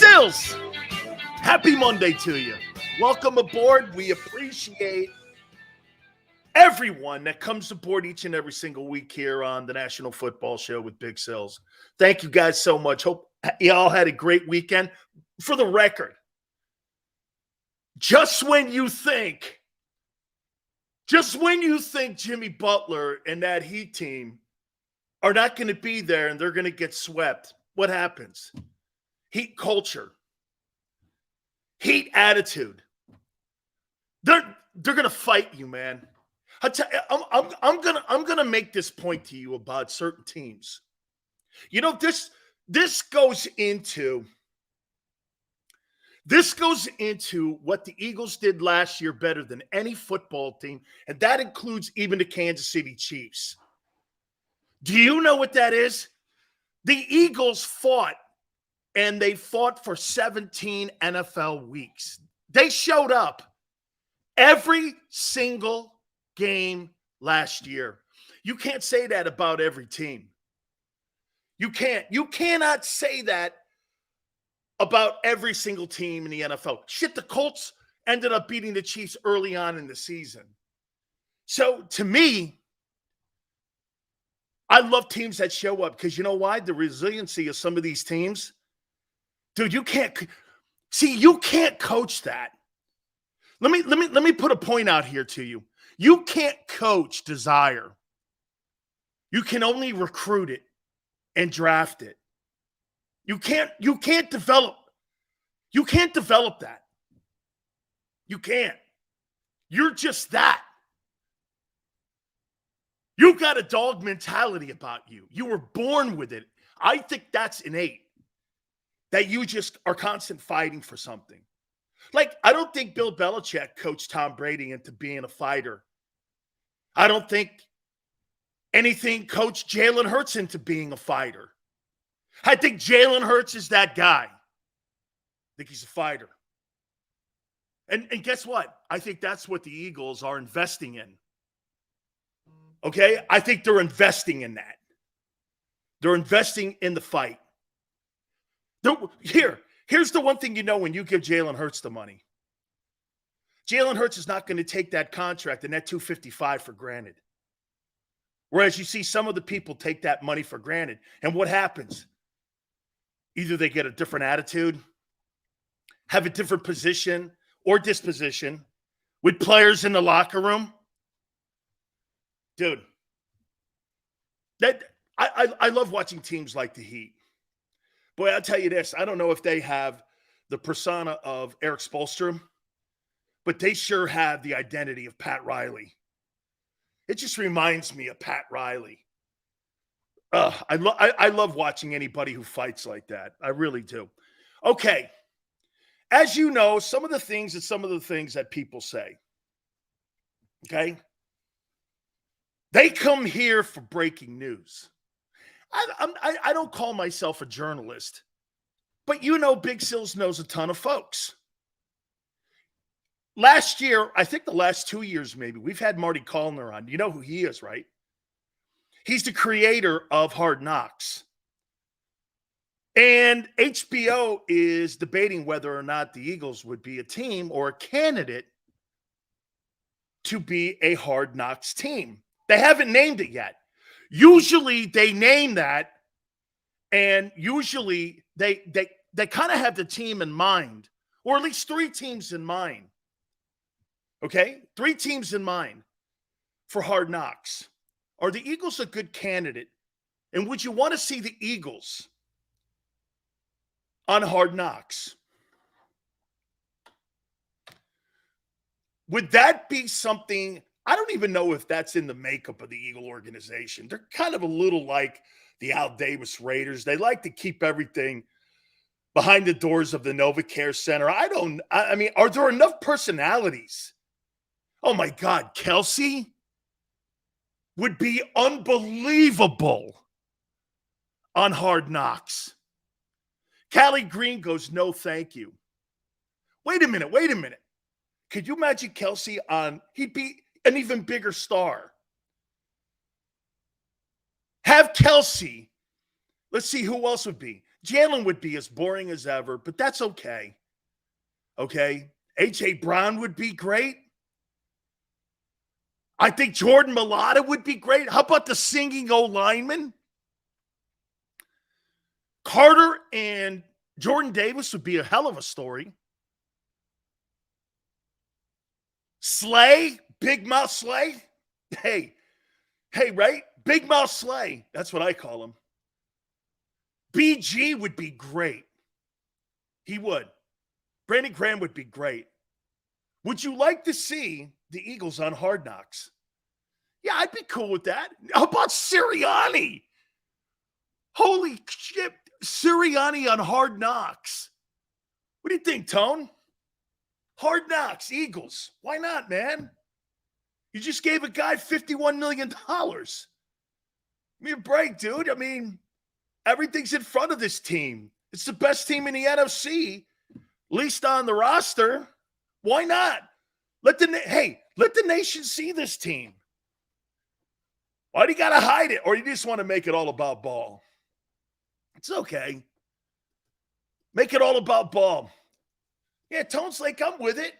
Sills, happy Monday to you. Welcome aboard. We appreciate everyone that comes aboard each and every single week here on the National Football Show with Big Sills. Thank you guys so much. Hope you all had a great weekend. For the record, just when you think Jimmy Butler and that Heat team are not going to be there and they're going to get swept, what happens? Heat culture, Heat attitude. They're going to fight you, man. I'm gonna make this point to you about certain teams. You know, this goes into what the Eagles did last year better than any football team, and that includes even the Kansas City Chiefs. Do you know what that is? The Eagles fought, and they fought for 17 NFL weeks. They showed up every single game last year. You can't say that about every team. You can't. You cannot say that about every single team in the NFL. Shit, the Colts ended up beating the Chiefs early on in the season. So, to me, I love teams that show up because you know why? The resiliency of some of these teams. Dude, you can't coach that. Let me put a point out here to you. You can't coach desire. You can only recruit it and draft it. You can't develop that. You can't. You're just that. You got a dog mentality about you. You were born with it. I think that's innate. That you just are constant fighting for something. Like, I don't think Bill Belichick coached Tom Brady into being a fighter. I don't think anything coached Jalen Hurts into being a fighter. I think Jalen Hurts is that guy. I think he's a fighter. And guess what? I think that's what the Eagles are investing in. Okay? I think they're investing in that. They're investing in the fight. Here's the one thing you know when you give Jalen Hurts the money. Jalen Hurts is not going to take that contract and that $255 for granted. Whereas you see some of the people take that money for granted. And what happens? Either they get a different attitude, have a different position or disposition with players in the locker room. Dude, I love watching teams like the Heat. Boy, I'll tell you this. I don't know if they have the persona of Eric Spoelstra, but they sure have the identity of Pat Riley. It just reminds me of Pat Riley. I love watching anybody who fights like that. I really do. Okay. As you know, some of the things that people say, okay, they come here for breaking news. I don't call myself a journalist, but you know Big Sills knows a ton of folks. Last year, I think the last 2 years maybe, we've had Marty Callner on. You know who he is, right? He's the creator of Hard Knocks. And HBO is debating whether or not the Eagles would be a team or a candidate to be a Hard Knocks team. They haven't named it yet. Usually they name that, and usually they kind of have the team in mind, or at least 3 teams in mind. Okay? 3 teams in mind for Hard Knocks. Are the Eagles a good candidate? And would you want to see the Eagles on Hard Knocks? Would that be something? I don't even know if that's in the makeup of the Eagle organization. They're kind of a little like the Al Davis Raiders. They like to keep everything behind the doors of the NovaCare Center. I mean, are there enough personalities? Oh my God, Kelsey would be unbelievable on Hard Knocks. Callie Green goes, no, thank you. Wait a minute. Could you imagine Kelsey on, he'd be an even bigger star. Have Kelsey Let's see who else would be. Jalen would be as boring as ever, but that's okay. Okay. A.J. Brown would be great. I think Jordan Mailata would be great. How about the singing O-lineman? Carter and Jordan Davis would be a hell of a story. Slay, Big Mouth Slay. Hey, right? Big Mouth Slay. That's what I call him. BG would be great. He would. Brandon Graham would be great. Would you like to see the Eagles on Hard Knocks? Yeah, I'd be cool with that. How about Sirianni? Holy shit. Sirianni on Hard Knocks. What do you think, Tone? Hard Knocks, Eagles. Why not, man? You just gave a guy $51 million. Give me a break, dude. I mean, everything's in front of this team. It's the best team in the NFC, least on the roster. Why not? Let the nation see this team. Why do you got to hide it? Or you just want to make it all about ball? It's okay. Make it all about ball. Yeah, Tone's like, I'm with it.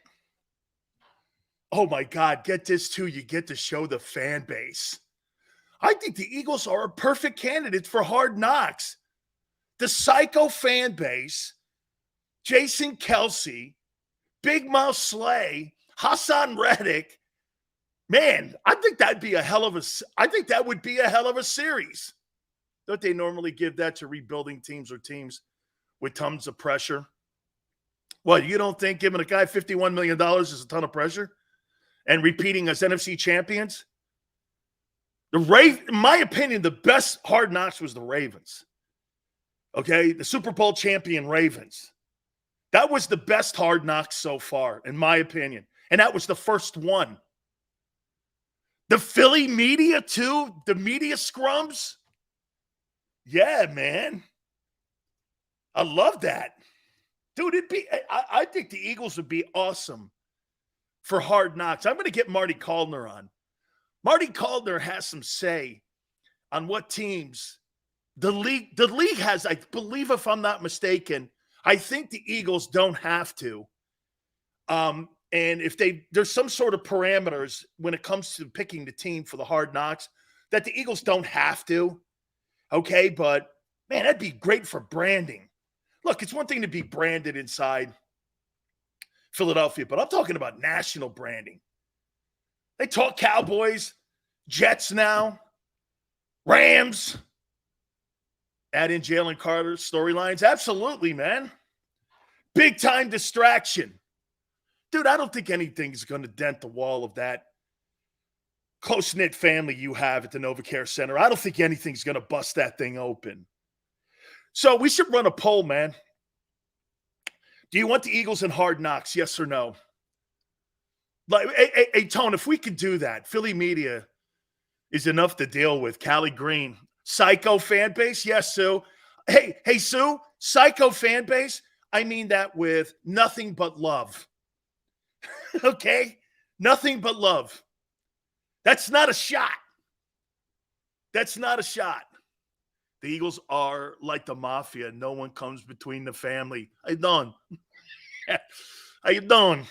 Oh, my God. Get this, too. You get to show the fan base. I think the Eagles are a perfect candidate for Hard Knocks. The psycho fan base, Jason Kelsey, Big Mouth Slay, Hassan Reddick. Man, I think that would be a hell of a series. Don't they normally give that to rebuilding teams or teams with tons of pressure? What, you don't think giving a guy $51 million is a ton of pressure? And repeating as NFC champions? In my opinion, the best Hard Knocks was the Ravens. Okay? The Super Bowl champion Ravens. That was the best Hard Knocks so far, in my opinion. And that was the first one. The Philly media, too. The media scrums. Yeah, man. I love that. Dude, I think the Eagles would be awesome for Hard Knocks. I'm going to get Marty Caldner on. Marty Caldner has some say on what teams the league has, I believe, if I'm not mistaken, I think the Eagles don't have to. And if there's some sort of parameters when it comes to picking the team for the Hard Knocks that the Eagles don't have to. Okay, but man, that'd be great for branding. Look, it's one thing to be branded inside Philadelphia, but I'm talking about national branding. They talk Cowboys, Jets now, Rams. Add in Jalen Carter's storylines. Absolutely, man. Big time distraction. Dude, I don't think anything's going to dent the wall of that close-knit family you have at the NovaCare Center. I don't think anything's going to bust that thing open. So we should run a poll, man. Do you want the Eagles in Hard Knocks, yes or no? Like, hey, Tone, if we could do that, Philly media is enough to deal with. Callie Green, psycho fan base, yes, Sue. Hey, Sue, psycho fan base, I mean that with nothing but love. Okay? Nothing but love. That's not a shot. That's not a shot. The Eagles are like the mafia. No one comes between the family. How you doing? How you doing?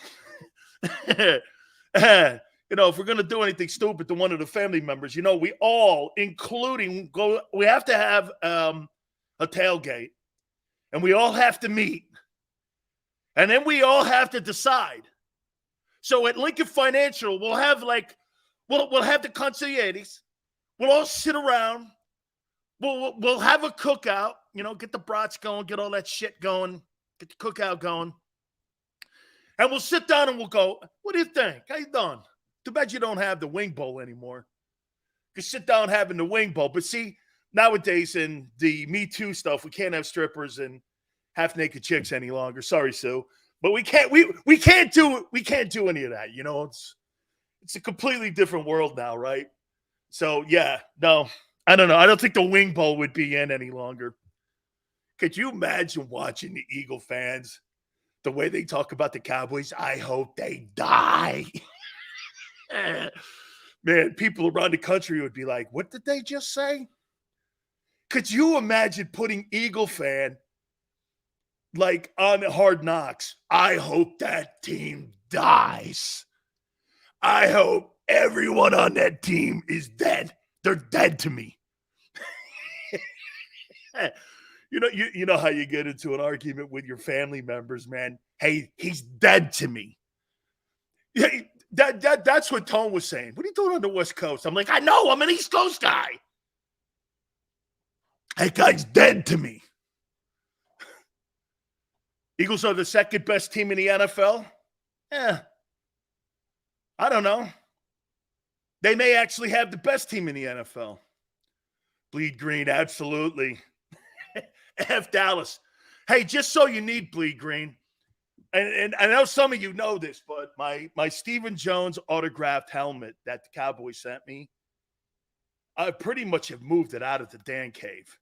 If we're going to do anything stupid to one of the family members, we all, including, we have to have a tailgate. And we all have to meet. And then we all have to decide. So at Lincoln Financial, we'll have we'll have the consiglieres. We'll all sit around. We'll have a cookout, get the brats going, get all that shit going, get the cookout going. And we'll sit down and we'll go, what do you think? How you doing? Too bad you don't have the wing bowl anymore. You sit down having the wing bowl. But see, nowadays in the Me Too stuff, we can't have strippers and half-naked chicks any longer. Sorry, Sue. But we can't do any of that. It's a completely different world now, right? So yeah, no. I don't know. I don't think the wing bowl would be in any longer. Could you imagine watching the Eagle fans, the way they talk about the Cowboys? I hope they die. Man, people around the country would be like, what did they just say? Could you imagine putting Eagle fan like on Hard Knocks? I hope that team dies. I hope everyone on that team is dead. They're dead to me. You know how you get into an argument with your family members, man. Hey, he's dead to me. Hey, that's what Tone was saying. What are you doing on the West Coast? I'm like, I know, I'm an East Coast guy. That guy's dead to me. Eagles are the second best team in the NFL? I don't know. They may actually have the best team in the NFL. Bleed green, absolutely. F Dallas. Hey, just so you need Bleed Green, and I know some of you know this, but my Stephen Jones autographed helmet that the Cowboys sent me, I pretty much have moved it out of the Dan cave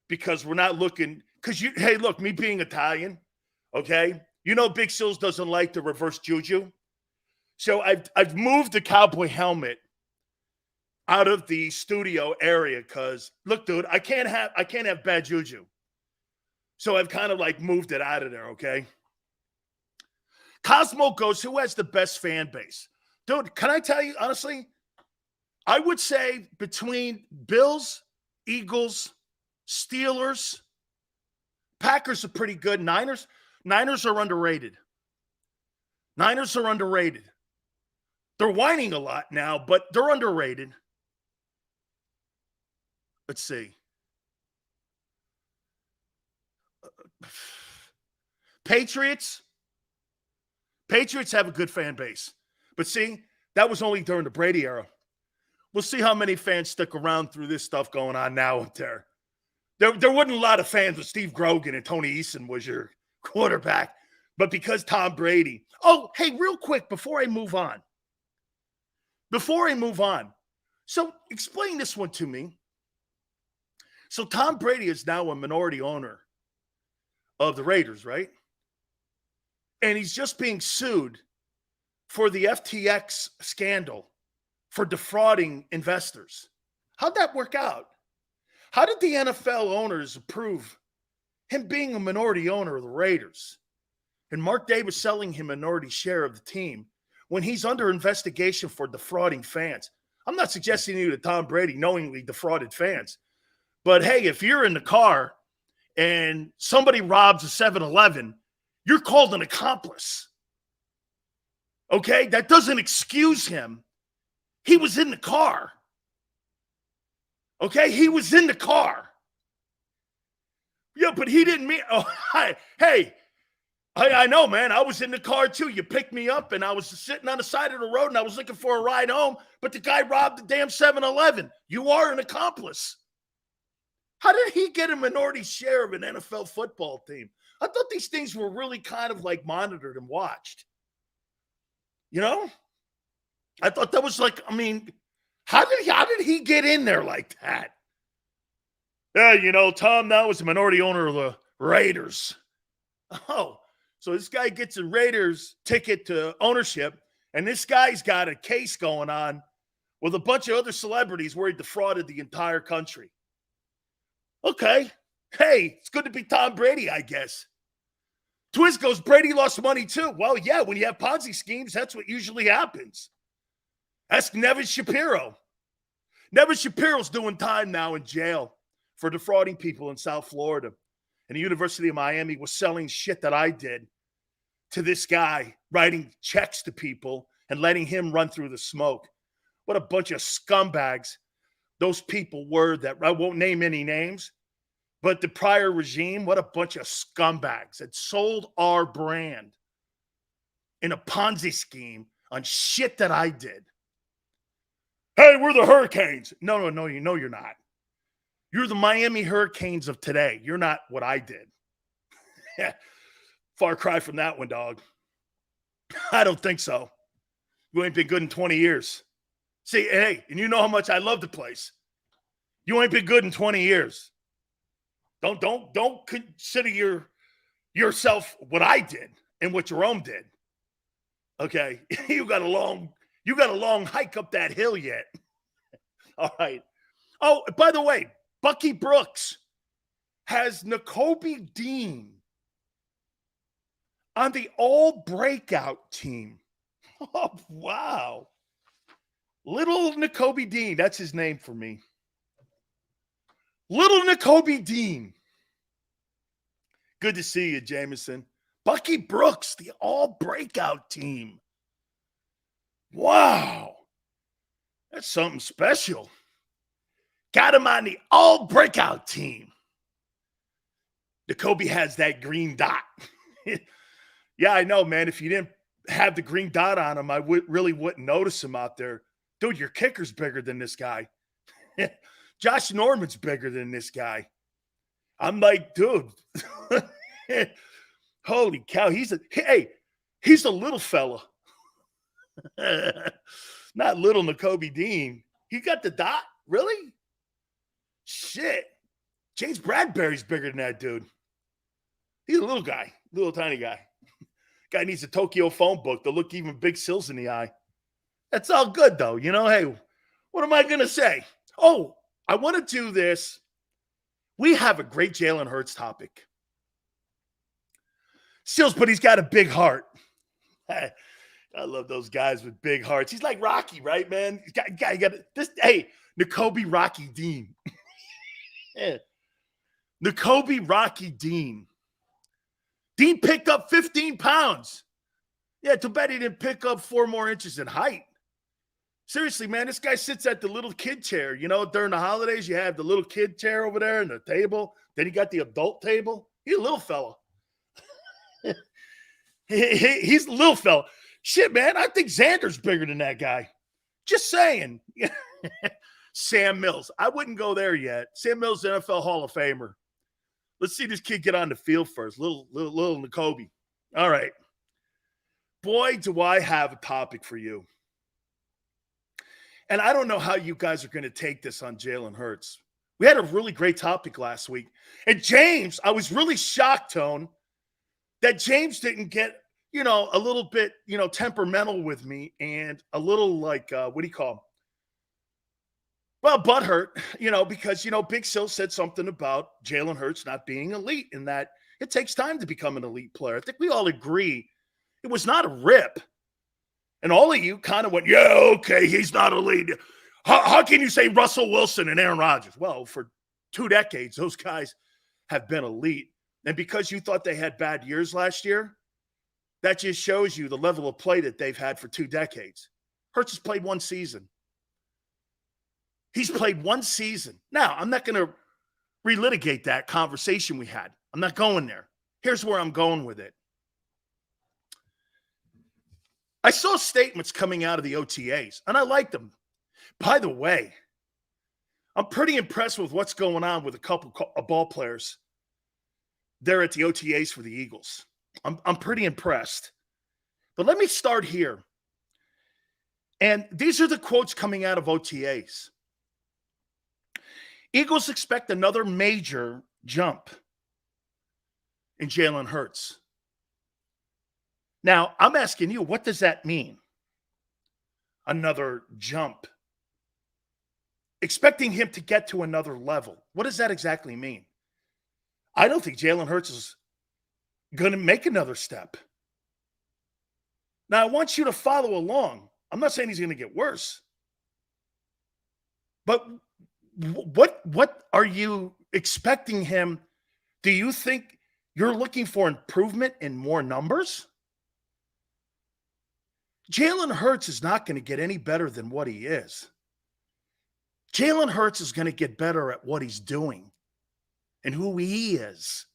because we're not looking – because, hey, look, me being Italian, okay, you know Big Sills doesn't like the reverse juju. So I've moved the cowboy helmet out of the studio area because, look, dude, I can't have bad juju. So I've kind of like moved it out of there, okay? Cosmo goes, who has the best fan base? Dude, can I tell you, honestly, I would say between Bills, Eagles, Steelers, Packers are pretty good. Niners are underrated. Niners are underrated. They're whining a lot now, but they're underrated. Let's see. Patriots have a good fan base. But see, that was only during the Brady era. We'll see how many fans stick around through this stuff going on now up there. There wasn't a lot of fans when Steve Grogan and Tony Eason was your quarterback. But because Tom Brady. Oh, hey, real quick, before I move on. So explain this one to me. So Tom Brady is now a minority owner of the Raiders, right? And he's just being sued for the FTX scandal for defrauding investors. How'd that work out? How did the NFL owners approve him being a minority owner of the Raiders and Mark Davis selling him a minority share of the team when he's under investigation for defrauding fans? I'm not suggesting you that Tom Brady knowingly defrauded fans. But, hey, if you're in the car and somebody robs a 7-Eleven, you're called an accomplice. Okay? That doesn't excuse him. He was in the car. Okay? He was in the car. Yeah, but he didn't mean – oh, hey, I know, man. I was in the car, too. You picked me up, and I was sitting on the side of the road, and I was looking for a ride home, but the guy robbed the damn 7-Eleven. You are an accomplice. How did he get a minority share of an NFL football team? I thought these things were really kind of like monitored and watched. You know? I thought that was like, I mean, how did he get in there like that? Yeah, you know, Tom now is a minority owner of the Raiders. Oh, so this guy gets a Raiders ticket to ownership, and this guy's got a case going on with a bunch of other celebrities where he defrauded the entire country. Okay. Hey, it's good to be Tom Brady, I guess. Twist goes, Brady lost money too. Well, yeah, when you have Ponzi schemes, that's what usually happens. Ask Nevin Shapiro. Nevin Shapiro's doing time now in jail for defrauding people in South Florida. And the University of Miami was selling shit that I did to this guy, writing checks to people and letting him run through the smoke. What a bunch of scumbags those people were that I won't name any names, but the prior regime, what a bunch of scumbags that sold our brand in a Ponzi scheme on shit that I did. Hey, we're the Hurricanes. No, you know you're not. You're the Miami Hurricanes of today. You're not what I did. Far cry from that one, dog. I don't think so. You ain't been good in 20 years. See, hey, and you know how much I love the place. You ain't been good in 20 years. Don't consider yourself what I did and what Jerome did. Okay, you got a long hike up that hill yet. All right. Oh, by the way, Bucky Brooks has Nakobe Dean on the all-breakout team. Oh, wow. Little Nakobe Dean. That's his name for me. Little Nakobe Dean. Good to see you, Jameson. Bucky Brooks, the all-breakout team. Wow. That's something special. Got him on the all-breakout team. Nakobe has that green dot. Yeah, I know, man. If you didn't have the green dot on him, I really wouldn't notice him out there. Dude, your kicker's bigger than this guy. Josh Norman's bigger than this guy. I'm like, dude. Holy cow. He's a little fella. Not little Nakobe Dean. He got the dot? Really? Shit. James Bradbury's bigger than that dude. He's a little guy. Little tiny guy. Guy needs a Tokyo phone book to look even big sills in the eye. That's all good, though. You know, hey, what am I going to say? Oh, I want to do this. We have a great Jalen Hurts topic. Sills, but he's got a big heart. I love those guys with big hearts. He's like Rocky, right, man? He's got this. Hey, Nakobe Rocky Dean. Nakobe Rocky Dean. Dean picked up 15 pounds. Yeah, too bad he didn't pick up 4 more inches in height. Seriously, man, this guy sits at the little kid chair. You know, during the holidays, you have the little kid chair over there and the table. Then you got the adult table. He's a little fella. He's a little fella. Shit, man, I think Xander's bigger than that guy. Just saying. Sam Mills. I wouldn't go there yet. Sam Mills, NFL Hall of Famer. Let's see this kid get on the field first. Little Nakobe. All right. Boy, do I have a topic for you. And I don't know how you guys are going to take this on Jalen Hurts. We had a really great topic last week. And James, I was really shocked, Tone, that James didn't get, a little bit, temperamental with me and a little like, what do you call him? Well, butthurt, because, Big Sil said something about Jalen Hurts not being elite and that it takes time to become an elite player. I think we all agree it was not a rip. And all of you kind of went, yeah, okay, he's not elite. How can you say Russell Wilson and Aaron Rodgers? Well, for 2 decades, those guys have been elite. And because you thought they had bad years last year, that just shows you the level of play that they've had for 2 decades. Hurts has played 1 season. He's played 1 season. Now, I'm not going to relitigate that conversation we had. I'm not going there. Here's where I'm going with it. I saw statements coming out of the OTAs, and I liked them. By the way, I'm pretty impressed with what's going on with a couple of ball players there at the OTAs for the Eagles. I'm pretty impressed. But let me start here. And these are the quotes coming out of OTAs. Eagles expect another major jump in Jalen Hurts. Now, I'm asking you, what does that mean? Another jump. Expecting him to get to another level. What does that exactly mean? I don't think Jalen Hurts is going to make another step. Now, I want you to follow along. I'm not saying he's going to get worse. But what are you expecting him? Do you think you're looking for improvement in more numbers? Jalen Hurts is not going to get any better than what he is. Jalen Hurts is going to get better at what he's doing and who he is.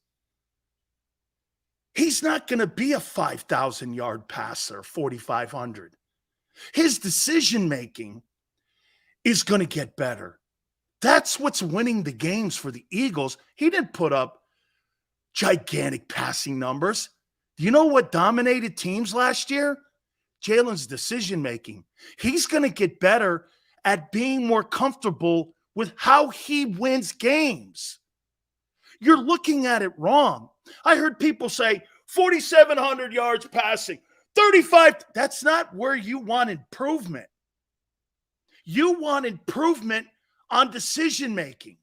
He's not going to be a 5,000-yard passer, 4,500. His decision-making is going to get better. That's what's winning the games for the Eagles. He didn't put up gigantic passing numbers. Do you know what dominated teams last year? Jalen's decision-making. He's going to get better at being more comfortable with how he wins games. You're looking at it wrong. I heard people say 4,700 yards passing, 35. That's not where you want improvement. You want improvement on decision-making.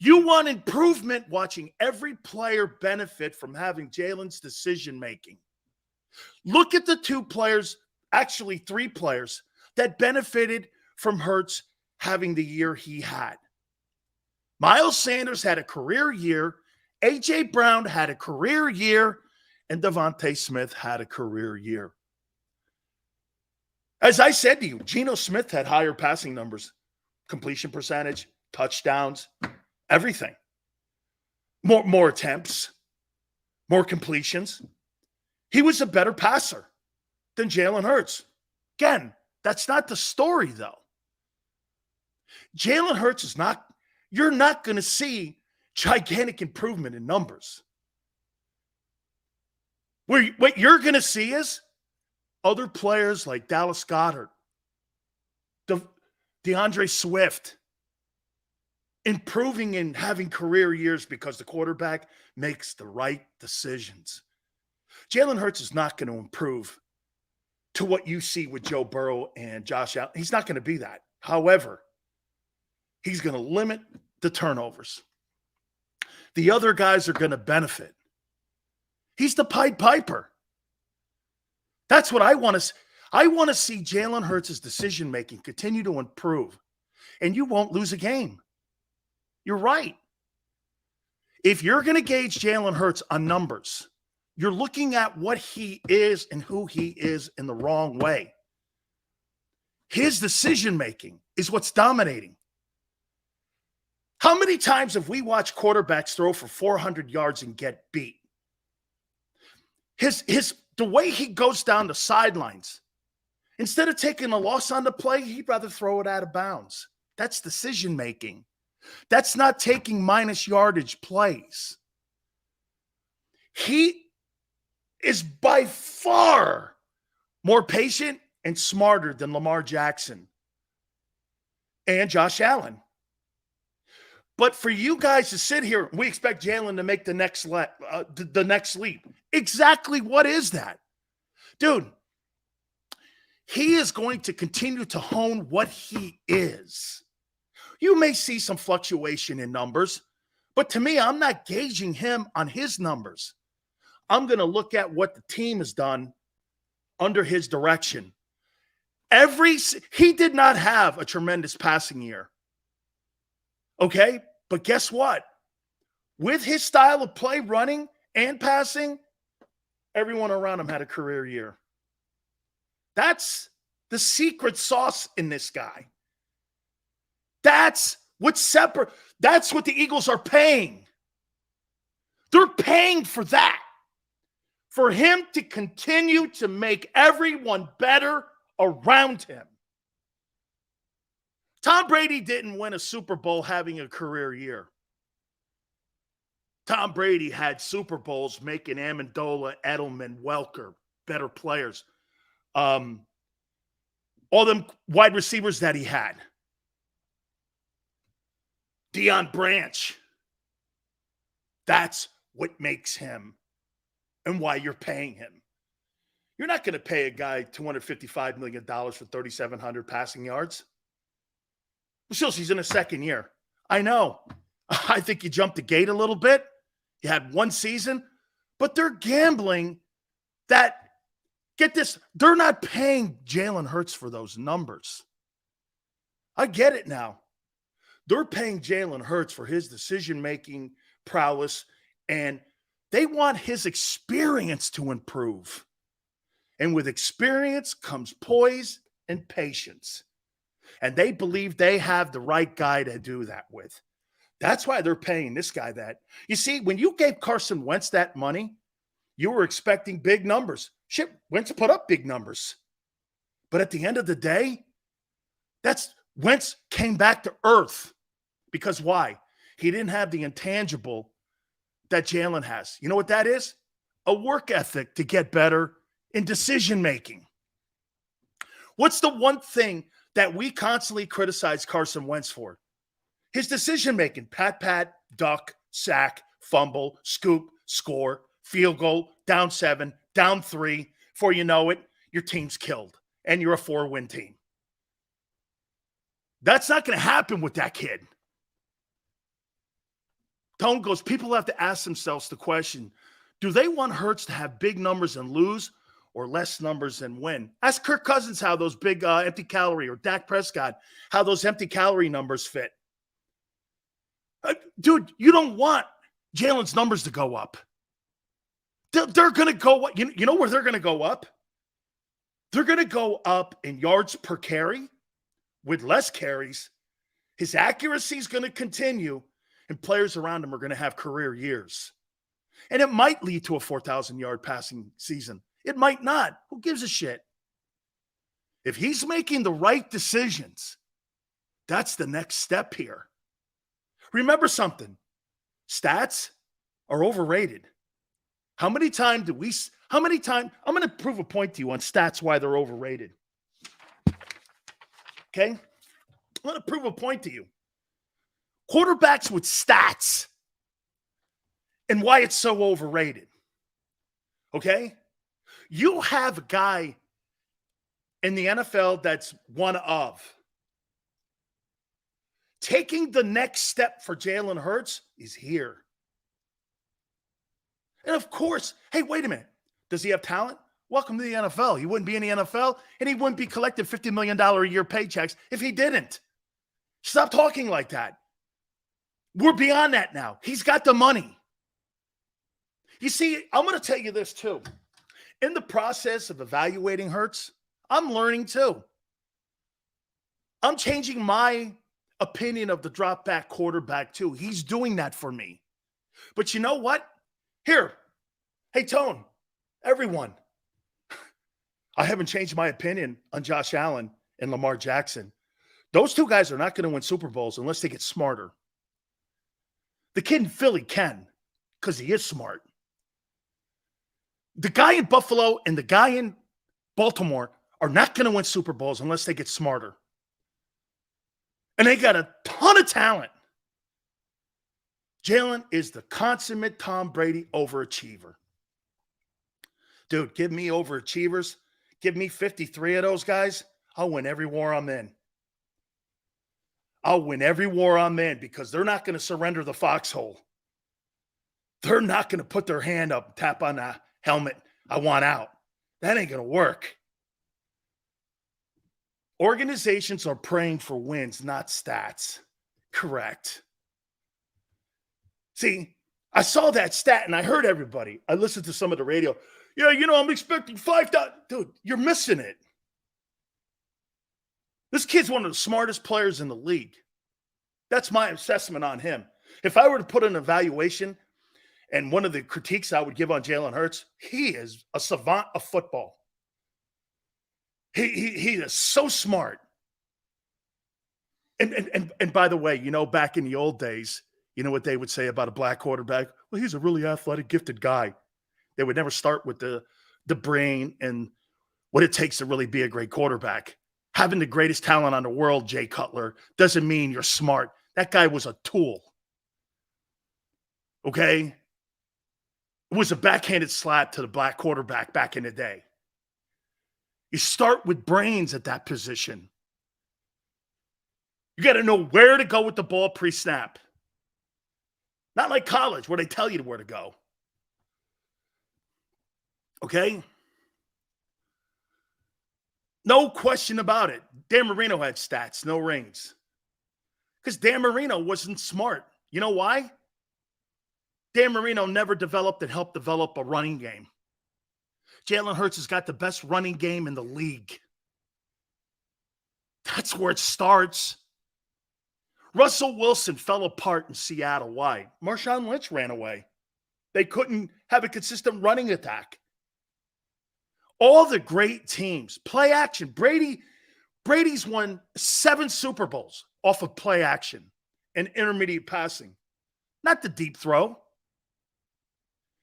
You want improvement, watching every player benefit from having Jalen's decision-making. Look at the two players, actually three players, that benefited from Hurts having the year he had. Miles Sanders had a career year, A.J. Brown had a career year, and Devontae Smith had a career year. As I said to you, Geno Smith had higher passing numbers, completion percentage, touchdowns, everything. More attempts, more completions. He was a better passer than Jalen Hurts. Again, that's not the story, though. Jalen Hurts is not, you're not going to see gigantic improvement in numbers. What you're going to see is other players like Dallas Goedert, DeAndre Swift, improving and having career years because the quarterback makes the right decisions. Jalen Hurts is not going to improve to what you see with Joe Burrow and Josh Allen. He's not going to be that. However, he's going to limit the turnovers. The other guys are going to benefit. He's the Pied Piper. That's what I want to. I want to see Jalen Hurts' decision-making continue to improve, and you won't lose a game. You're right. If you're going to gauge Jalen Hurts on numbers, you're looking at what he is and who he is in the wrong way. His decision-making is what's dominating. How many times have we watched quarterbacks throw for 400 yards and get beat? The way he goes down the sidelines, instead of taking a loss on the play, he'd rather throw it out of bounds. That's decision-making. That's not taking minus yardage plays. He is by far more patient and smarter than Lamar Jackson and Josh Allen. But for you guys to sit here, we expect Jalen to make the next leap. Exactly what is that? Dude, he is going to continue to hone what he is. You may see some fluctuation in numbers, but to me, I'm not gauging him on his numbers. I'm going to look at what the team has done under his direction. He did not have a tremendous passing year. Okay? But guess what? With his style of play, running and passing, everyone around him had a career year. That's the secret sauce in this guy. That's what the Eagles are paying. They're paying for that. For him to continue to make everyone better around him. Tom Brady didn't win a Super Bowl having a career year. Tom Brady had Super Bowls making Amendola, Edelman, Welker better players. All them wide receivers that he had. Deion Branch. That's what makes him and why you're paying him. You're not going to pay a guy $255 million for 3,700 passing yards. Still, he's in his second year. I know. I think you jumped the gate a little bit. You had one season, but they're gambling that, get this, they're not paying Jalen Hurts for those numbers. I get it now. They're paying Jalen Hurts for his decision-making prowess, and they want his experience to improve. And with experience comes poise and patience. And they believe they have the right guy to do that with. That's why they're paying this guy that. You see, when you gave Carson Wentz that money, you were expecting big numbers. Shit, Wentz put up big numbers. But at the end of the day, Wentz came back to earth. Because why? He didn't have the intangible that Jalen has. You know what that is? A work ethic to get better in decision-making. What's the one thing that we constantly criticize Carson Wentz for? His decision-making. Pat, duck, sack, fumble, scoop, score, field goal, down 7, down 3. Before you know it, your team's killed, and you're a 4-win team. That's not going to happen with that kid. Tone goes, people have to ask themselves the question, do they want Hurts to have big numbers and lose or less numbers and win? Ask Kirk Cousins how those big empty calorie, or Dak Prescott, how those empty calorie numbers fit. Dude, you don't want Jalen's numbers to go up. They're going to go up. You know where they're going to go up? They're going to go up in yards per carry with less carries. His accuracy is going to continue, and players around him are going to have career years. And it might lead to a 4,000-yard passing season. It might not. Who gives a shit? If he's making the right decisions, that's the next step here. Remember something. Stats are overrated. I'm going to prove a point to you on stats why they're overrated. Okay? I'm going to prove a point to you. Quarterbacks with stats and why it's so overrated. Okay? You have a guy in the NFL that's one of. Taking the next step for Jalen Hurts is here. And of course, hey, wait a minute. Does he have talent? Welcome to the NFL. He wouldn't be in the NFL, and he wouldn't be collecting $50 million a year paychecks if he didn't. Stop talking like that. We're beyond that now. He's got the money. You see, I'm going to tell you this too. In the process of evaluating Hurts, I'm learning too. I'm changing my opinion of the drop back quarterback too. He's doing that for me. But you know what? Here, hey, Tone, everyone, I haven't changed my opinion on Josh Allen and Lamar Jackson. Those two guys are not going to win Super Bowls unless they get smarter. The kid in Philly can, because he is smart. The guy in Buffalo and the guy in Baltimore are not going to win Super Bowls unless they get smarter. And they got a ton of talent. Jalen is the consummate Tom Brady overachiever. Dude, give me overachievers. Give me 53 of those guys. I'll win every war I'm in. I'll win every war I'm in because they're not going to surrender the foxhole. They're not going to put their hand up and tap on the helmet. I want out. That ain't going to work. Organizations are praying for wins, not stats. Correct. See, I saw that stat and I heard everybody. I listened to some of the radio. Yeah, I'm expecting 5,000. Dude, you're missing it. This kid's one of the smartest players in the league. That's my assessment on him. If I were to put an evaluation, and one of the critiques I would give on Jalen Hurts, he is a savant of football. He is so smart. And by the way, back in the old days, you know what they would say about a black quarterback? Well, he's a really athletic, gifted guy. They would never start with the brain and what it takes to really be a great quarterback. Having the greatest talent on the world, Jay Cutler, doesn't mean you're smart. That guy was a tool. Okay? It was a backhanded slap to the black quarterback back in the day. You start with brains at that position. You got to know where to go with the ball pre-snap. Not like college where they tell you where to go. Okay? No question about it. Dan Marino had stats, no rings. Because Dan Marino wasn't smart. You know why? Dan Marino never developed and helped develop a running game. Jalen Hurts has got the best running game in the league. That's where it starts. Russell Wilson fell apart in Seattle. Why? Marshawn Lynch ran away. They couldn't have a consistent running attack. All the great teams, play action. Brady's won 7 Super Bowls off of play action and intermediate passing. Not the deep throw.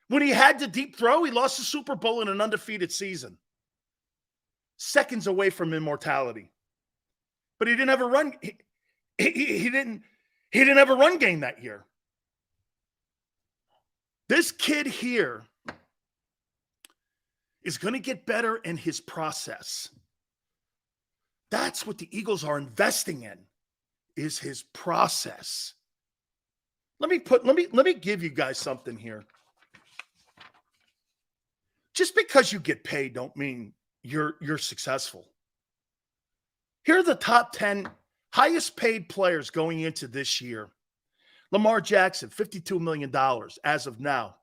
When he had the deep throw, he lost the Super Bowl in an undefeated season. Seconds away from immortality. But he didn't have a run. He didn't have a run game that year. This kid here is going to get better in his process. That's what the Eagles are investing in, is his process. Let me give you guys something here. Just because you get paid don't mean you're successful. Here are the top 10 highest paid players going into this year. Lamar Jackson, $52 million as of now.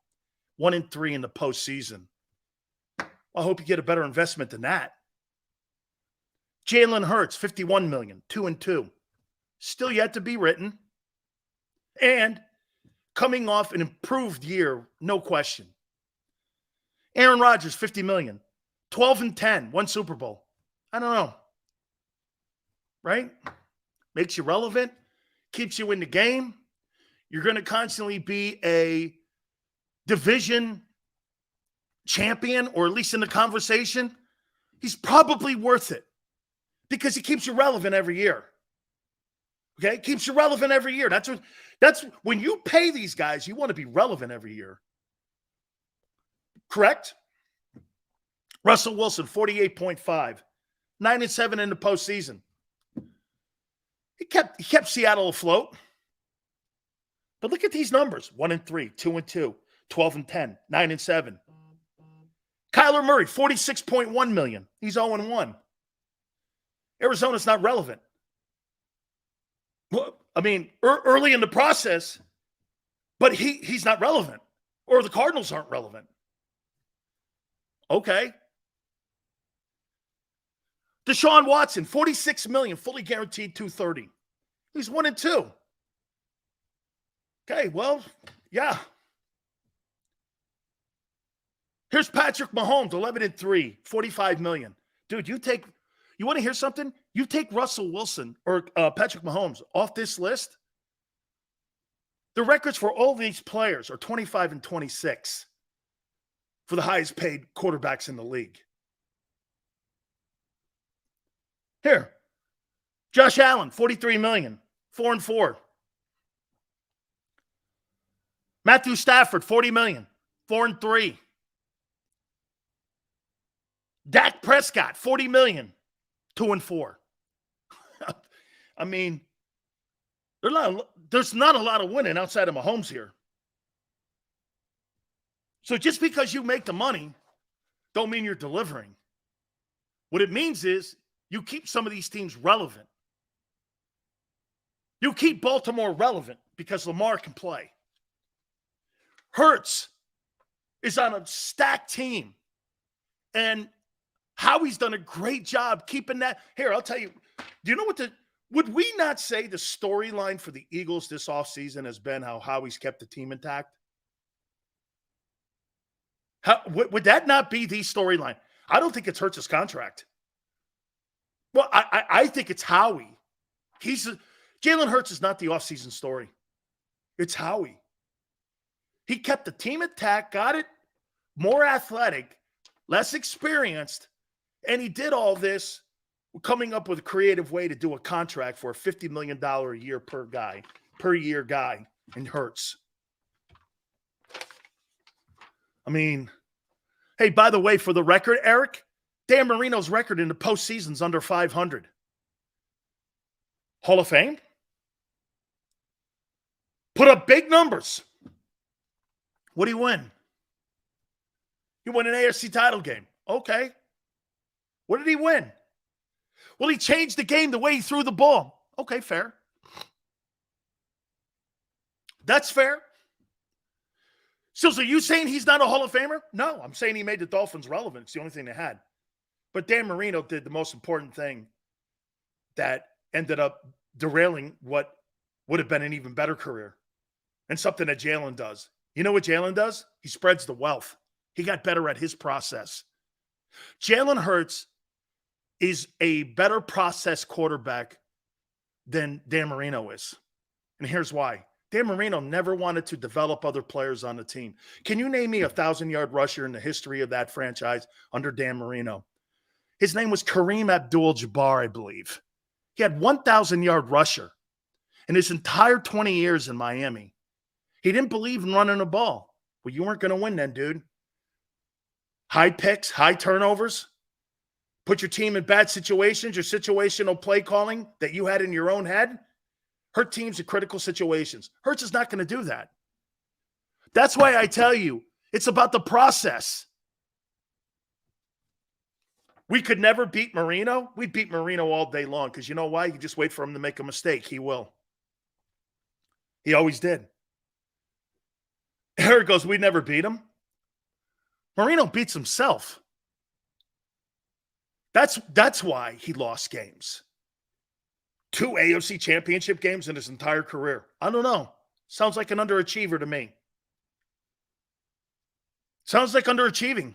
1-3 in the postseason. I hope you get a better investment than that. Jalen Hurts, $51 million, 2-2. Still yet to be written. And coming off an improved year, no question. Aaron Rodgers, $50 million, 12-10, one Super Bowl. I don't know. Right? Makes you relevant, keeps you in the game. You're going to constantly be a division champion, or at least in the conversation. He's probably worth it because he keeps you relevant every year. Okay? Keeps you relevant every year. That's when you pay these guys, you want to be relevant every year. Correct? Russell Wilson, 48.5, 9-7 in the postseason. He kept Seattle afloat. But look at these numbers: 1-3, 2-2, 12-10, 9-7. Kyler Murray, $46.1 million. He's 0-1. Arizona's not relevant. Well, I mean, early in the process, but he's not relevant, or the Cardinals aren't relevant. Okay. Deshaun Watson, $46 million, fully guaranteed, $230. He's 1-2. Okay, well, yeah. Here's Patrick Mahomes, 11-3, $45 million. Dude, you want to hear something? You take Russell Wilson or Patrick Mahomes off this list, the records for all these players are 25-26 for the highest paid quarterbacks in the league. Here, Josh Allen, $43 million, 4-4. Matthew Stafford, $40 million, 4-3. Dak Prescott, $40 million, 2-4. I mean, there's not a lot of winning outside of Mahomes here. So just because you make the money, don't mean you're delivering. What it means is you keep some of these teams relevant. You keep Baltimore relevant because Lamar can play. Hurts is on a stacked team. And Howie's done a great job keeping that. Here, I'll tell you. Do you know would we not say the storyline for the Eagles this offseason has been how Howie's kept the team intact? Would that not be the storyline? I don't think it's Hurts' contract. Well, I think it's Howie. Jalen Hurts is not the offseason story. It's Howie. He kept the team intact, got it more athletic, less experienced, and he did all this coming up with a creative way to do a contract for a $50 million a year per year guy in Hurts. I mean, hey, by the way, for the record, Eric, Dan Marino's record in the postseason's under 500. Hall of Fame? Put up big numbers. What do you win? He won an AFC title game. Okay. What did he win? Well, he changed the game the way he threw the ball. Okay, fair. That's fair. So are you saying he's not a Hall of Famer? No, I'm saying he made the Dolphins relevant. It's the only thing they had. But Dan Marino did the most important thing that ended up derailing what would have been an even better career, and something that Jalen does. You know what Jalen does? He spreads the wealth. He got better at his process. Jalen Hurts is a better process quarterback than Dan Marino is. And here's why. Dan Marino never wanted to develop other players on the team. Can you name me a 1,000-yard rusher in the history of that franchise under Dan Marino? His name was Kareem Abdul-Jabbar, I believe. He had 1,000-yard rusher in his entire 20 years in Miami. He didn't believe in running the ball. Well, you weren't going to win then, dude. High picks, high turnovers, put your team in bad situations, your situational play calling that you had in your own head hurt teams in critical situations. Hurts is not going to do that. That's why I tell you, it's about the process. We could never beat Marino. We'd beat Marino all day long because you know why? You just wait for him to make a mistake. He will. He always did. Here it goes. We never beat him. Marino beats himself. That's why he lost games. 2 AFC championship games in his entire career. I don't know. Sounds like an underachiever to me. Sounds like underachieving.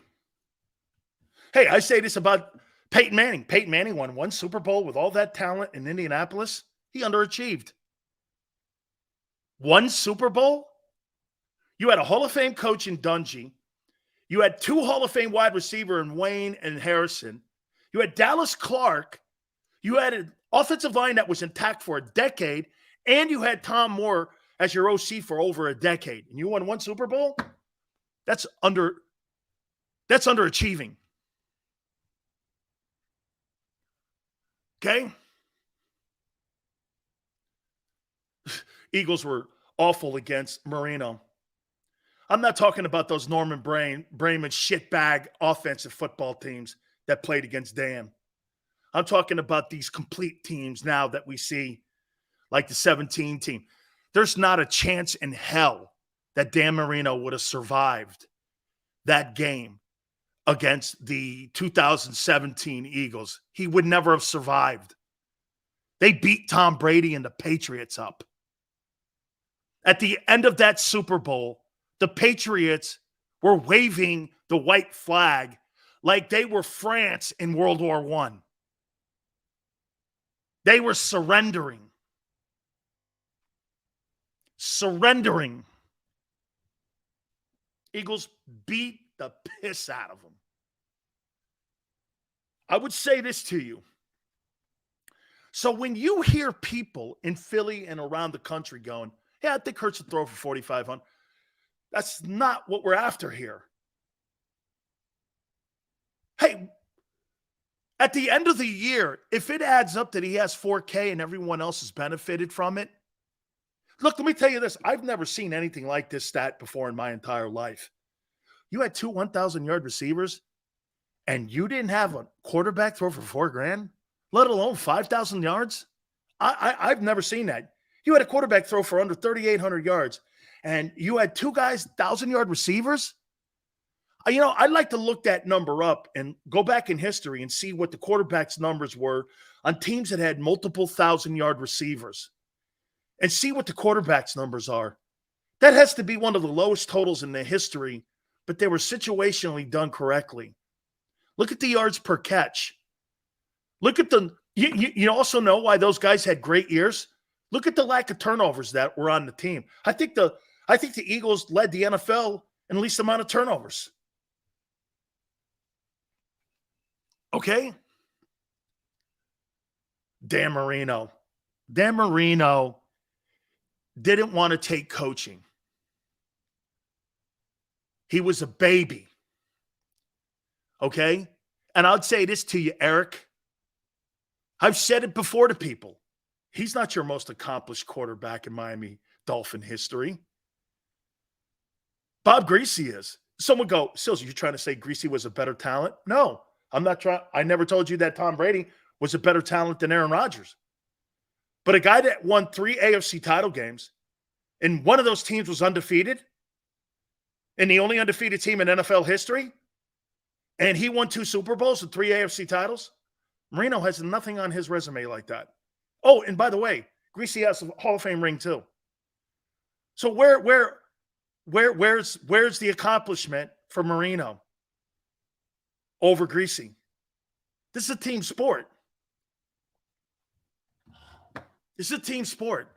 Hey, I say this about Peyton Manning. Peyton Manning won 1 Super Bowl with all that talent in Indianapolis. He underachieved. 1 Super Bowl? You had a Hall of Fame coach in Dungy. You had 2 Hall of Fame wide receiver in Wayne and Harrison. You had Dallas Clark. You had an offensive line that was intact for a decade. And you had Tom Moore as your OC for over a decade. And you won 1 Super Bowl? That's underachieving. Okay? Eagles were awful against Marino. I'm not talking about those Norman Braman shitbag offensive football teams that played against Dan. I'm talking about these complete teams now that we see, like the 17 team. There's not a chance in hell that Dan Marino would have survived that game against the 2017 Eagles. He would never have survived. They beat Tom Brady and the Patriots up. At the end of that Super Bowl, the Patriots were waving the white flag like they were France in World War I. They were surrendering. Surrendering. Eagles beat the piss out of them. I would say this to you. So when you hear people in Philly and around the country going, yeah, I think Hurts will throw for 4,500. That's not what we're after here. Hey, at the end of the year, if it adds up that he has 4K and everyone else has benefited from it, look, let me tell you this. I've never seen anything like this stat before in my entire life. You had 2 1,000-yard receivers, and you didn't have a quarterback throw for $4,000, let alone 5,000 yards? I've never seen that. You had a quarterback throw for under 3,800 yards, and you had 2 guys, 1,000-yard receivers? I'd like to look that number up and go back in history and see what the quarterback's numbers were on teams that had multiple 1,000-yard receivers and see what the quarterback's numbers are. That has to be one of the lowest totals in the history, but they were situationally done correctly. Look at the yards per catch. Look at you also know why those guys had great years. Look at the lack of turnovers that were on the team. I think the Eagles led the NFL in least amount of turnovers. Okay? Dan Marino. Dan Marino didn't want to take coaching. He was a baby. Okay? And I'd say this to you, Eric. I've said it before to people. He's not your most accomplished quarterback in Miami Dolphin history. Bob Greasy is. Someone go, Sills, you're trying to say Greasy was a better talent? No, I'm not trying. I never told you that Tom Brady was a better talent than Aaron Rodgers. But a guy that won 3 AFC title games, and one of those teams was undefeated, and the only undefeated team in NFL history, and he won 2 Super Bowls and 3 AFC titles. Marino has nothing on his resume like that. Oh, and by the way, Greasy has a Hall of Fame ring too. So where's the accomplishment for Marino over Greasy? This is a team sport. This is a team sport.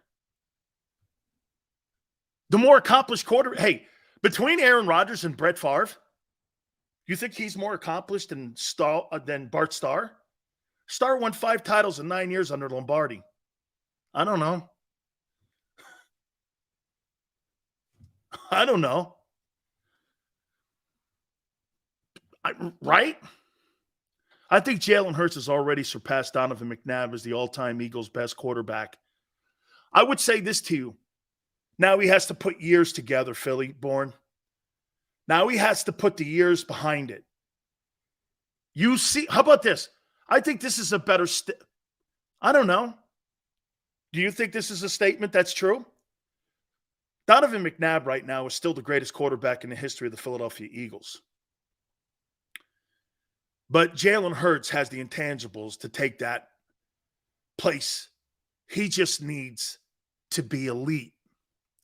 The more accomplished hey, between Aaron Rodgers and Brett Favre, you think he's more accomplished than Bart Starr? Starr won 5 titles in 9 years under Lombardi. I don't know. I don't know. Right? I think Jalen Hurts has already surpassed Donovan McNabb as the all-time Eagles' best quarterback. I would say this to you. Now he has to put years together, Philly born. Now he has to put the years behind it. You see, how about this? I think this is a better I don't know. Do you think this is a statement that's true? Donovan McNabb right now is still the greatest quarterback in the history of the Philadelphia Eagles. But Jalen Hurts has the intangibles to take that place. He just needs to be elite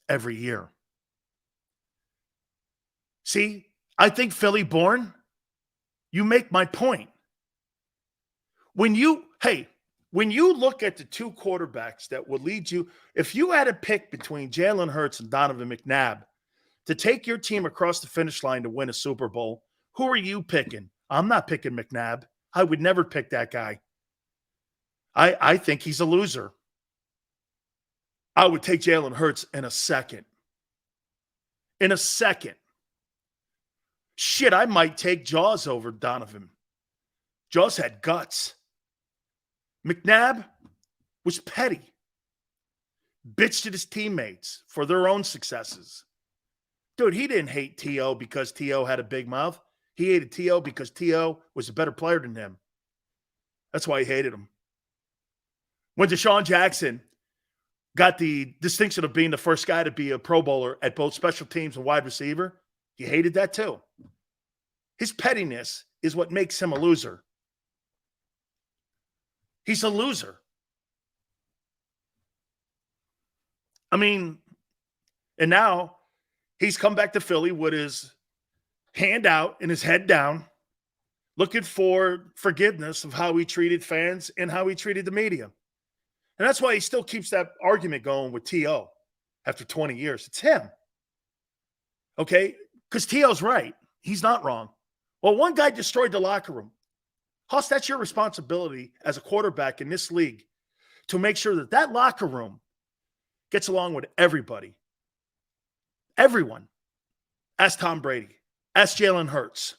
every year. See, I think Philly born, you make my point. When you look at the two quarterbacks that would lead you, if you had a pick between Jalen Hurts and Donovan McNabb to take your team across the finish line to win a Super Bowl, who are you picking? I'm not picking McNabb. I would never pick that guy. I think he's a loser. I would take Jalen Hurts in a second. In a second. Shit, I might take Jaws over Donovan. Jaws had guts. McNabb was petty. Bitched at his teammates for their own successes. Dude, he didn't hate T.O. because T.O. had a big mouth. He hated T.O. because T.O. was a better player than him. That's why he hated him. When Deshaun Jackson got the distinction of being the first guy to be a Pro Bowler at both special teams and wide receiver, he hated that too. His pettiness is what makes him a loser. He's a loser. I mean, and now he's come back to Philly with his hand out and his head down, looking for forgiveness of how he treated fans and how he treated the media. And that's why he still keeps that argument going with T.O. after 20 years. It's him. Okay? Because T.O.'s right. He's not wrong. Well, one guy destroyed the locker room. Huss, that's your responsibility as a quarterback in this league to make sure that that locker room gets along with everybody. Everyone. Ask Tom Brady. Ask Jalen Hurts.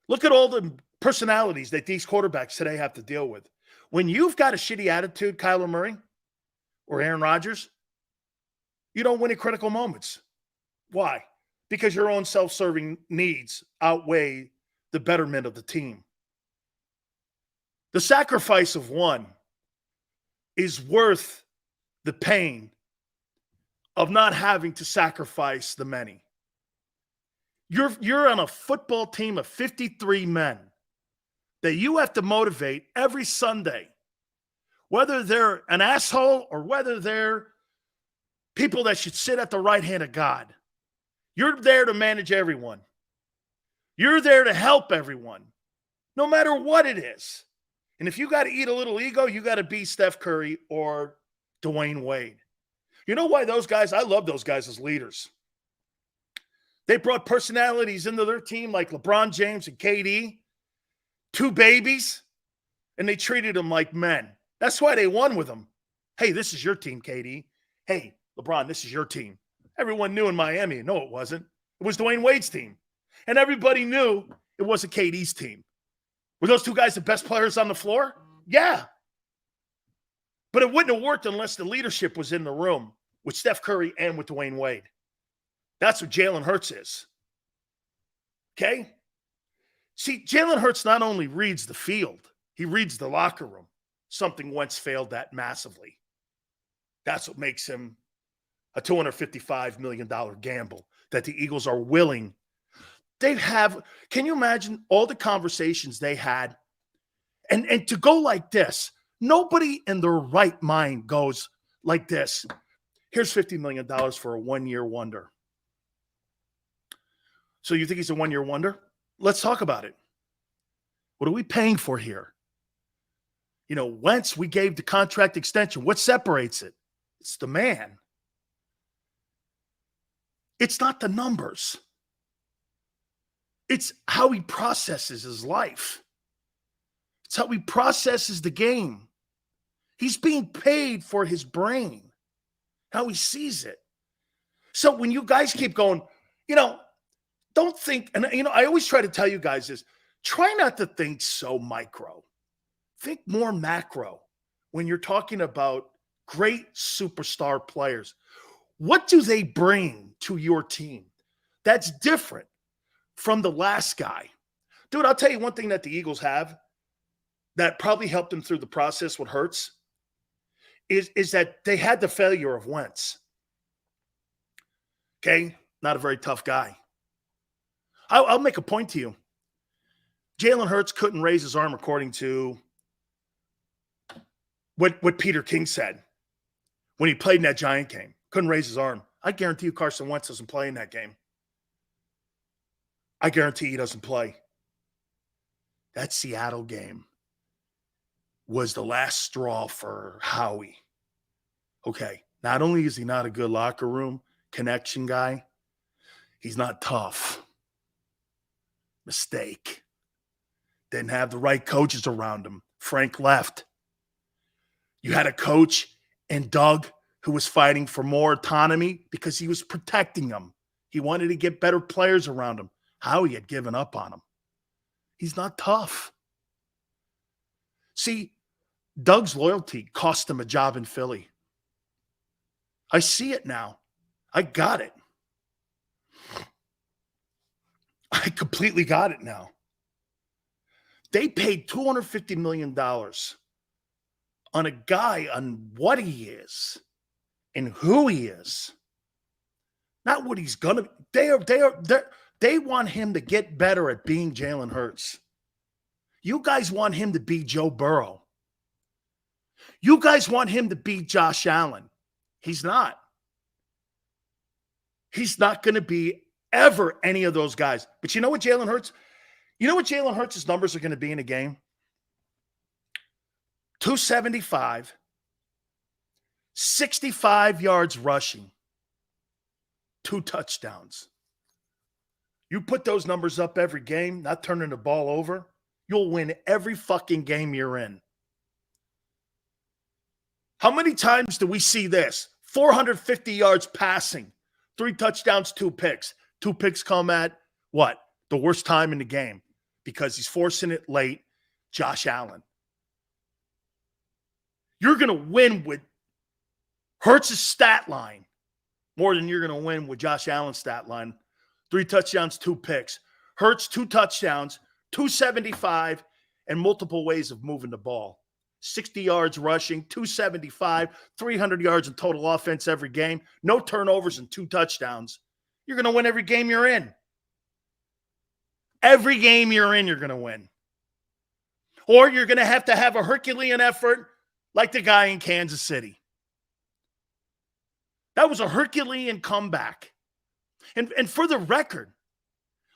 Look at all the personalities that these quarterbacks today have to deal with. When you've got a shitty attitude, Kyler Murray or Aaron Rodgers, you don't win at critical moments. Why? Because your own self-serving needs outweigh the betterment of the team. The sacrifice of one is worth the pain of not having to sacrifice the many. You're on a football team of 53 men that you have to motivate every Sunday, whether they're an asshole or whether they're people that should sit at the right hand of God. You're there to manage everyone. You're there to help everyone, no matter what it is. And if you got to eat a little ego, you got to be Steph Curry or Dwayne Wade. You know why those guys, I love those guys as leaders. They brought personalities into their team like LeBron James and KD, two babies, and they treated them like men. That's why they won with them. Hey, this is your team, KD. Hey, LeBron, this is your team. Everyone knew in Miami. No, it wasn't. It was Dwayne Wade's team. And everybody knew it wasn't KD's team. Were those two guys the best players on the floor? Yeah. But it wouldn't have worked unless the leadership was in the room with Steph Curry and with Dwayne Wade. That's what Jalen Hurts is. Okay? See, Jalen Hurts not only reads the field, he reads the locker room. Something Wentz failed at massively. That's what makes him a $255 million gamble that the Eagles are willing. Can you imagine all the conversations they had? And to go like this, nobody in their right mind goes like this. Here's $50 million for a one-year wonder. So you think he's a one-year wonder? Let's talk about it. What are we paying for here? You know, Wentz, we gave the contract extension. What separates it? It's the man. It's not the numbers. It's how he processes his life. It's how he processes the game. He's being paid for his brain, how he sees it. So when you guys keep going, don't think, and I always try to tell you guys this, try not to think so micro. Think more macro when you're talking about great superstar players. What do they bring to your team that's different from the last guy? Dude, I'll tell you one thing that the Eagles have that probably helped them through the process with Hurts is that they had the failure of Wentz. Okay? Not a very tough guy. I'll make a point to you. Jalen Hurts couldn't raise his arm according to what Peter King said when he played in that Giant game. Couldn't raise his arm. I guarantee you Carson Wentz doesn't play in that game. I guarantee he doesn't play. That Seattle game was the last straw for Howie. Okay, not only is he not a good locker room connection guy, he's not tough. Mistake. Didn't have the right coaches around him. Frank left. You had a coach in Doug who was fighting for more autonomy because he was protecting them. He wanted to get better players around him. Howie had given up on him. He's not tough. See, Doug's loyalty cost him a job in Philly. I see it now. I got it. I completely got it now. They paid $250 million on a guy on what he is and who he is. Not what he's going to. They want him to get better at being Jalen Hurts. You guys want him to be Joe Burrow. You guys want him to be Josh Allen. He's not. He's not going to be ever any of those guys. But you know what Jalen Hurts? You know what Jalen Hurts' numbers are going to be in a game? 275, 65 yards rushing, 2 touchdowns. You put those numbers up every game, not turning the ball over, you'll win every fucking game you're in. How many times do we see this? 450 yards passing, 3 touchdowns, 2 picks. 2 picks come at what? The worst time in the game because he's forcing it late. Josh Allen. You're going to win with Hurts' stat line more than you're going to win with Josh Allen's stat line. 3 touchdowns, 2 picks. Hurts, 2 touchdowns, 275, and multiple ways of moving the ball. 60 yards rushing, 275, 300 yards in total offense every game. No turnovers and 2 touchdowns. You're going to win every game you're in. Every game you're in, you're going to win. Or you're going to have a Herculean effort like the guy in Kansas City. That was a Herculean comeback. And for the record,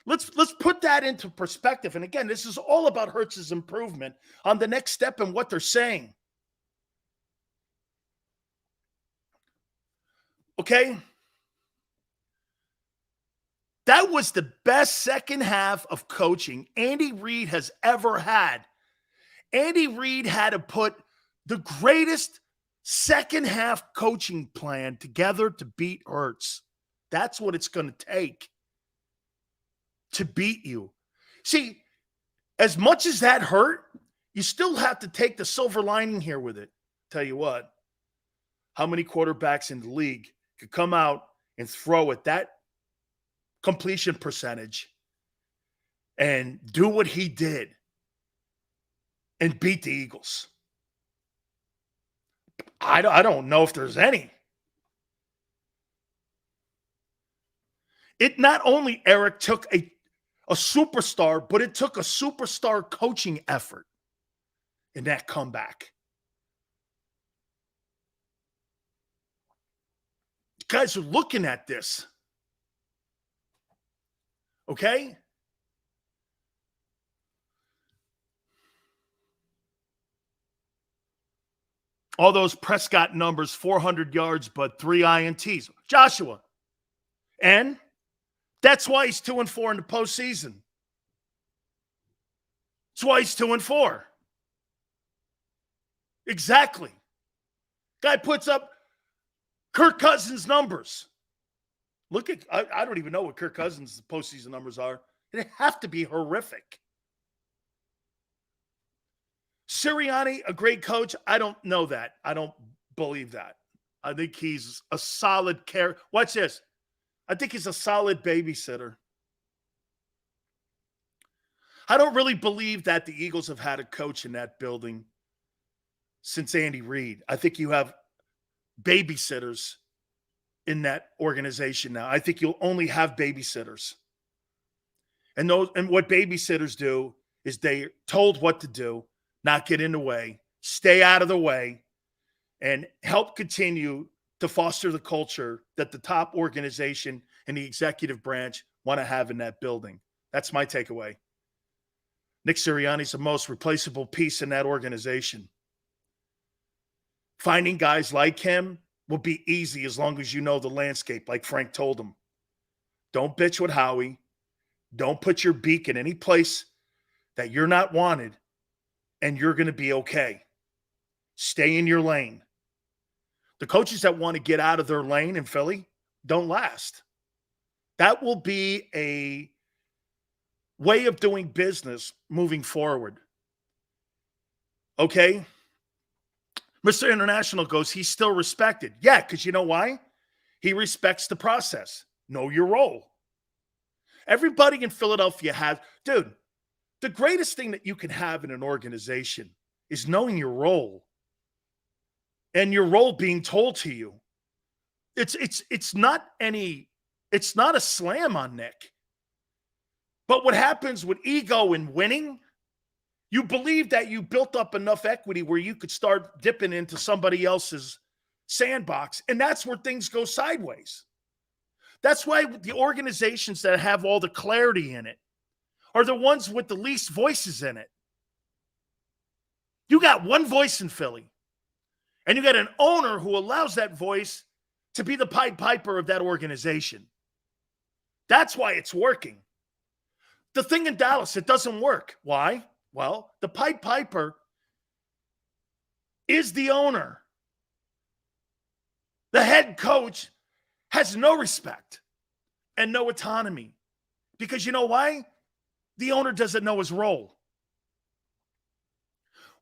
let's put that into perspective. And again, this is all about Hurts' improvement on the next step and what they're saying. Okay? That was the best second half of coaching Andy Reid has ever had. Andy Reid had to put the greatest second half coaching plan together to beat Hurts. That's what it's going to take to beat you. See, as much as that hurt, you still have to take the silver lining here with it. Tell you what, how many quarterbacks in the league could come out and throw at that completion percentage and do what he did and beat the Eagles? I don't know if there's any. It not only, Eric, took a superstar, but it took a superstar coaching effort in that comeback. You guys are looking at this. Okay? All those Prescott numbers, 400 yards, but 3 INTs. Joshua. And that's why he's 2-4 in the postseason. That's why he's 2-4. Exactly. Guy puts up Kirk Cousins' numbers. Look at, I don't even know what Kirk Cousins' postseason numbers are. They have to be horrific. Sirianni, a great coach. I don't know that. believe that. I think he's a solid character. Watch this. I think he's a solid babysitter. I don't really believe that the Eagles have had a coach in that building since Andy Reid. I think you have babysitters in that organization now. I think you'll only have babysitters. And what babysitters do is they're told what to do, not get in the way, stay out of the way, and help continue to foster the culture that the top organization and the executive branch want to have in that building. That's my takeaway. Nick Sirianni's the most replaceable piece in that organization. Finding guys like him will be easy as long as you know the landscape, like Frank told him. Don't bitch with Howie. Don't put your beak in any place that you're not wanted, and you're going to be okay. Stay in your lane. The coaches that want to get out of their lane in Philly don't last. That will be a way of doing business moving forward. Okay? Mr. International goes, he's still respected. Yeah, because you know why? He respects the process. Know your role. Everybody in Philadelphia has, dude, the greatest thing that you can have in an organization is knowing your role. And your role being told to you. It's not a slam on Nick. But what happens with ego and winning, you believe that you built up enough equity where you could start dipping into somebody else's sandbox, and that's where things go sideways. That's why the organizations that have all the clarity in it are the ones with the least voices in it. You got one voice in Philly. And you got an owner who allows that voice to be the Pied Piper of that organization. That's why it's working. The thing in Dallas, it doesn't work. Why? Well, the Pied Piper is the owner. The head coach has no respect and no autonomy. Because you know why? The owner doesn't know his role.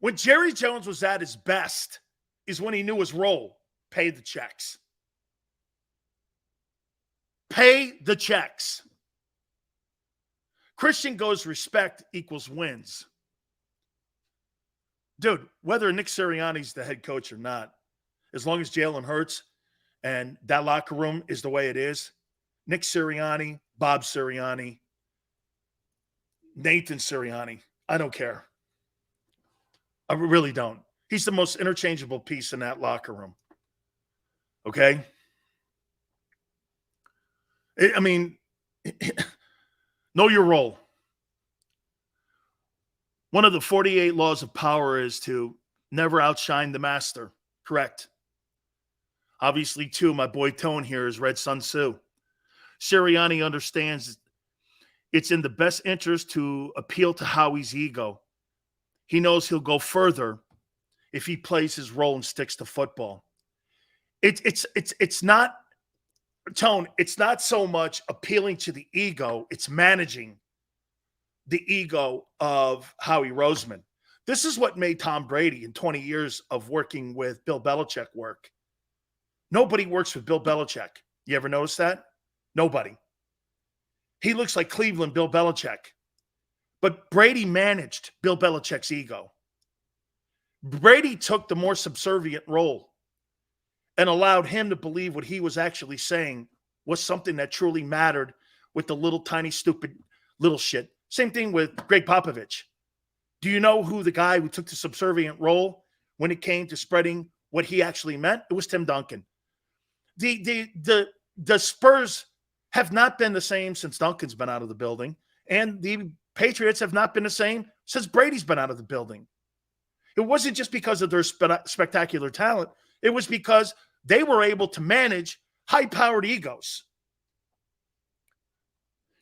When Jerry Jones was at his best, is when he knew his role. Pay the checks. Pay the checks. Christian goes, respect equals wins. Dude, whether Nick Sirianni's the head coach or not, as long as Jalen Hurts and that locker room is the way it is, Nick Sirianni, Bob Sirianni, Nathan Sirianni, I don't care. I really don't. He's the most interchangeable piece in that locker room. Okay? I mean, know your role. One of the 48 laws of power is to never outshine the master. Correct. Obviously, too, my boy Tone here has read Sun Tzu. Sirianni understands it's in the best interest to appeal to Howie's ego. He knows he'll go further if he plays his role and sticks to football. It's not, Tone, it's not so much appealing to the ego, it's managing the ego of Howie Roseman. This is what made Tom Brady in 20 years of working with Bill Belichick work. Nobody works with Bill Belichick. You ever notice that? Nobody. He looks like Cleveland Bill Belichick. But Brady managed Bill Belichick's ego. Brady took the more subservient role and allowed him to believe what he was actually saying was something that truly mattered with the little tiny stupid little shit. Same thing with Greg Popovich. Do you know who the guy who took the subservient role when it came to spreading what he actually meant? It was Tim Duncan. The Spurs have not been the same since Duncan's been out of the building, and the Patriots have not been the same since Brady's been out of the building. It wasn't just because of their spectacular talent. It was because they were able to manage high-powered egos.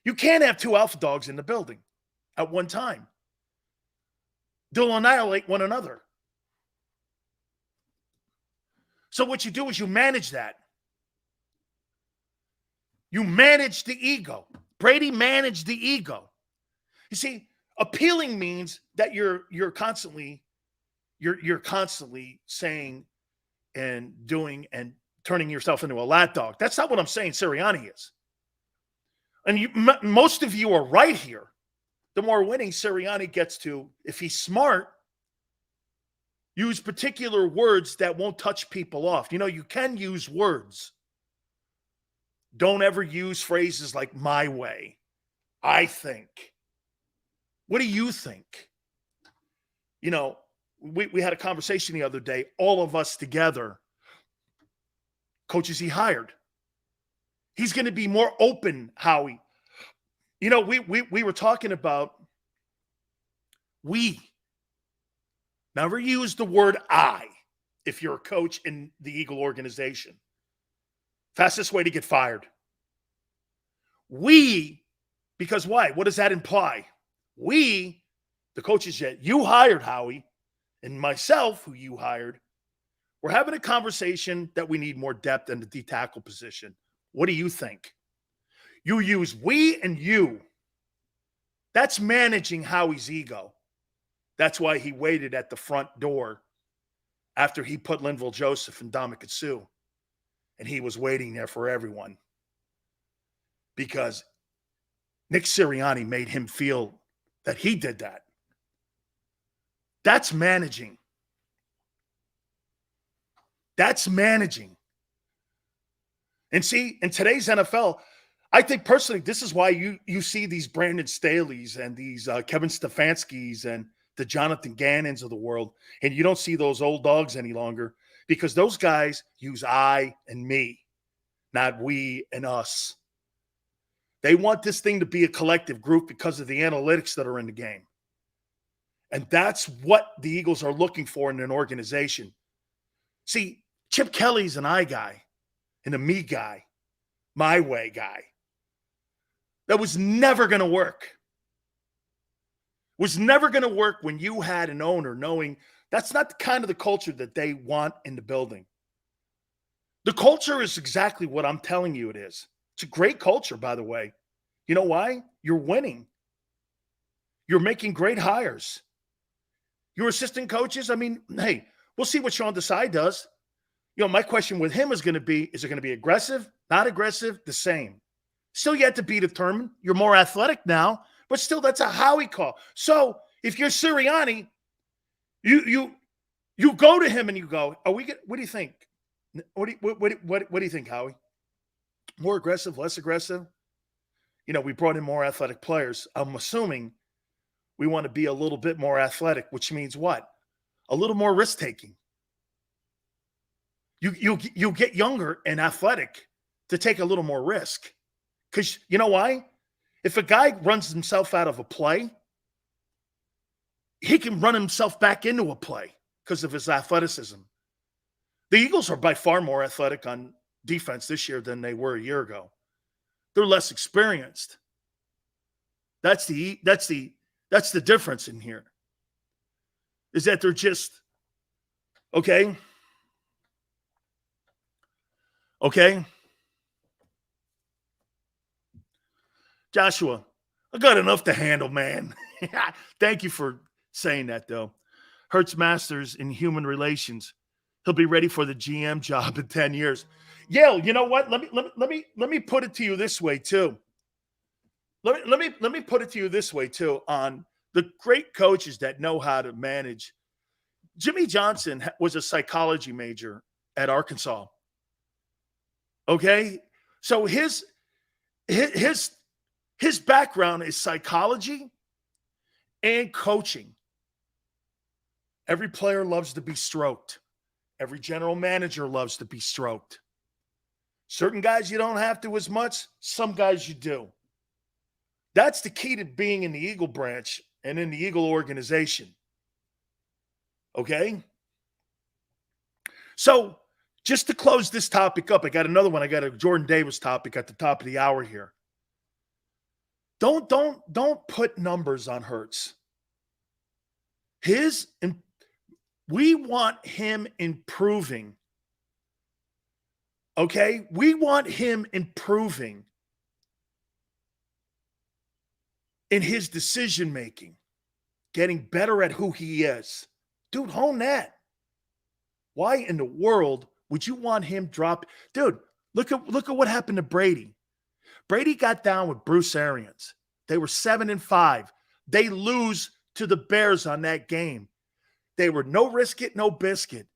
You can't have two alpha dogs in the building at one time. They'll annihilate one another. So what you do is you manage that. You manage the ego. Brady managed the ego. You see, appealing means that you're constantly saying and doing and turning yourself into a lap dog. That's not what I'm saying Sirianni is. And most of you are right here. The more winning Sirianni gets to, if he's smart, use particular words that won't touch people off. You know, you can use words. Don't ever use phrases like my way, I think. What do you think? You know, we had a conversation the other day, all of us together, coaches he hired. He's going to be more open, Howie. You know, we were talking about we. Never use the word I if you're a coach in the Eagle organization. Fastest way to get fired. We, because why? What does that imply? We, the coaches that you hired, Howie, and myself, who you hired, we're having a conversation that we need more depth in the D tackle position. What do you think? You use we and you. That's managing Howie's ego. That's why he waited at the front door after he put Linval Joseph and Dominic Sue. And he was waiting there for everyone. Because Nick Sirianni made him feel that he did that. That's managing. That's managing. And see, in today's NFL, I think personally, this is why you see these Brandon Staley's and these Kevin Stefanski's and the Jonathan Gannons of the world, and you don't see those old dogs any longer because those guys use I and me, not we and us. They want this thing to be a collective group because of the analytics that are in the game. And that's what the Eagles are looking for in an organization. See, Chip Kelly's an I guy and a me guy, my way guy. That was never going to work. Was never going to work when you had an owner knowing that's not the kind of the culture that they want in the building. The culture is exactly what I'm telling you it is. It's a great culture, by the way. You know why? You're winning. You're making great hires. Your assistant coaches, I mean, hey, we'll see what Sean Desai does. You know, my question with him is going to be, is it going to be aggressive, not aggressive, the same? Still yet to be determined. You're more athletic now, but still that's a Howie call. So if you're Sirianni, you go to him and you go, what do you think? What do you think, Howie? More aggressive, less aggressive? You know, we brought in more athletic players. I'm assuming we want to be a little bit more athletic, which means what? A little more risk-taking. You get younger and athletic to take a little more risk. Because you know why? If a guy runs himself out of a play, he can run himself back into a play because of his athleticism. The Eagles are by far more athletic on defense this year than they were a year ago. They're less experienced. That's the difference in here. Is that they're just okay. Joshua, I got enough to handle, man. Thank you for saying that, though. Hurts masters in human relations. He'll be ready for the GM job in 10 years. Yale, you know what? Let me put it to you this way too. Let me put it to you this way too. On the great coaches that know how to manage. Jimmy Johnson was a psychology major at Arkansas. Okay, so his background is psychology and coaching. Every player loves to be stroked. Every general manager loves to be stroked. Certain guys you don't have to as much. Some guys you do. That's the key to being in the Eagle branch and in the Eagle organization. Okay? So, just to close this topic up, I got another one. I got a Jordan Davis topic at the top of the hour here. Don't put numbers on Hurts. We want him improving. Okay? We want him improving in his decision-making, getting better at who he is. Dude, hone that. Why in the world would you want him drop? Dude, look at what happened to Brady. Brady got down with Bruce Arians. They were 7-5. They lose to the Bears on that game. They were no risk it, no biscuit.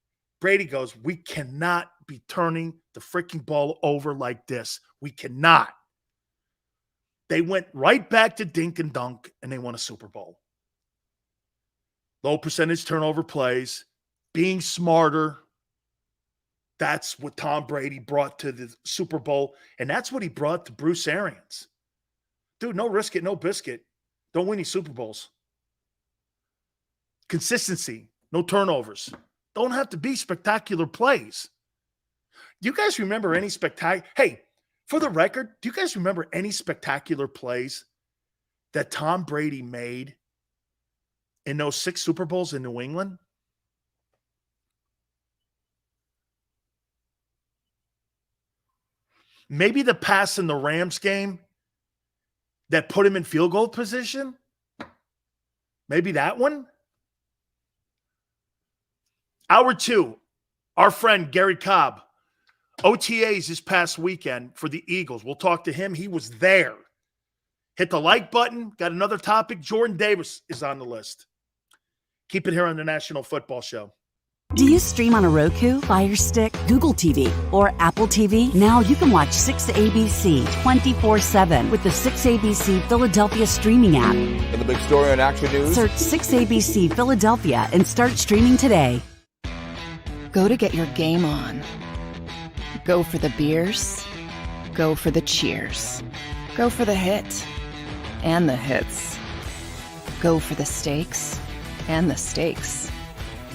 Brady goes, we cannot be turning the freaking ball over like this. We cannot. They went right back to dink and dunk, and they won a Super Bowl. Low percentage turnover plays, being smarter. That's what Tom Brady brought to the Super Bowl, and that's what he brought to Bruce Arians. Dude, no risk it, no biscuit. Don't win any Super Bowls. Consistency, no turnovers. Don't have to be spectacular plays. Do you guys remember any spectacular? Hey, for the record, do you guys remember any spectacular plays that Tom Brady made in those 6 Super Bowls in New England? Maybe the pass in the Rams game that put him in field goal position? Maybe that one? Hour 2, our friend Gary Cobb, OTAs this past weekend for the Eagles. We'll talk to him. He was there. Hit the like button. Got another topic. Jordan Davis is on the list. Keep it here on the National Football Show. Do you stream on a Roku, Fire Stick, Google TV, or Apple TV? Now you can watch 6ABC 24/7 with the 6ABC Philadelphia streaming app. And the big story on Action News. Search 6ABC Philadelphia and start streaming today. Go to get your game on. Go for the beers. Go for the cheers. Go for the hit and the hits. Go for the stakes and the stakes.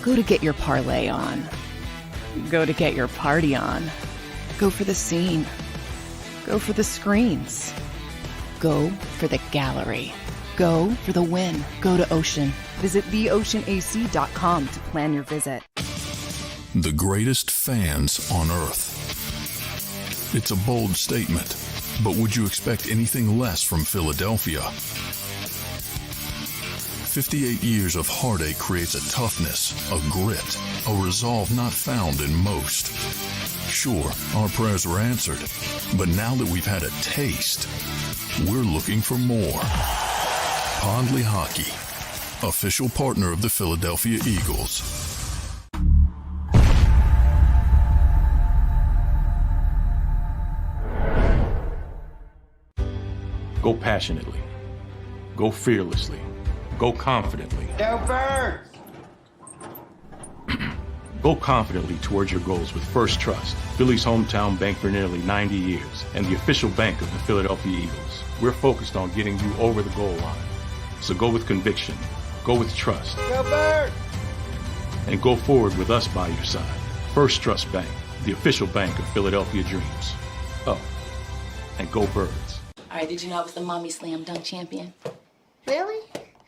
Go to get your parlay on. Go to get your party on. Go for the scene. Go for the screens. Go for the gallery. Go for the win. Go to Ocean. Visit theoceanac.com to plan your visit. The greatest fans on earth. It's a bold statement, but would you expect anything less from Philadelphia? 58 years of heartache creates a toughness, a grit, a resolve not found in most. Sure, our prayers were answered, but now that we've had a taste, we're looking for more. Pondley Hockey, official partner of the Philadelphia Eagles. Go passionately. Go fearlessly. Go confidently. Go Birds! Go confidently towards your goals with First Trust, Philly's hometown bank for nearly 90 years, and the official bank of the Philadelphia Eagles. We're focused on getting you over the goal line. So go with conviction. Go with trust. Go Birds! And go forward with us by your side. First Trust Bank, the official bank of Philadelphia Dreams. Oh, and go Birds. All right, did you know I was the mommy slam dunk champion? Really?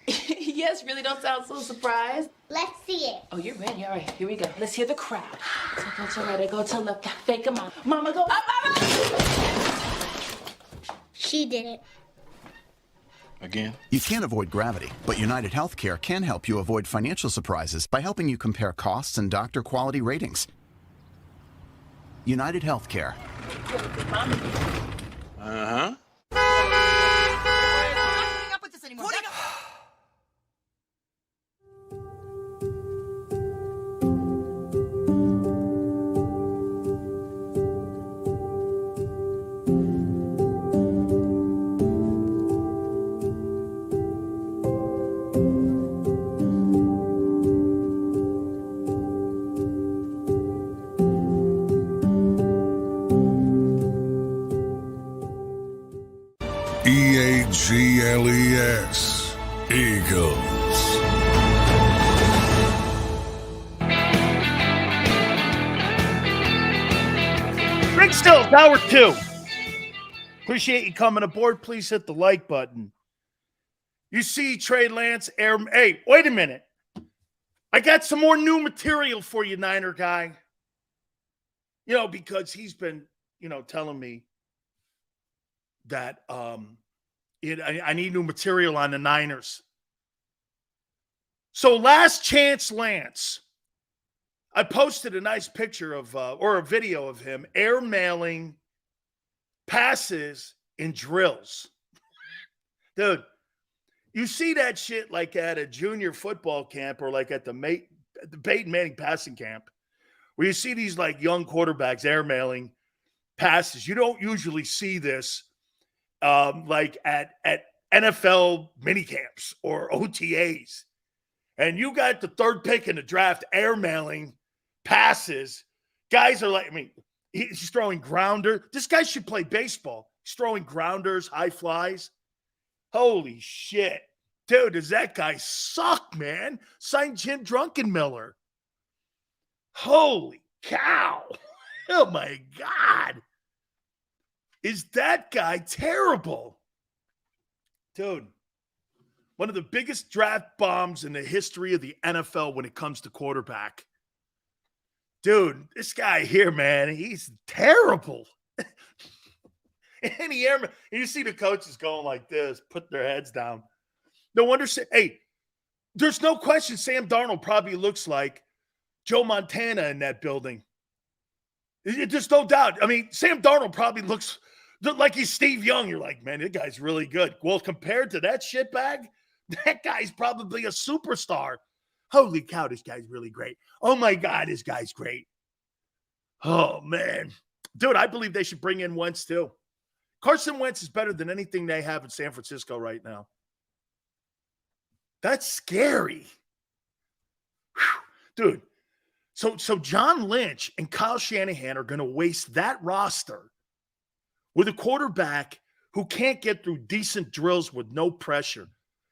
Yes, really don't sound so surprised. Let's see it. Oh, you're ready. All right, here we go. Let's hear the crowd. So go to right, go to left, fake a mom. Mama, go up, mama! She did it. Again? You can't avoid gravity, but United Healthcare can help you avoid financial surprises by helping you compare costs and doctor quality ratings. United Healthcare. Uh-huh. EAGLES, Eagles. Rick Stills, hour 2. Appreciate you coming aboard. Please hit the like button. You see Trey Lance, hey, wait a minute. I got some more new material for you, Niner guy. You know, because he's been, telling me that I need new material on the Niners. So Last Chance Lance. I posted a nice picture of, or a video of him airmailing passes in drills. Dude, you see that shit like at a junior football camp or like at the Peyton Manning passing camp, where you see these like young quarterbacks airmailing passes. You don't usually see this like at NFL minicamps or OTAs. And you got the third pick in the draft airmailing passes. Guys are like, I mean, he's throwing grounder. This guy should play baseball. He's throwing grounders, high flies. Holy shit. Dude, does that guy suck, man? Signed Jim Drunkenmiller. Holy cow. Oh, my God. Is that guy terrible? Dude, one of the biggest draft bombs in the history of the NFL when it comes to quarterback. Dude, this guy here, man, he's terrible. And you see the coaches going like this, put their heads down. No wonder, hey, there's no question Sam Darnold probably looks like Joe Montana in that building. There's no doubt. I mean, Sam Darnold probably looks like he's Steve Young. You're like, man, that guy's really good. Well, compared to that shitbag, that guy's probably a superstar. Holy cow, this guy's really great. Oh, my God, this guy's great. Oh, man. Dude, I believe they should bring in Wentz, too. Carson Wentz is better than anything they have in San Francisco right now. That's scary. Whew. Dude, so John Lynch and Kyle Shanahan are going to waste that roster with a quarterback who can't get through decent drills with no pressure.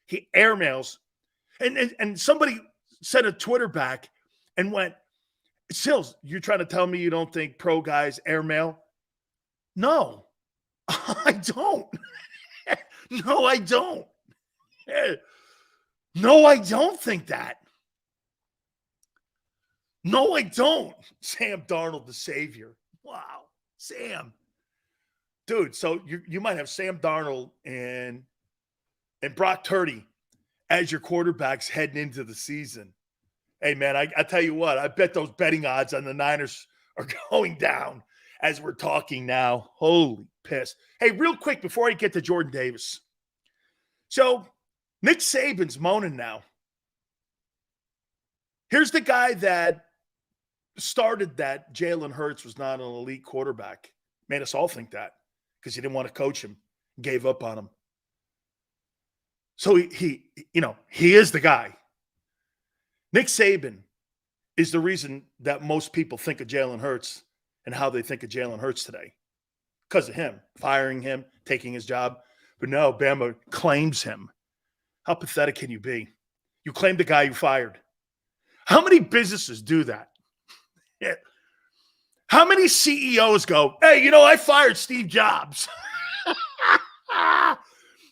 He airmails. And somebody sent a Twitter back and went, Sills, you're trying to tell me you don't think pro guys airmail? No, I don't. No, I don't. No, I don't think that. No, I don't. Sam Darnold, the savior. Wow. Sam. Dude, so you might have Sam Darnold and Brock Purdy as your quarterbacks heading into the season. Hey, man, I tell you what, I bet those betting odds on the Niners are going down as we're talking now. Holy piss. Hey, real quick before I get to Jordan Davis. So Nick Saban's moaning now. Here's the guy that started that Jalen Hurts was not an elite quarterback. Made us all think that because he didn't want to coach him, gave up on him. So he is the guy. Nick Saban is the reason that most people think of Jalen Hurts and how they think of Jalen Hurts today. Because of him, firing him, taking his job. But no, Bama claims him. How pathetic can you be? You claim the guy you fired. How many businesses do that? Yeah. How many CEOs go, hey, I fired Steve Jobs.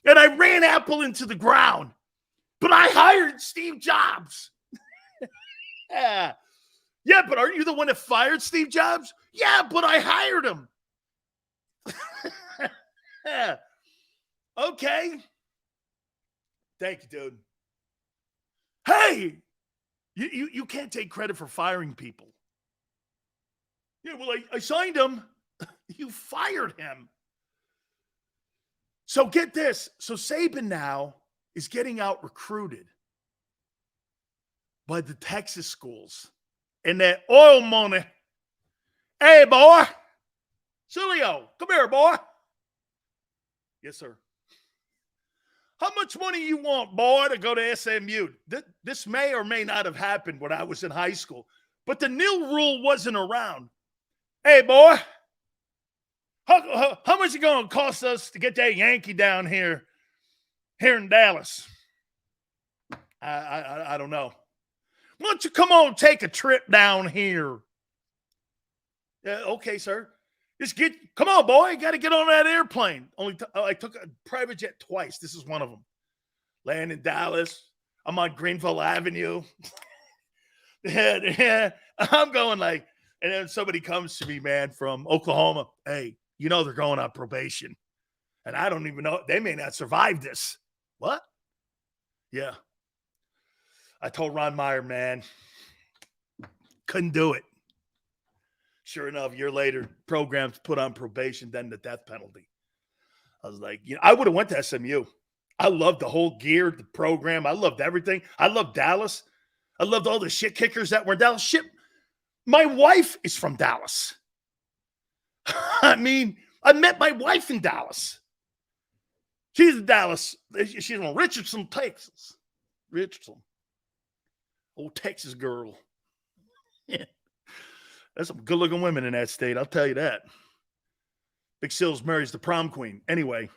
And I ran Apple into the ground. But I hired Steve Jobs. Yeah, but aren't you the one that fired Steve Jobs? Yeah, but I hired him. Yeah. Okay. Thank you, dude. Hey, you can't take credit for firing people. Yeah, well, I signed him. You fired him. So get this. So Saban now is getting out recruited by the Texas schools and that oil money. Hey, boy. Sileo, come here, boy. Yes, sir. How much money you want, boy, to go to SMU? This may or may not have happened when I was in high school, but the nil rule wasn't around. Hey, boy, how much is it going to cost us to get that Yankee down here in Dallas? I don't know. Why don't you come on, take a trip down here? Okay, sir. Come on, boy. You got to get on that airplane. I took a private jet twice. This is one of them. Land in Dallas. I'm on Greenville Avenue. Yeah, I'm going like, and then somebody comes to me, man, from Oklahoma. Hey, they're going on probation. And I don't even know. They may not survive this. What? Yeah. I told Ron Meyer, man, Couldn't do it. Sure enough, a year later, programs put on probation, then the death penalty. I was like, I would have went to SMU. I loved the whole gear, the program. I loved everything. I loved Dallas. I loved all the shit kickers that were in Dallas. Shit, my wife is from Dallas. I mean, I met my wife in Dallas. She's in Dallas. She's from Richardson, Texas. Richardson. Old Texas girl. Yeah. There's some good-looking women in that state, I'll tell you that. Big Sills marries the prom queen. Anyway,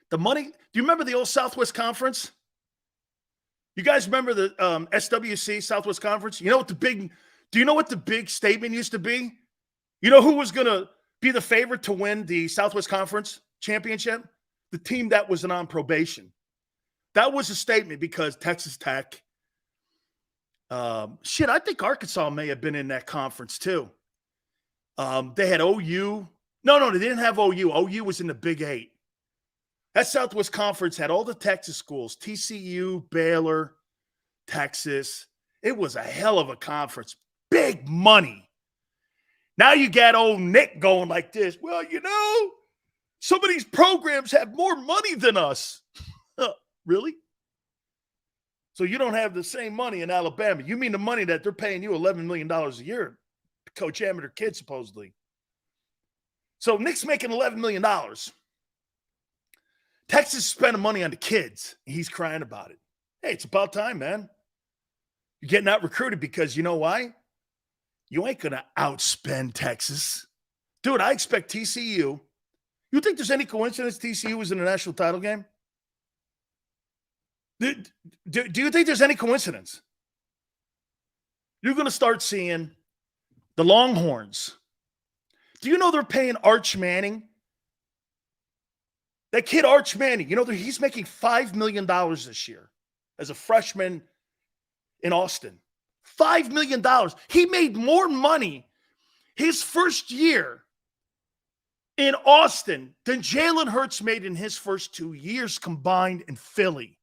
the money. Do you remember the old Southwest Conference? You guys remember the SWC, Southwest Conference? Do you know what the big statement used to be? You know who was going to be the favorite to win the Southwest Conference championship? The team that was on probation. That was a statement because Texas Tech. I think Arkansas may have been in that conference too. They had OU. No, they didn't have OU. OU was in the Big 8. That Southwest Conference had all the Texas schools, TCU, Baylor, Texas. It was a hell of a conference. Big money. Now you got old Nick going like this. Well, some of these programs have more money than us. Really? So you don't have the same money in Alabama. You mean the money that they're paying you $11 million a year to coach amateur kids, supposedly. So Nick's making $11 million. Texas is spending money on the kids. He's crying about it. Hey, it's about time, man. You're getting out recruited because you know why? You ain't going to outspend Texas. Dude, I expect TCU. You think there's any coincidence TCU was in the national title game? Do you think there's any coincidence? You're going to start seeing the Longhorns. Do you know they're paying Arch Manning? That kid Arch Manning, he's making $5 million this year as a freshman in Austin. $5 million. He made more money his first year in Austin than Jalen Hurts made in his first 2 years combined in Philly.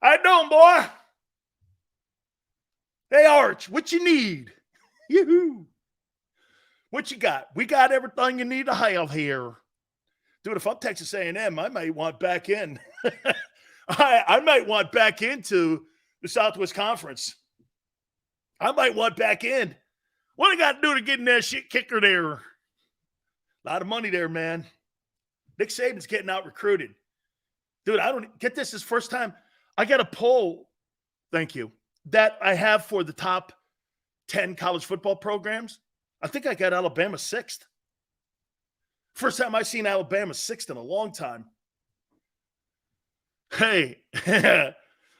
How you doing, boy? Hey, Arch, what you need? Yoo-hoo. What you got? We got everything you need to have here. Dude, if I'm Texas A&M, I might want back in. I might want back into the Southwest Conference. I might want back in. What I got to do to get in that shit kicker there? A lot of money there, man. Nick Saban's getting out recruited. Dude, I don't get this first time. I got a poll, thank you, that I have for the top 10 college football programs. I think I got Alabama 6th. First time I've seen Alabama 6th in a long time. Hey,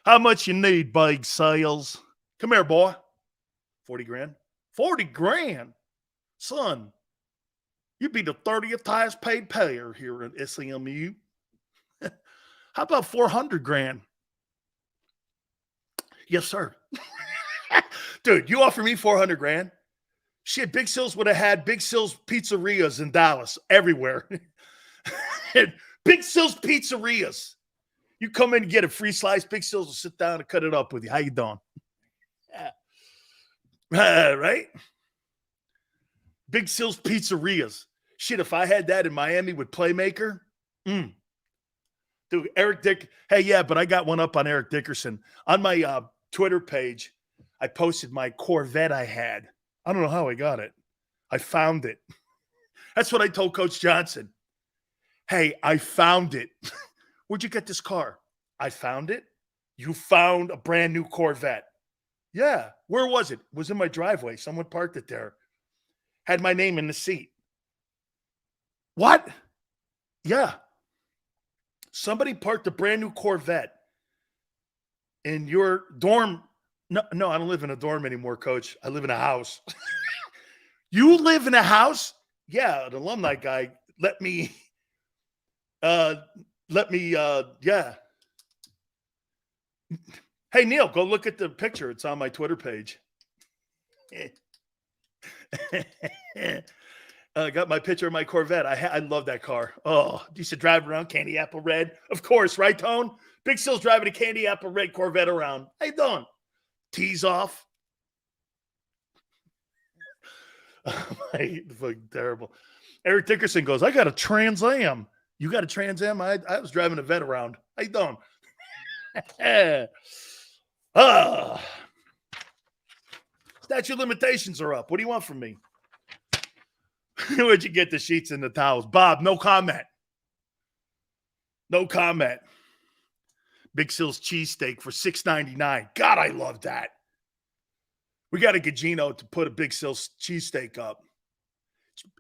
how much you need, big sales? Come here, boy. 40 grand. 40 grand? Son, you'd be the 30th highest paid payer here at SMU. How about 400 grand? Yes, sir. Dude, you offer me 400 grand? Shit, Big Sills would have had Big Sills pizzerias in Dallas, everywhere. Big Sills pizzerias. You come in and get a free slice, Big Sills will sit down and cut it up with you. How you doing? Right? Big Sills pizzerias. Shit, if I had that in Miami with Playmaker, dude, Eric Dick. Hey, yeah, but I got one up on Eric Dickerson. On my Twitter page, I posted my Corvette I had. I don't know how I got it. I found it. That's what I told Coach Johnson. Hey, I found it. Where'd you get this car? I found it. You found a brand new Corvette. Yeah. Where was it? It was in my driveway. Someone parked it there. Had my name in the seat. What? Yeah. Somebody parked a brand new Corvette in your dorm. No, I don't live in a dorm anymore, Coach. I live in a house. You live in a house? Yeah, an alumni guy let me, yeah. Hey, Neil, go look at the picture. It's on my Twitter page. I got my picture of my Corvette. I love that car. Oh, used to drive around candy apple red. Of course, right, Tone? Big Sills driving a candy apple red Corvette around. How you doing? Tees off. Fucking terrible. Eric Dickerson goes, I got a Trans Am. You got a Trans Am? I was driving a vet around. How you doing? Statute of limitations are up. What do you want from me? Where'd you get the sheets and the towels? Bob, no comment. No comment. Big Sil's cheesesteak for $6.99. God, I love that. We got to get Gino to put a Big Sil's cheesesteak up.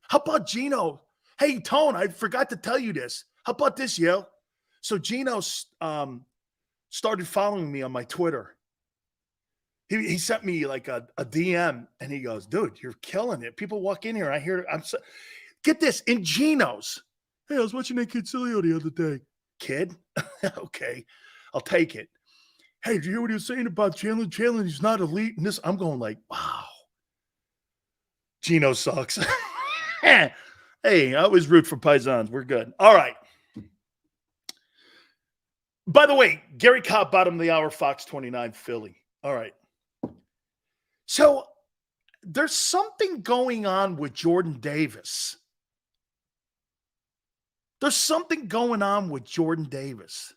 How about Gino? Hey, Tone, I forgot to tell you this. How about this, yo? So Gino started following me on my Twitter. He sent me like a DM, and he goes, dude, you're killing it. People walk in here, I hear, get this, in Gino's. Hey, I was watching that kid Sileo the other day. Kid? Okay, I'll take it. Hey, did you hear what he was saying about Chandler? Chandler, he's not elite. And this, I'm going like, wow. Gino sucks. Hey, I always root for Paisans. We're good. All right. By the way, Gary Cobb, bottom of the hour, Fox 29, Philly. All right. So there's something going on with Jordan Davis. There's something going on with Jordan Davis.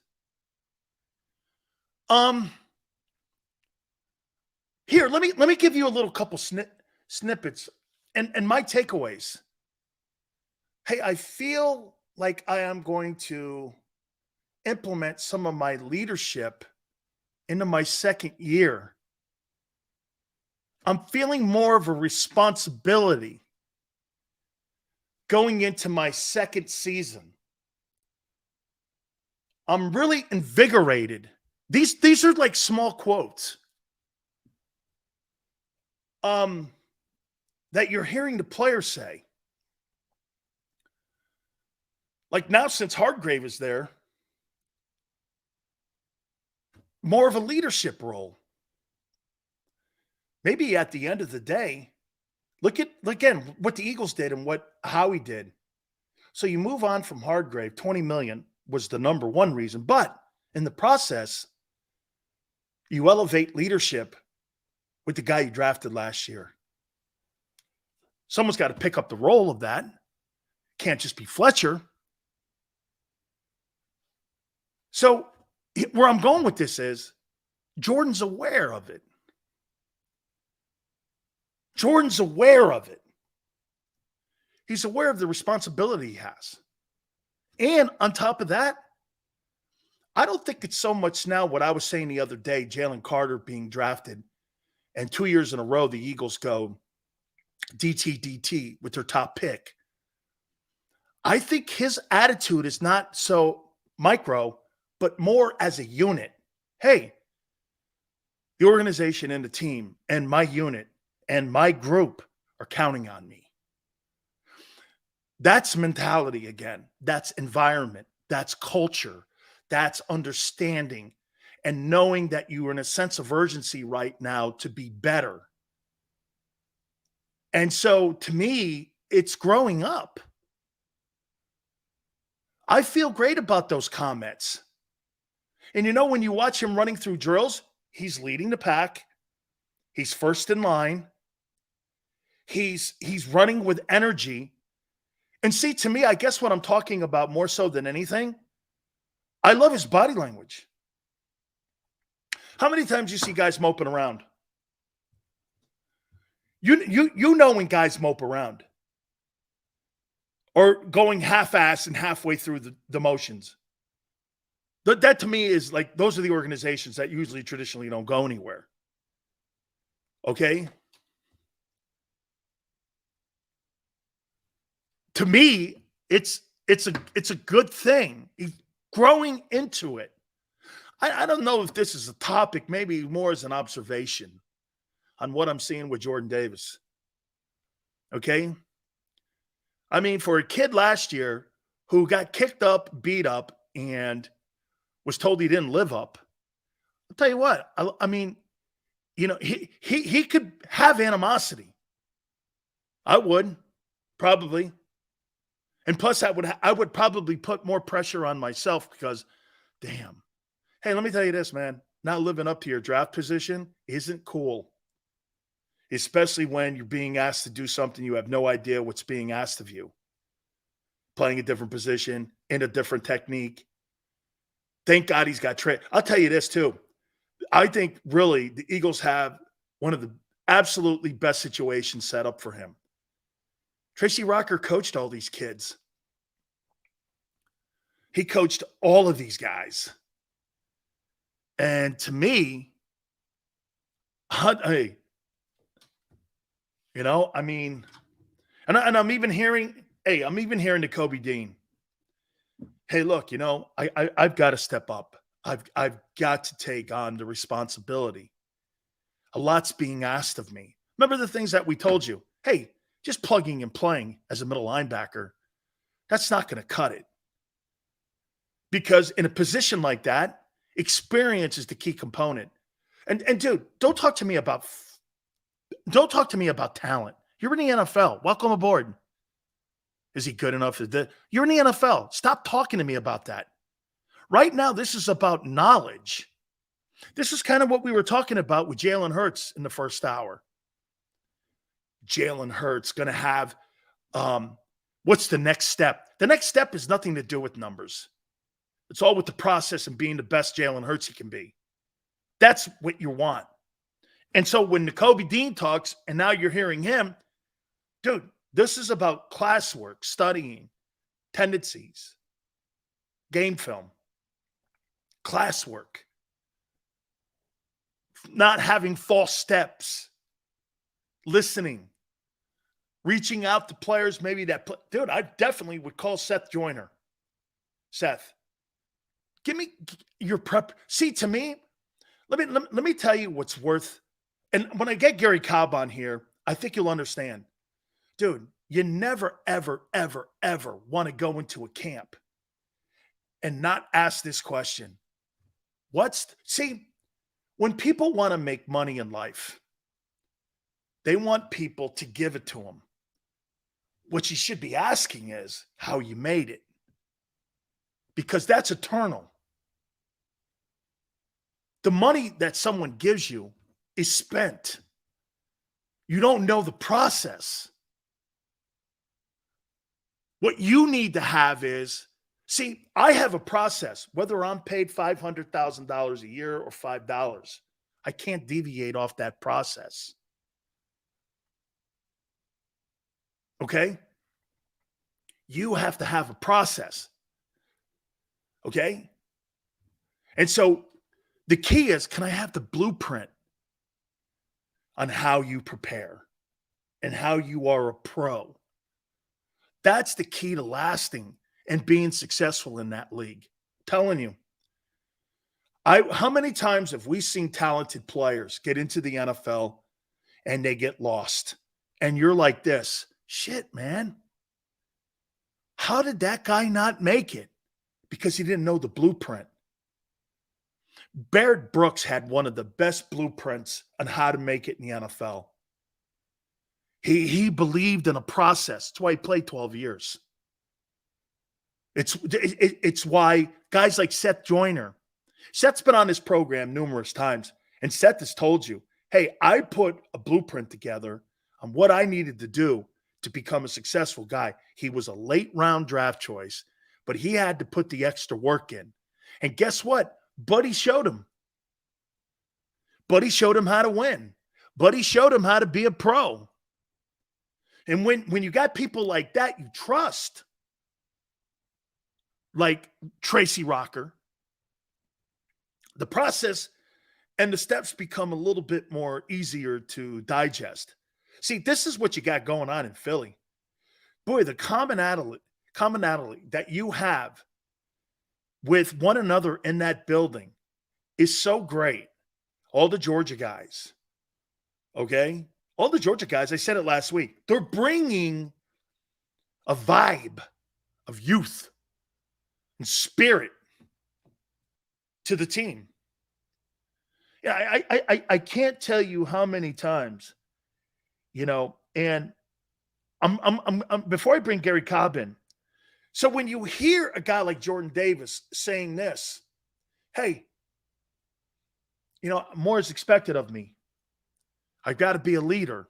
Here, let me give you a little couple snippets and my takeaways. Hey, I feel like I am going to implement some of my leadership into my second year. I'm feeling more of a responsibility going into my second season. I'm really invigorated. These are like small quotes that you're hearing the players say. Like now, since Hargrave is there, more of a leadership role. Maybe at the end of the day, look at, again, what the Eagles did and what Howie did. So you move on from Hargrave, $20 million was the number one reason. But in the process, you elevate leadership with the guy you drafted last year. Someone's got to pick up the role of that. Can't just be Fletcher. So where I'm going with this is Jordan's aware of it. Jordan's aware of it. He's aware of the responsibility he has. And on top of that, I don't think it's so much now what I was saying the other day, Jalen Carter being drafted, and 2 years in a row, the Eagles go DT with their top pick. I think his attitude is not so micro, but more as a unit. Hey, the organization and the team and my unit and my group are counting on me. That's mentality again. That's environment. That's culture. That's understanding and knowing that you are in a sense of urgency right now to be better. And so to me, it's growing up. I feel great about those comments. And you know, when you watch him running through drills, he's leading the pack. He's first in line. He's running with energy. And see, to me, I guess what I'm talking about more so than anything, I love his body language. How many times you see guys moping around? You know when guys mope around or going half-ass and halfway through the motions. That to me is like, those are the organizations that usually traditionally don't go anywhere. Okay? To me, it's a good thing. He's growing into it. I don't know if this is a topic, maybe more as an observation on what I'm seeing with Jordan Davis. Okay? I mean, for a kid last year who got kicked up, beat up, and was told he didn't live up, I'll tell you what, I mean, you know, he could have animosity. I would, probably. And plus, I would probably put more pressure on myself because, damn. Hey, let me tell you this, man. Not living up to your draft position isn't cool. especially when you're being asked to do something you have no idea what's being asked of you. Playing a different position, in a different technique. Thank God he's got Trey. I'll tell you this too. I think really the Eagles have one of the absolutely best situations set up for him. Tracy Rocker coached all these kids. He coached all of these guys. And to me, hey, I mean, and I'm even hearing, the Kobe Dean. Hey, look, I've got to step up. I've got to take on the responsibility. A lot's being asked of me. Remember the things that we told you. Hey, just plugging and playing as a middle linebacker, that's not going to cut it. Because in a position like that, experience is the key component. And dude, don't talk to me about talent. You're in the NFL. Welcome aboard. Is he good enough? You're in the NFL. Stop talking to me about that. Right now, this is about knowledge. This is kind of what we were talking about with Jalen Hurts in the first hour. Jalen Hurts going to have, what's the next step? The next step is nothing to do with numbers. It's all with the process and being the best Jalen Hurts he can be. That's what you want. And so when Kobe Dean talks, and now you're hearing him, dude, this is about classwork, studying, tendencies, game film, classwork, not having false steps, listening, reaching out to players maybe that – dude, I definitely would call Seth Joyner. Seth, give me your prep. See, to me, let me tell you what's worth – and when I get Gary Cobb on here, I think you'll understand. Dude, you never, ever, ever, ever want to go into a camp and not ask this question. See, when people want to make money in life, they want people to give it to them. What you should be asking is how you made it, because that's eternal. The money that someone gives you is spent. You don't know the process. What you need to have is, see, I have a process, whether I'm paid $500,000 a year or $5. I can't deviate off that process. Okay? You have to have a process. Okay? And so the key is, can I have the blueprint on how you prepare and how you are a pro? That's the key to lasting and being successful in that league. I'm telling you. How many times have we seen talented players get into the NFL and they get lost? And you're like this, shit, man. How did that guy not make it? Because he didn't know the blueprint. Baird Brooks had one of the best blueprints on how to make it in the NFL. He believed in a process. That's why he played 12 years. It's why guys like Seth Joyner, Seth's been on this program numerous times, and Seth has told you, hey, I put a blueprint together on what I needed to do to become a successful guy. He was a late round draft choice, but he had to put the extra work in. And guess what? Buddy showed him. Buddy showed him how to win. Buddy showed him how to be a pro. And when you got people like that you trust, like Tracy Rocker, the process and the steps become a little bit more easier to digest. See, this is what you got going on in Philly. Boy, the commonality that you have with one another in that building is so great. All the Georgia guys, okay? All the Georgia guys, I said it last week, they're bringing a vibe of youth and spirit to the team. Yeah, I can't tell you how many times, and I'm before I bring Gary Cobb in. So when you hear a guy like Jordan Davis saying this, hey, more is expected of me. I've got to be a leader.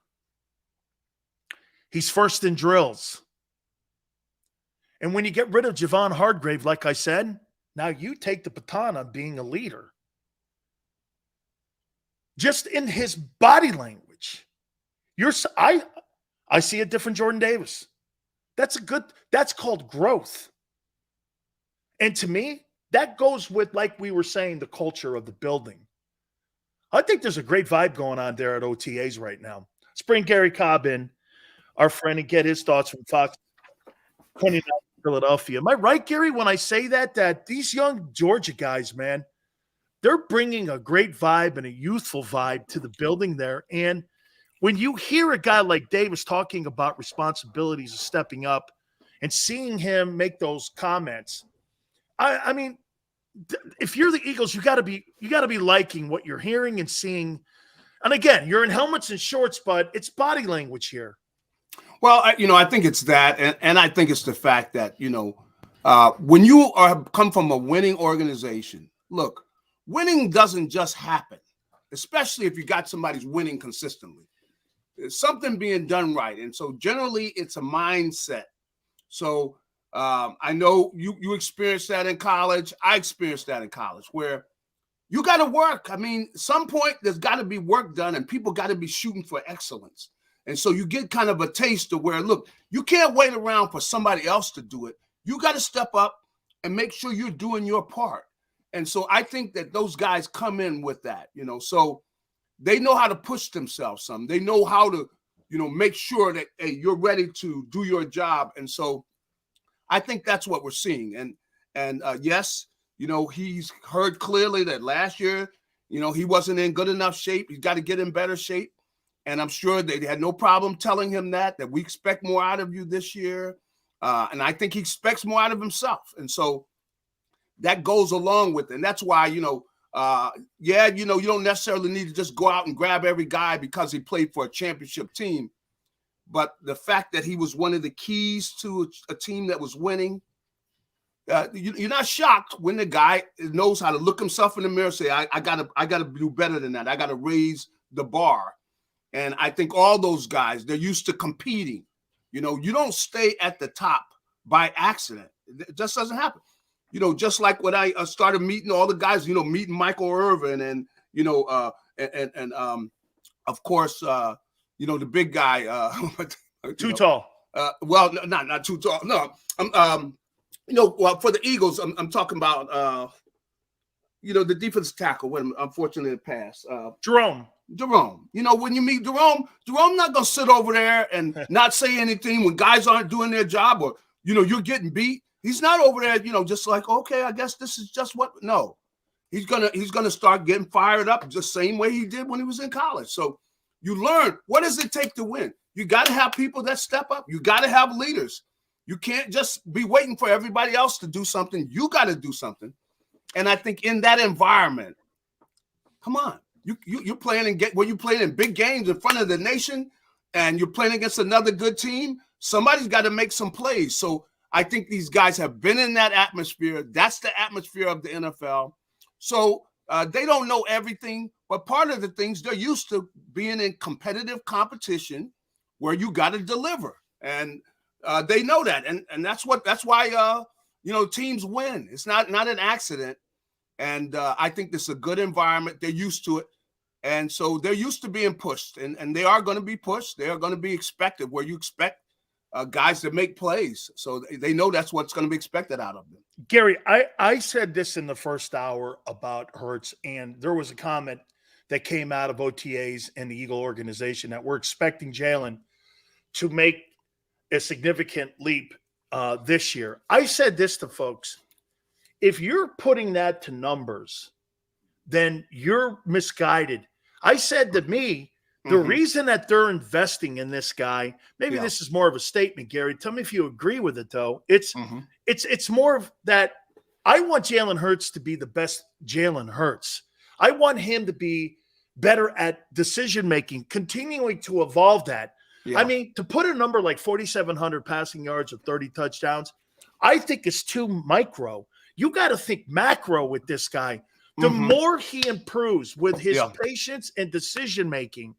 He's first in drills. And when you get rid of Javon Hargrave, like I said, now you take the baton on being a leader. Just in his body language. I see a different Jordan Davis. That's called growth. And to me, that goes with, like we were saying, the culture of the building. I think there's a great vibe going on there at OTAs right now. Let's bring Gary Cobb in, our friend, and get his thoughts from Fox 29 Philadelphia. Am I right, Gary, when I say that these young Georgia guys, man, they're bringing a great vibe and a youthful vibe to the building there. And when you hear a guy like Davis talking about responsibilities of stepping up and seeing him make those comments, I mean, if you're the Eagles, you got to be liking what you're hearing and seeing. And again, you're in helmets and shorts, but it's body language here. Well, I think it's that, and I think it's the fact that, when you come from a winning organization, look, winning doesn't just happen, especially if you got somebody who's winning consistently. There's something being done right, and so generally it's a mindset. So I know you experienced that in college. I experienced that in college, where you got to work. I mean, some point there's got to be work done, and people got to be shooting for excellence. And so you get kind of a taste of where, look, you can't wait around for somebody else to do it. You got to step up and make sure you're doing your part. And so I think that those guys come in with that, so they know how to push themselves some. They know how to, make sure that, hey, you're ready to do your job. And so I think that's what we're seeing. And yes, he's heard clearly that last year, he wasn't in good enough shape. He's got to get in better shape. And I'm sure they had no problem telling him that we expect more out of you this year. And I think he expects more out of himself. And so that goes along with it. And that's why, you don't necessarily need to just go out and grab every guy because he played for a championship team. But the fact that he was one of the keys to a team that was winning, you're not shocked when the guy knows how to look himself in the mirror and say, I gotta do better than that. I gotta raise the bar. And I think all those guys, they're used to competing. You don't stay at the top by accident. It just doesn't happen. Just like when I started meeting all the guys, meeting Michael Irvin and, of course, the big guy. Too tall. Well, not too tall. No, well, for the Eagles, I'm talking about, the defensive tackle when unfortunately it passed. Jerome. When you meet Jerome not going to sit over there and not say anything when guys aren't doing their job or, you're getting beat. He's not over there, just like, okay, I guess this is just what. No, he's gonna start getting fired up the same way he did when he was in college. So you learn, what does it take to win? You got to have people that step up. You got to have leaders. You can't just be waiting for everybody else to do something. You got to do something. And I think in that environment, come on. You're playing you're playing in big games in front of the nation, and you're playing against another good team. Somebody's got to make some plays. So I think these guys have been in that atmosphere. That's the atmosphere of the NFL. So they don't know everything, but part of the things, they're used to being in competitive competition where you got to deliver, and they know that, and that's why teams win. It's not an accident, and I think this is a good environment. They're used to it. And so they're used to being pushed, and they are going to be pushed. They are going to be expected, where you expect guys to make plays. So they know that's what's going to be expected out of them. Gary, I said this in the first hour about Hurts, and there was a comment that came out of OTAs and the Eagle organization that we're expecting Jalen to make a significant leap this year. I said this to folks. If you're putting that to numbers, then you're misguided. I said to me, the reason that they're investing in this guy, maybe this is more of a statement, Gary. Tell me if you agree with it, though. It's more of that I want Jalen Hurts to be the best Jalen Hurts. I want him to be better at decision-making, continuing to evolve that. Yeah. I mean, to put a number like 4,700 passing yards or 30 touchdowns, I think is too micro. You got to think macro with this guy. The more he improves with his patience and decision-making,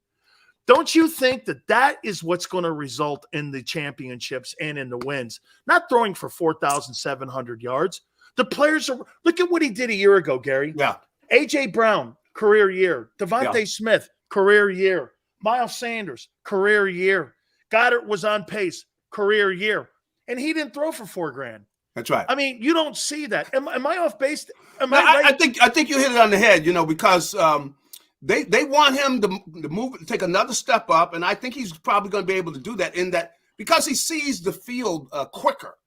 Don't you think that is what's going to result in the championships and in the wins? Not throwing for 4,700 yards. The players are – look at what he did a year ago, Gary. Yeah. A.J. Brown, career year. Devontae Smith, career year. Miles Sanders, career year. Goddard was on pace, career year. And he didn't throw for $4,000. That's right. I mean, you don't see that. Am I off base? I think you hit it on the head, because they want him to move, take another step up, and I think he's probably going to be able to do that because he sees the field quicker.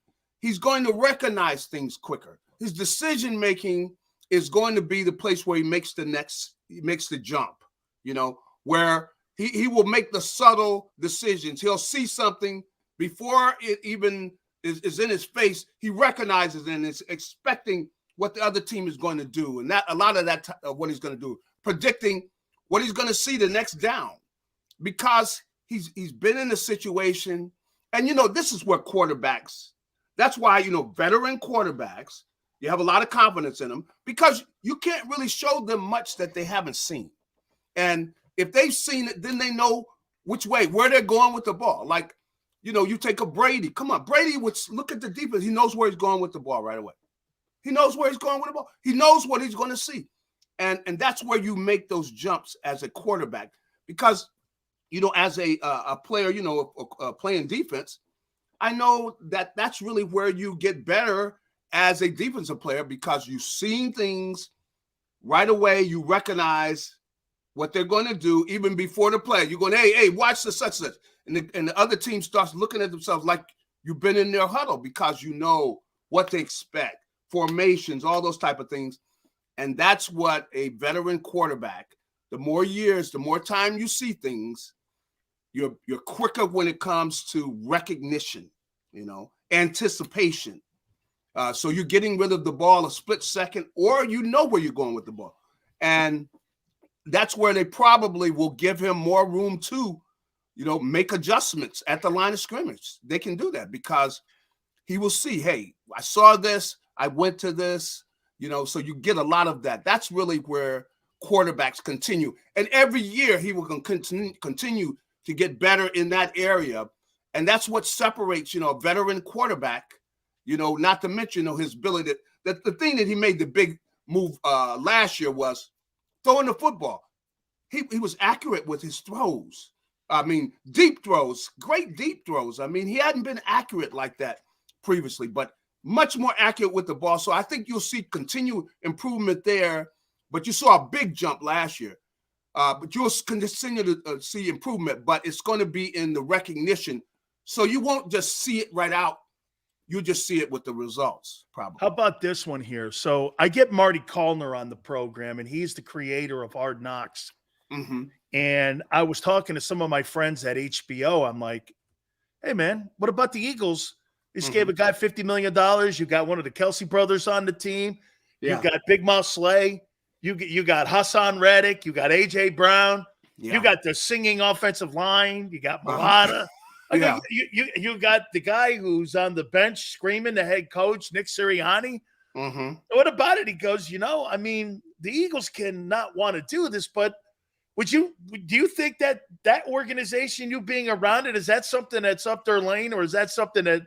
He's going to recognize things quicker. His decision making is going to be the place where he makes the jump, where he will make the subtle decisions. He'll see something before it even is in his face. He recognizes and is expecting what the other team is going to do. And that a lot of that what he's going to do, predicting what he's going to see the next down, because he's been in a situation. And, this is where quarterbacks, that's why, veteran quarterbacks, you have a lot of confidence in them, because you can't really show them much that they haven't seen. And if they've seen it, then they know where they're going with the ball. Like, you take a Brady. Come on, Brady would look at the defense. He knows where he's going with the ball right away. He knows where he's going with the ball. He knows what he's going to see. And that's where you make those jumps as a quarterback. Because, as a player, playing defense, I know that's really where you get better as a defensive player, because you've seen things right away. You recognize what they're going to do even before the play. You're going, hey, watch the such. And the other team starts looking at themselves like you've been in their huddle, because you know what they expect, formations, all those type of things. And that's what a veteran quarterback, the more years, the more time you see things, you're quicker when it comes to recognition, anticipation. So you're getting rid of the ball a split second, or where you're going with the ball. And that's where they probably will give him more room to, make adjustments at the line of scrimmage. They can do that because he will see, hey, I saw this, I went to this, so you get a lot of that. That's really where quarterbacks continue. And every year he will continue to get better in that area. And that's what separates, a veteran quarterback, not to mention, his ability. That the thing that he made the big move last year was throwing the football. He was accurate with his throws. I mean, deep throws, great deep throws. I mean, he hadn't been accurate like that previously, but much more accurate with the ball. So I think you'll see continued improvement there. But you saw a big jump last year. But you'll continue to see improvement, but it's going to be in the recognition. So you won't just see it right out. You'll just see it with the results, probably. How about this one here? So I get Marty Callner on the program, and he's the creator of Hard Knocks. Mm-hmm. And I was talking to some of my friends at HBO. I'm like, hey, man, what about the Eagles? They just gave a guy $50 million. You got one of the Kelsey brothers on the team. Yeah. You got Big Mouth Slay. You got Hassan Reddick. You got A.J. Brown. Yeah. You got the singing offensive line. You got Mulata. Yeah. You got the guy who's on the bench screaming, the head coach, Nick Sirianni. Mm-hmm. What about it? He goes, the Eagles cannot want to do this, but do you think that organization, you being around it, is that something that's up their lane, or is that something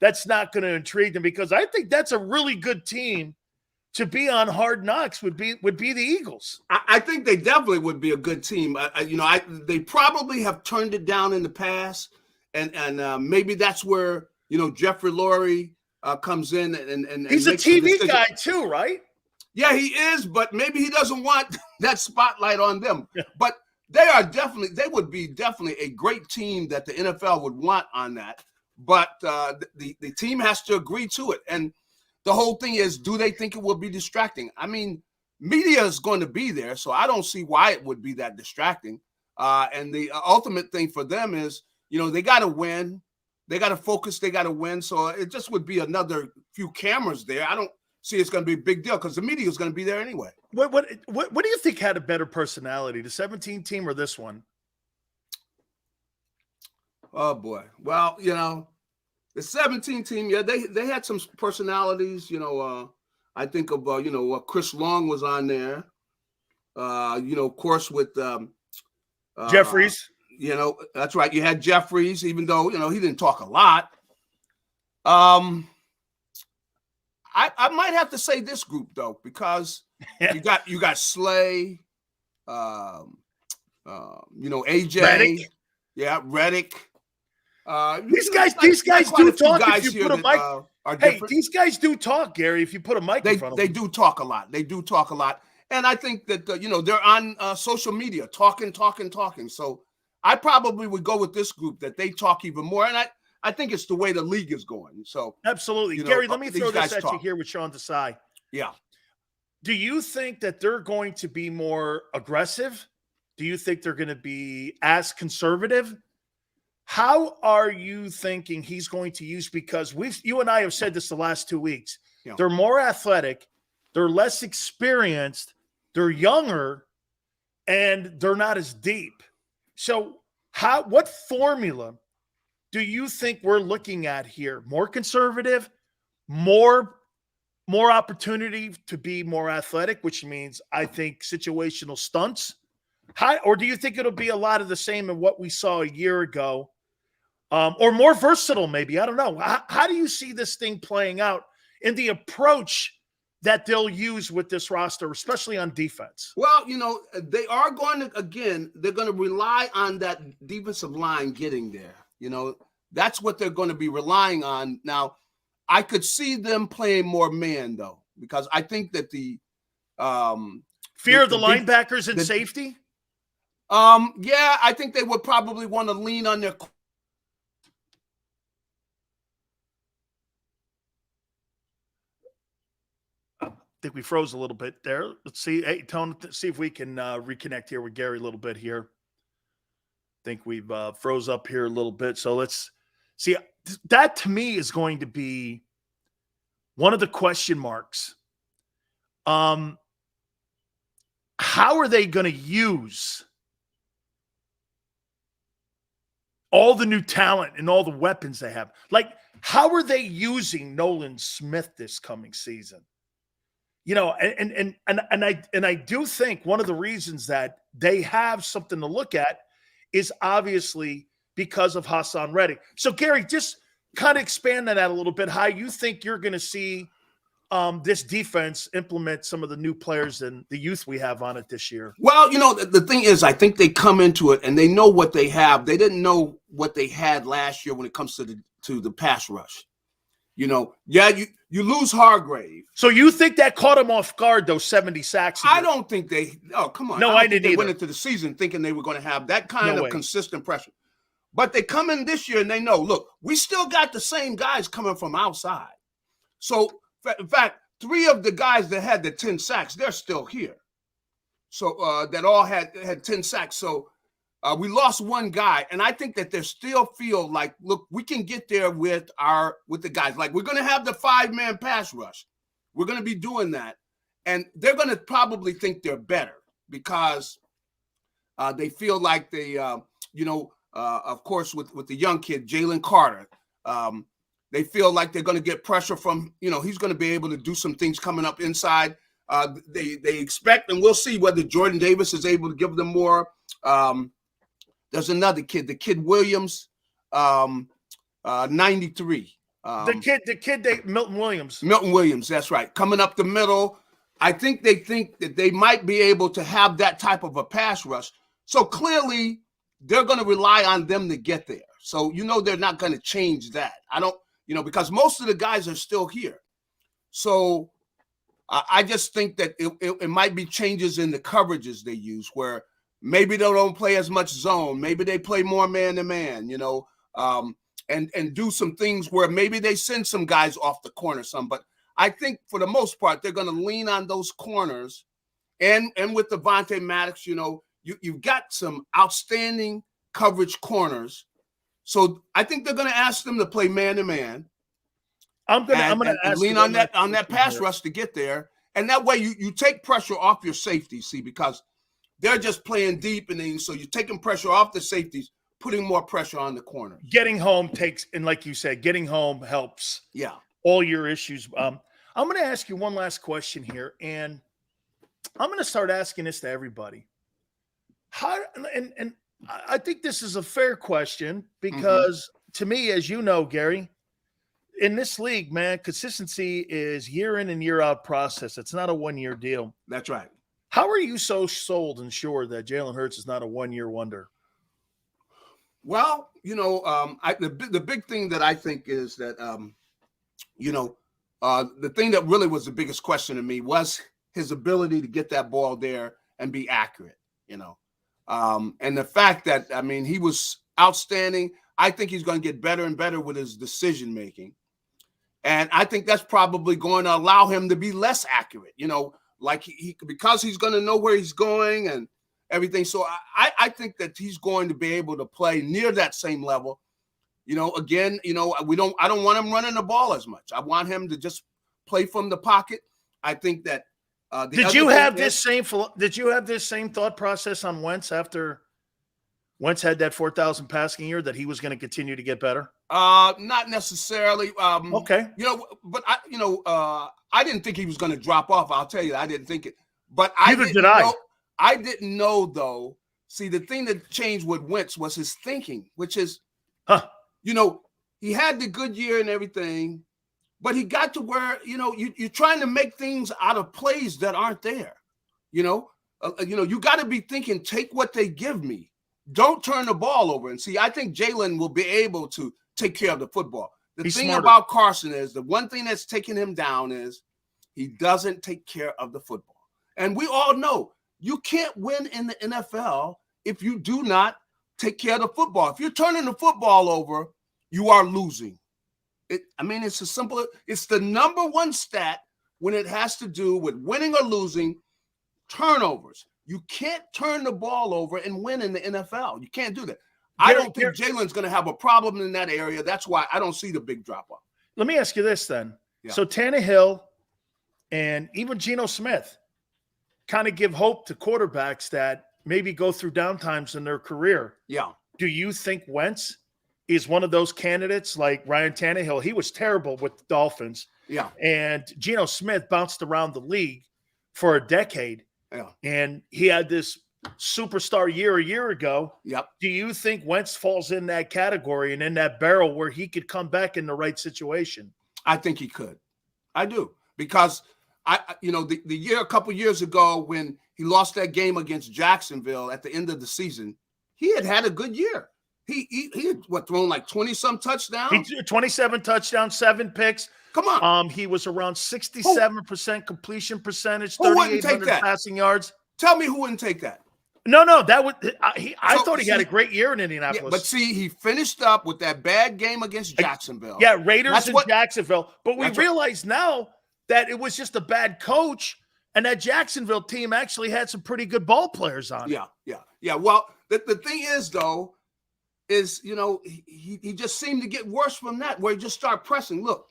that's not going to intrigue them? Because I think that's a really good team to be on Hard Knocks would be the Eagles. I think they definitely would be a good team. They probably have turned it down in the past, and maybe that's where Jeffrey Lurie comes in and he's a TV guy too, right? Yeah, he is, but maybe he doesn't want that spotlight on them. Yeah. But they would be definitely a great team that the NFL would want on that. But the team has to agree to it. And the whole thing is, do they think it will be distracting? I mean, media is going to be there, so I don't see why it would be that distracting. And the ultimate thing for them is, they got to win. They got to focus. They got to win. So it just would be another few cameras there. I don't see it's going to be a big deal because the media is going to be there anyway. What do you think had a better personality, the 17 team or this one? Oh boy. Well, the 17 team, yeah, they had some personalities. I think of Chris Long was on there. Of course with Jeffries. You know, that's right. You had Jeffries, even though, you know, he didn't talk a lot. I might have to say this group though, because you got Slay, you know, AJ, Reddick. Yeah, Reddick. These guys do talk if you put a mic. Hey, different. these guys do talk, Gary, if you put a mic in front of them. They do talk a lot. They do talk a lot. And I think that, you know, they're on social media talking. So I probably would go with this group that they talk even more. And I think it's the way the league is going. So absolutely. You know, Gary, let me throw this at talk. you here with Sean Desai. Yeah. Do you think that they're going to be more aggressive? Do you think they're going to be as conservative? How are you thinking he's going to use? Because you and I have said this the last 2 weeks. Yeah. They're more athletic, they're less experienced, they're younger, and they're not as deep. So what formula do you think we're looking at here? More conservative, more opportunity to be more athletic, which means I think situational stunts. Or do you think it'll be a lot of the same in what we saw a year ago, or more versatile maybe? I don't know. How do you see this thing playing out in the approach that they'll use with this roster, especially on defense? Well, you know, they are going to, they're going to rely on that defensive line getting there. You know, that's what they're going to be relying on. Now, I could see them playing more man, though, because I think that the fear of the linebackers and safety. Yeah, I think they would probably want to lean on their. I think we froze a little bit there. Let's see. Hey, Tone, see if we can reconnect here with Gary a little bit here. I think we've froze up here a little bit. So let's see. That to me is going to be one of the question marks. How are they going to use all the new talent and all the weapons they have? Like, how are they using Nolan Smith this coming season? You know, and I do think one of the reasons that they have something to look at is obviously because of Hassan Reddick. So, Gary, just kind of expand on that a little bit, how you think you're going to see this defense implement some of the new players and the youth we have on it this year. Well, you know, the thing is, I think they come into it and they know what they have. They didn't know what they had last year when it comes to the pass rush. You know, yeah, you lose Hargrave. So you think that caught them off guard, those 70 sacks? I don't think they – oh, come on. No, I didn't either. They went into the season thinking they were going to have that kind of consistent pressure. But they come in this year and they know, look, we still got the same guys coming from outside. So, in fact, 3 of the guys that had the 10 sacks, they're still here. So that all had 10 sacks. So we lost one guy, and I think that they still feel like, look, we can get there with the guys. Like, we're going to have the 5-man pass rush. We're going to be doing that, and they're going to probably think they're better because they feel like they, of course, with the young kid Jalen Carter. They feel like they're going to get pressure from, he's going to be able to do some things coming up inside. They expect, and we'll see whether Jordan Davis is able to give them more. There's another kid, the kid Williams, 93. Milton Williams. Milton Williams, that's right. Coming up the middle. I think that they might be able to have that type of a pass rush. So clearly, they're going to rely on them to get there. So, they're not going to change that. Because most of the guys are still here. So I just think that it might be changes in the coverages they use where maybe they don't play as much zone. Maybe they play more man-to-man, and do some things where maybe they send some guys off the corner some. But I think for the most part, they're going to lean on those corners. And with Devontae Maddox, you've got some outstanding coverage corners. So I think they're going to ask them to play man-to-man. I'm going to ask lean on that pass rush to get there. And that way you take pressure off your safeties, because they're just playing deep. And then so you're taking pressure off the safeties, putting more pressure on the corner. Getting home and like you said, getting home helps. Yeah. All your issues. I'm going to ask you one last question here. And I'm going to start asking this to everybody. I think this is a fair question because to me, as you know, Gary, in this league, man, consistency is year in and year out process. It's not a 1-year deal. That's right. How are you so sold and sure that Jalen Hurts is not a 1-year wonder? Well, the big thing that I think is that, the thing that really was the biggest question to me was his ability to get that ball there and be accurate, and the fact that, he was outstanding. I think he's going to get better and better with his decision making. And I think that's probably going to allow him to be less accurate, like he because he's going to know where he's going and everything. So I think that he's going to be able to play near that same level. Again, I don't want him running the ball as much. I want him to just play from the pocket. I think that Did you have this same thought process on Wentz after Wentz had that 4,000 passing year, that he was going to continue to get better? Not necessarily. Okay. But I didn't think he was going to drop off. I'll tell you, I didn't think it. But Neither did I. I didn't know, though. See, the thing that changed with Wentz was his thinking, which is, he had the good year and everything, but he got to where, you're trying to make things out of plays that aren't there. You got to be thinking, take what they give me. Don't turn the ball over. And see, I think Jalen will be able to take care of the football. The He's thing smarter. about Carson is the one thing that's taking him down is he doesn't take care of the football. And we all know you can't win in the NFL if you do not take care of the football. If you're turning the football over, you are losing. It's as simple. It's the number one stat when it has to do with winning or losing, turnovers. You can't turn the ball over and win in the NFL. You can't do that. I don't think Jalen's going to have a problem in that area. That's why I don't see the big drop-off. Let me ask you this then. Yeah. So Tannehill and even Geno Smith kind of give hope to quarterbacks that maybe go through downtimes in their career. Yeah. Do you think Wentz is one of those candidates like Ryan Tannehill? He was terrible with the Dolphins. Yeah. And Geno Smith bounced around the league for a decade. Yeah. And he had this superstar year a year ago. Yep. Do you think Wentz falls in that category and in that barrel where he could come back in the right situation? I think he could. I do. Because the year a couple years ago when he lost that game against Jacksonville at the end of the season, he had a good year. He had thrown like 20-some touchdowns? He 27 touchdowns, 7 picks. Come on. He was around 67% completion percentage, Who wouldn't take 3,800 that? passing yards. Tell me who wouldn't take that. No, that would I thought he had a great year in Indianapolis. Yeah, but see, he finished up with that bad game against Jacksonville. Yeah, Raiders and Jacksonville. But we realize now that it was just a bad coach, and that Jacksonville team actually had some pretty good ball players on it. Yeah. Well, the thing is, though, is, he just seemed to get worse from that, where he just started pressing. Look,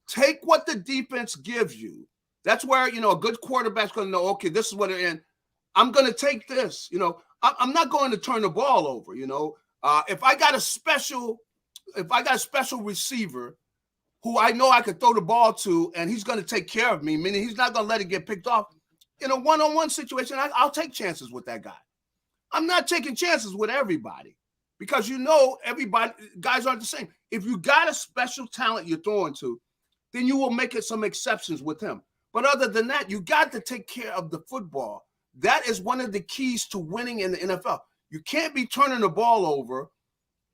take what the defense gives you. That's where, a good quarterback's going to know, okay, this is what they're in. I'm going to take this. I'm not going to turn the ball over. If I got a special receiver who I know I could throw the ball to, and he's going to take care of me, meaning he's not going to let it get picked off. In a one-on-one situation, I'll take chances with that guy. I'm not taking chances with everybody because guys aren't the same. If you got a special talent you're throwing to, then you will make it some exceptions with him. But other than that, you got to take care of the football. That is one of the keys to winning in the NFL. You can't be turning the ball over.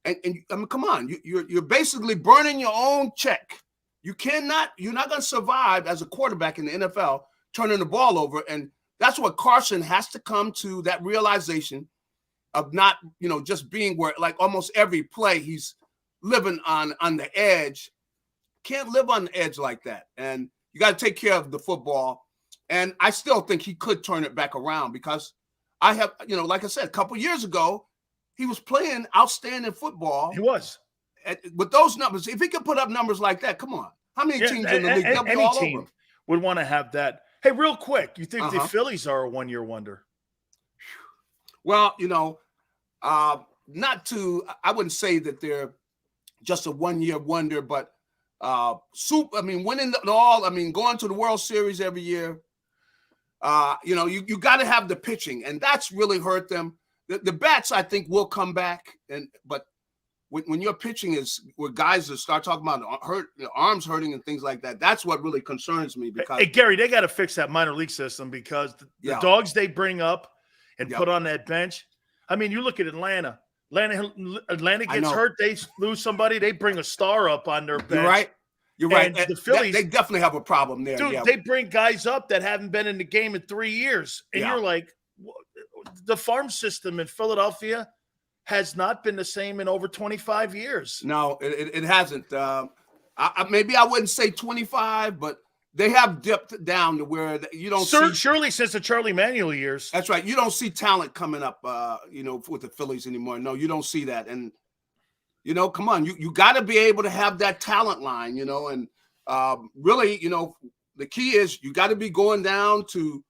And come on, you're basically burning your own check. You're not going to survive as a quarterback in the NFL turning the ball over. And that's what Carson has to come to, that realization of not, just being where like almost every play he's living on the edge. Can't live on the edge like that. And you got to take care of the football. And I still think he could turn it back around because I have, like I said, a couple years ago, he was playing outstanding football. He was. With those numbers, if he could put up numbers like that, come on. How many teams in the league? Any team would want to have that. Hey, real quick, you think the Phillies are a one-year wonder? Well, I wouldn't say that they're just a one-year wonder, but winning going to the World Series every year, you got to have the pitching, and that's really hurt them. the bats, I think, will come back. But when your pitching is where guys that start talking about arms hurting and things like that, that's what really concerns me. Because hey, Gary, they got to fix that minor league system because the dogs they bring up and put on that bench. I mean, you look at Atlanta. Atlanta gets hurt. They lose somebody. They bring a star up on their bench. You're right. And the Phillies, they definitely have a problem there. Dude, they bring guys up that haven't been in the game in 3 years. And you're like, the farm system in Philadelphia has not been the same in over 25 years. No, it hasn't. Maybe I wouldn't say 25, but they have dipped down to where you don't see. Surely since the Charlie Manuel years. That's right. You don't see talent coming up, with the Phillies anymore. No, you don't see that. And, come on, you got to be able to have that talent line, and really, the key is you got to be going down to,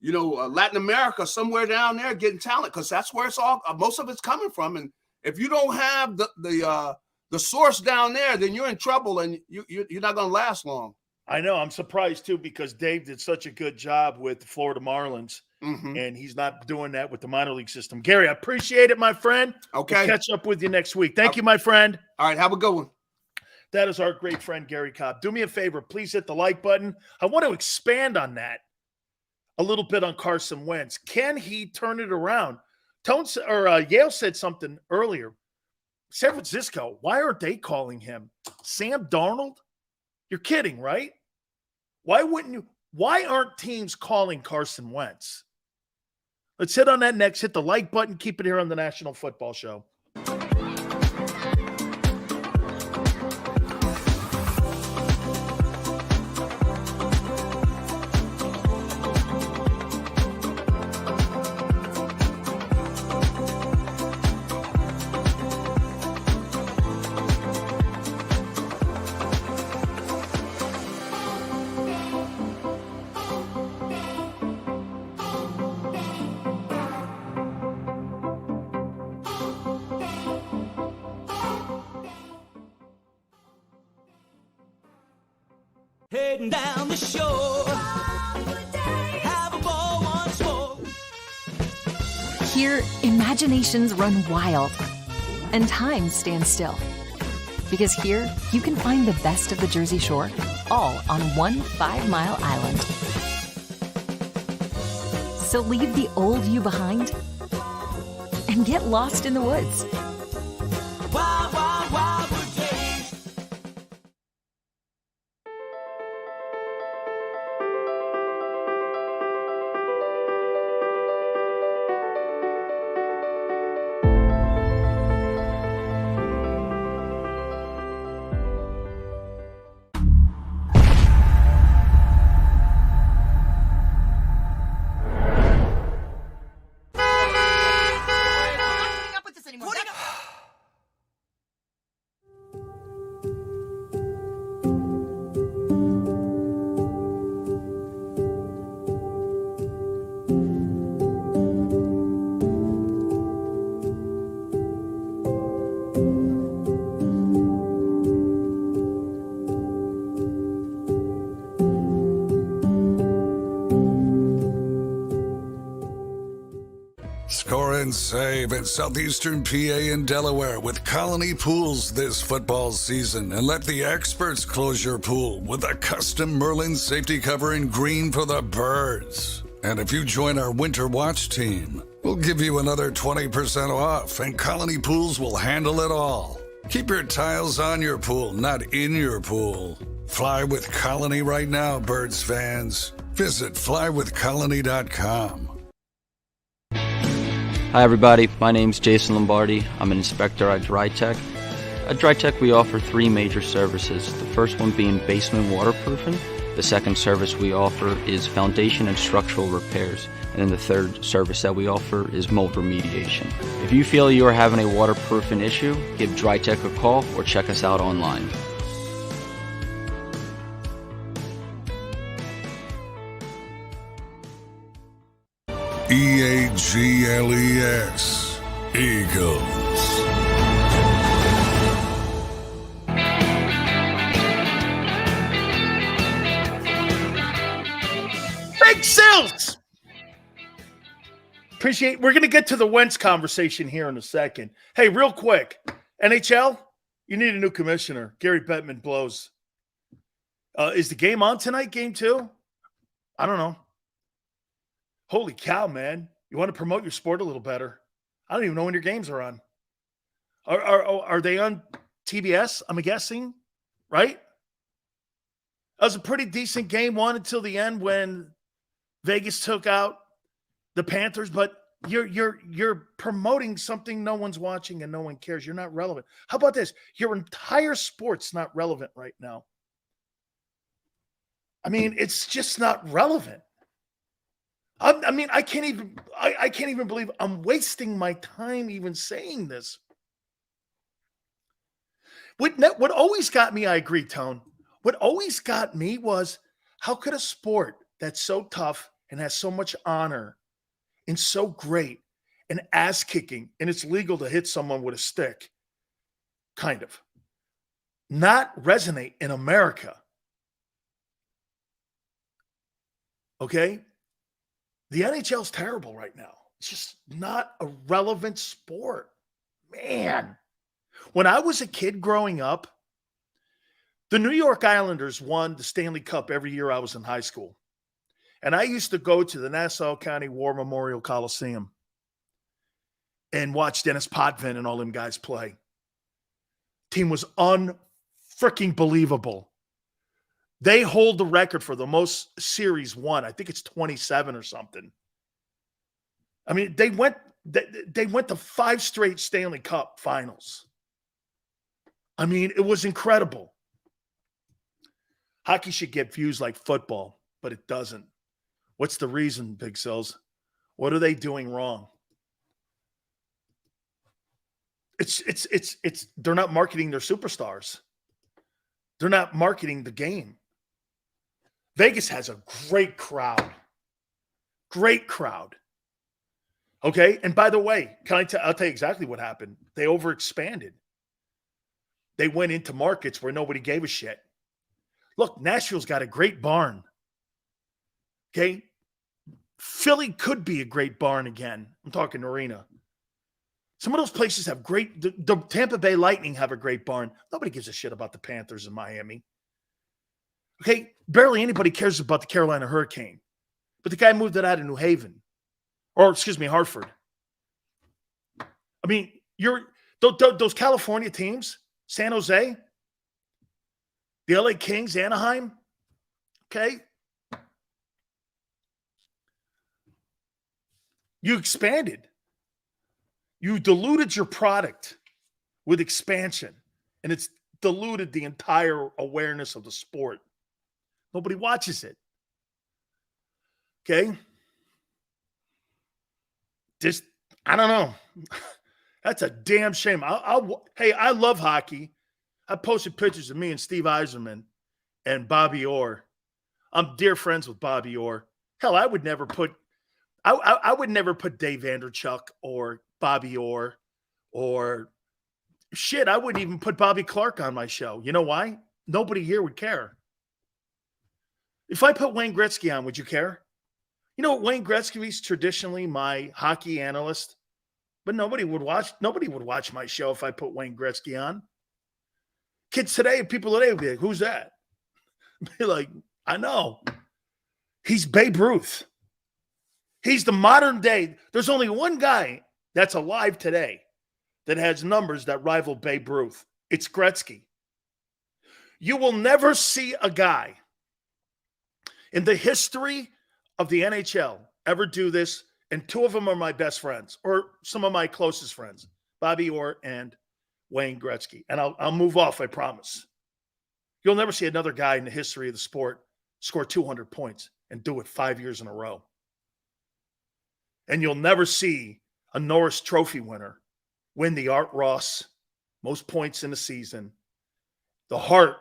Latin America, somewhere down there getting talent, because that's where it's all, most of it's coming from. And if you don't have the source down there, then you're in trouble and you're not going to last long. I know. I'm surprised, too, because Dave did such a good job with the Florida Marlins, and he's not doing that with the minor league system. Gary, I appreciate it, my friend. Okay. We'll catch up with you next week. Thank you, my friend. All right. Have a good one. That is our great friend, Gary Cobb. Do me a favor. Please hit the like button. I want to expand on that a little bit on Carson Wentz. Can he turn it around? Yale said something earlier. San Francisco, why aren't they calling him Sam Darnold? You're kidding, right? Why wouldn't you? Why aren't teams calling Carson Wentz? Let's hit on that next. Hit the like button. Keep it here on the National Football Show. Heading down the shore, have a ball once more. Here, imaginations run wild and time stands still. Because here, you can find the best of the Jersey Shore, all on one 5-mile island. So leave the old you behind and get lost in the woods. Wild, wild, wild wood days. Score and save in southeastern PA and Delaware with Colony Pools this football season, and let the experts close your pool with a custom Merlin safety cover in green for the birds. And if you join our Winter Watch team, we'll give you another 20% off, and Colony Pools will handle it all. Keep your tiles on your pool, not in your pool. Fly with Colony right now, Birds fans. Visit flywithcolony.com. Hi everybody, my name's Jason Lombardi. I'm an inspector at DryTech. At DryTech we offer 3 major services, the first one being basement waterproofing, the second service we offer is foundation and structural repairs, and then the third service that we offer is mold remediation. If you feel you are having a waterproofing issue, give DryTech a call or check us out online. EAGLES, Eagles. Big Sills! We're going to get to the Wentz conversation here in a second. Hey, real quick, NHL, you need a new commissioner. Gary Bettman blows. Is the game on tonight, game 2? I don't know. Holy cow, man. You want to promote your sport a little better. I don't even know when your games are on. Are they on TBS, I'm guessing, right? That was a pretty decent game, 1 until the end when Vegas took out the Panthers, but you're promoting something no one's watching and no one cares. You're not relevant. How about this? Your entire sport's not relevant right now. I mean, it's just not relevant. I can't even believe I'm wasting my time even saying this. What always got me, I agree, Tone. What always got me was, how could a sport that's so tough and has so much honor and so great and ass kicking, and it's legal to hit someone with a stick, kind of, not resonate in America? Okay? The NHL's terrible right now. It's just not a relevant sport. Man. When I was a kid growing up, the New York Islanders won the Stanley Cup every year I was in high school. And I used to go to the Nassau County War Memorial Coliseum and watch Dennis Potvin and all them guys play. Team was unfreaking believable. They hold the record for the most series won. I think it's 27 or something. I mean, they went to 5 straight Stanley Cup finals. I mean, it was incredible. Hockey should get views like football, but it doesn't. What's the reason, Big Sills? What are they doing wrong? It's they're not marketing their superstars. They're not marketing the game. Vegas has a great crowd. Great crowd. Okay? And by the way, I'll tell you exactly what happened. They overexpanded. They went into markets where nobody gave a shit. Look, Nashville's got a great barn. Okay? Philly could be a great barn again. I'm talking arena. Some of those places have great, the Tampa Bay Lightning have a great barn. Nobody gives a shit about the Panthers in Miami. Okay? Barely anybody cares about the Carolina Hurricane. But the guy moved it out of New Haven. Hartford. I mean, those California teams, San Jose, the LA Kings, Anaheim, okay? You expanded. You diluted your product with expansion, and it's diluted the entire awareness of the sport. Nobody watches it. Okay? Just, I don't know. That's a damn shame. Hey, I love hockey. I posted pictures of me and Steve Yzerman and Bobby Orr. I'm dear friends with Bobby Orr. Hell, I would never put Dave Vanderchuk or Bobby Orr or shit. I wouldn't even put Bobby Clark on my show. You know why? Nobody here would care. If I put Wayne Gretzky on, would you care? You know, Wayne Gretzky is traditionally my hockey analyst, but nobody would watch my show if I put Wayne Gretzky on. Kids today, people today would be like, who's that? Be like, I know. He's Babe Ruth. He's the modern day. There's only one guy that's alive today that has numbers that rival Babe Ruth. It's Gretzky. You will never see a guy in the history of the NHL ever do this, and 2 of them are my best friends, or some of my closest friends, Bobby Orr and Wayne Gretzky. And I'll move off, I promise. You'll never see another guy in the history of the sport score 200 points and do it 5 years in a row. And you'll never see a Norris Trophy winner win the Art Ross most points in a season, the Hart,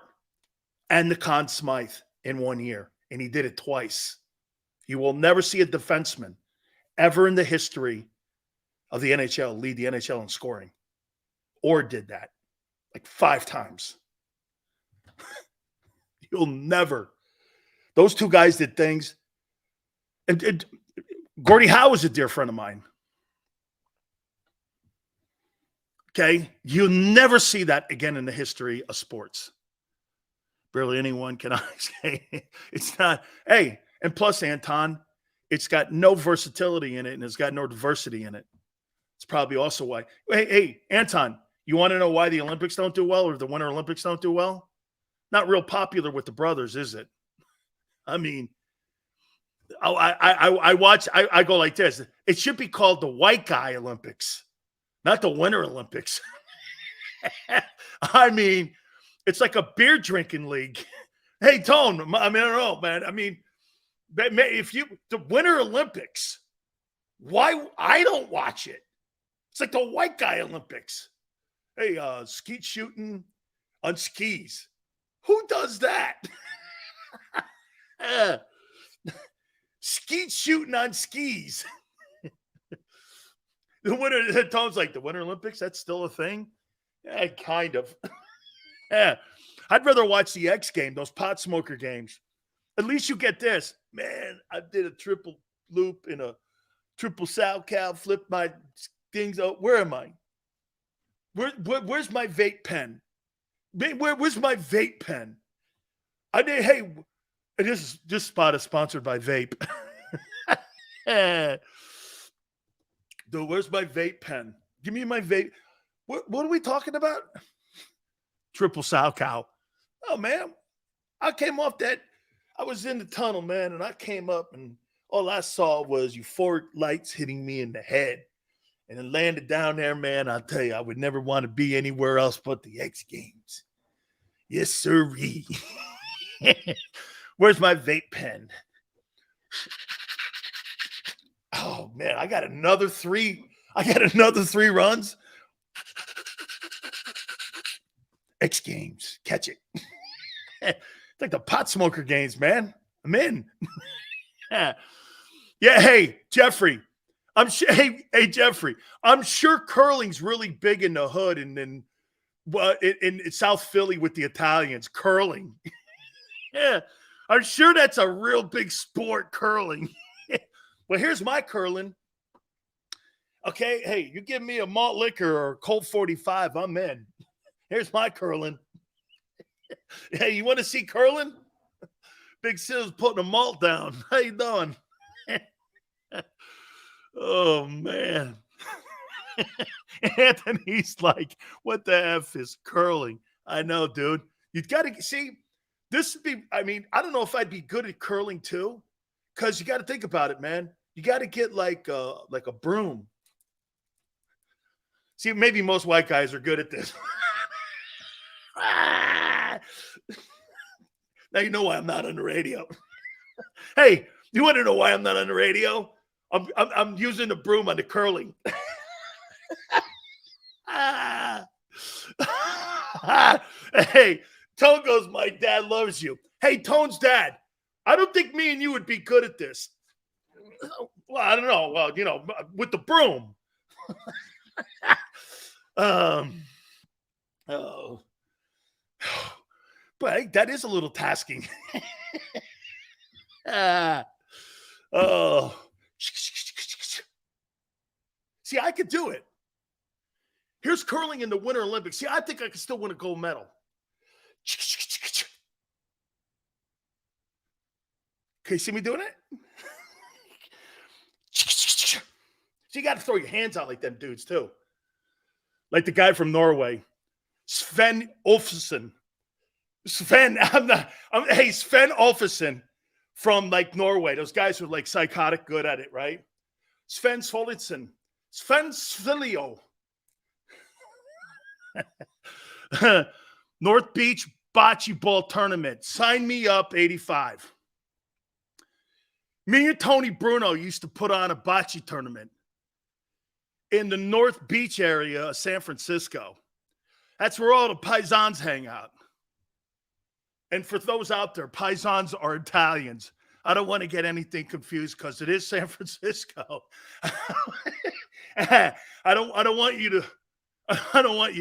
and the Conn Smythe in 1 year. And he did it twice. You will never see a defenseman ever in the history of the NHL lead the NHL in scoring. Orr did that like 5 times. You'll never. Those 2 guys did things. And Gordie Howe is a dear friend of mine. Okay? You'll never see that again in the history of sports. Barely anyone can say it's not. Hey, and plus, Anton, it's got no versatility in it, and it's got no diversity in it. It's probably also why. Hey, Anton, you want to know why the Olympics don't do well or the Winter Olympics don't do well? Not real popular with the brothers, is it? I mean, I watch, I go like this. It should be called the White Guy Olympics, not the Winter Olympics. I mean, it's like a beer drinking league. Hey, Tone, I mean, I don't know, man. I mean, if you, the Winter Olympics, why I don't watch it? It's like the White Guy Olympics. Hey, skeet shooting on skis. Who does that? Skeet shooting on skis. The winter, Tom's like, the Winter Olympics, that's still a thing? Yeah, kind of. Yeah. I'd rather watch the X game, those pot smoker games. At least you get this. Man, I did a triple loop in a triple sow cow, flipped my things out. Where am I? Where's my vape pen? Where's my vape pen? I did. Hey, this spot is sponsored by Vape. Dude, where's my vape pen? Give me my vape. What are we talking about? Triple sow cow. Oh man, I came off that. I was in the tunnel, man, and I came up, and all I saw was euphoric lights hitting me in the head. And then landed down there, man. I'll tell you, I would never want to be anywhere else but the X Games. Yes, sirree. Where's my vape pen? Oh, man, I got another 3. I got another 3 runs. X Games. Catch it. It's like the pot smoker games, man. I'm in. Yeah, hey, Jeffrey. I'm sure. Hey, Jeffrey. I'm sure curling's really big in the hood, and then in South Philly with the Italians. Curling. Yeah, I'm sure that's a real big sport. Curling. Well, here's my curling. Okay, hey, you give me a malt liquor or Colt 45, I'm in. Here's my curling. Hey, you want to see curling? Big Sil's putting a malt down. How you doing? Oh, man. Anthony's like, what the F is curling? I know, dude. You got to see, this would be, I mean, I don't know if I'd be good at curling too, because you got to think about it, man. You got to get like a broom. See, maybe most white guys are good at this. Now you know why I'm not on the radio. Hey, you want to know why I'm not on the radio? I'm using the broom on the curling. Hey, Tone goes, my dad loves you. Hey, Tone's dad, I don't think me and you would be good at this. Well, I don't know. Well, you know, with the broom. Oh. But that is a little tasking. Oh. See, I could do it. Here's curling in the Winter Olympics. See, I think I could still win a gold medal. Okay, see me doing it? So you got to throw your hands out like them dudes, too. Like the guy from Norway, Sven Ulfsson. Sven Ulfsson from like Norway. Those guys who are like psychotic good at it, right? Sven Svensson. Sven Sileo. North Beach Bocce Ball Tournament. Sign me up, 85. Me and Tony Bruno used to put on a bocce tournament in the North Beach area of San Francisco. That's where all the paisans hang out. And for those out there, paisans are Italians. I don't want to get anything confused because it is San Francisco. I don't want you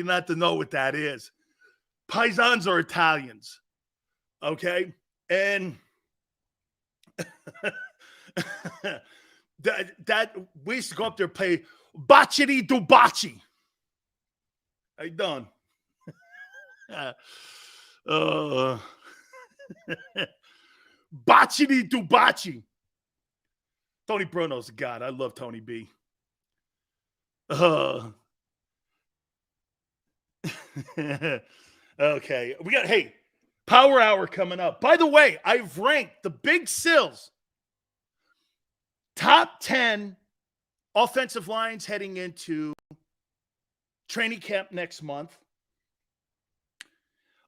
not to know what that is. Paisans are Italians. Okay? And that we used to go up there and play bocce do bocce. How you doing? Bocce do bocce. Tony Bruno's a god. I love Tony B. Okay. We got, hey, Power Hour coming up. By the way, I've ranked the Big Sills top 10 offensive lines heading into training camp next month.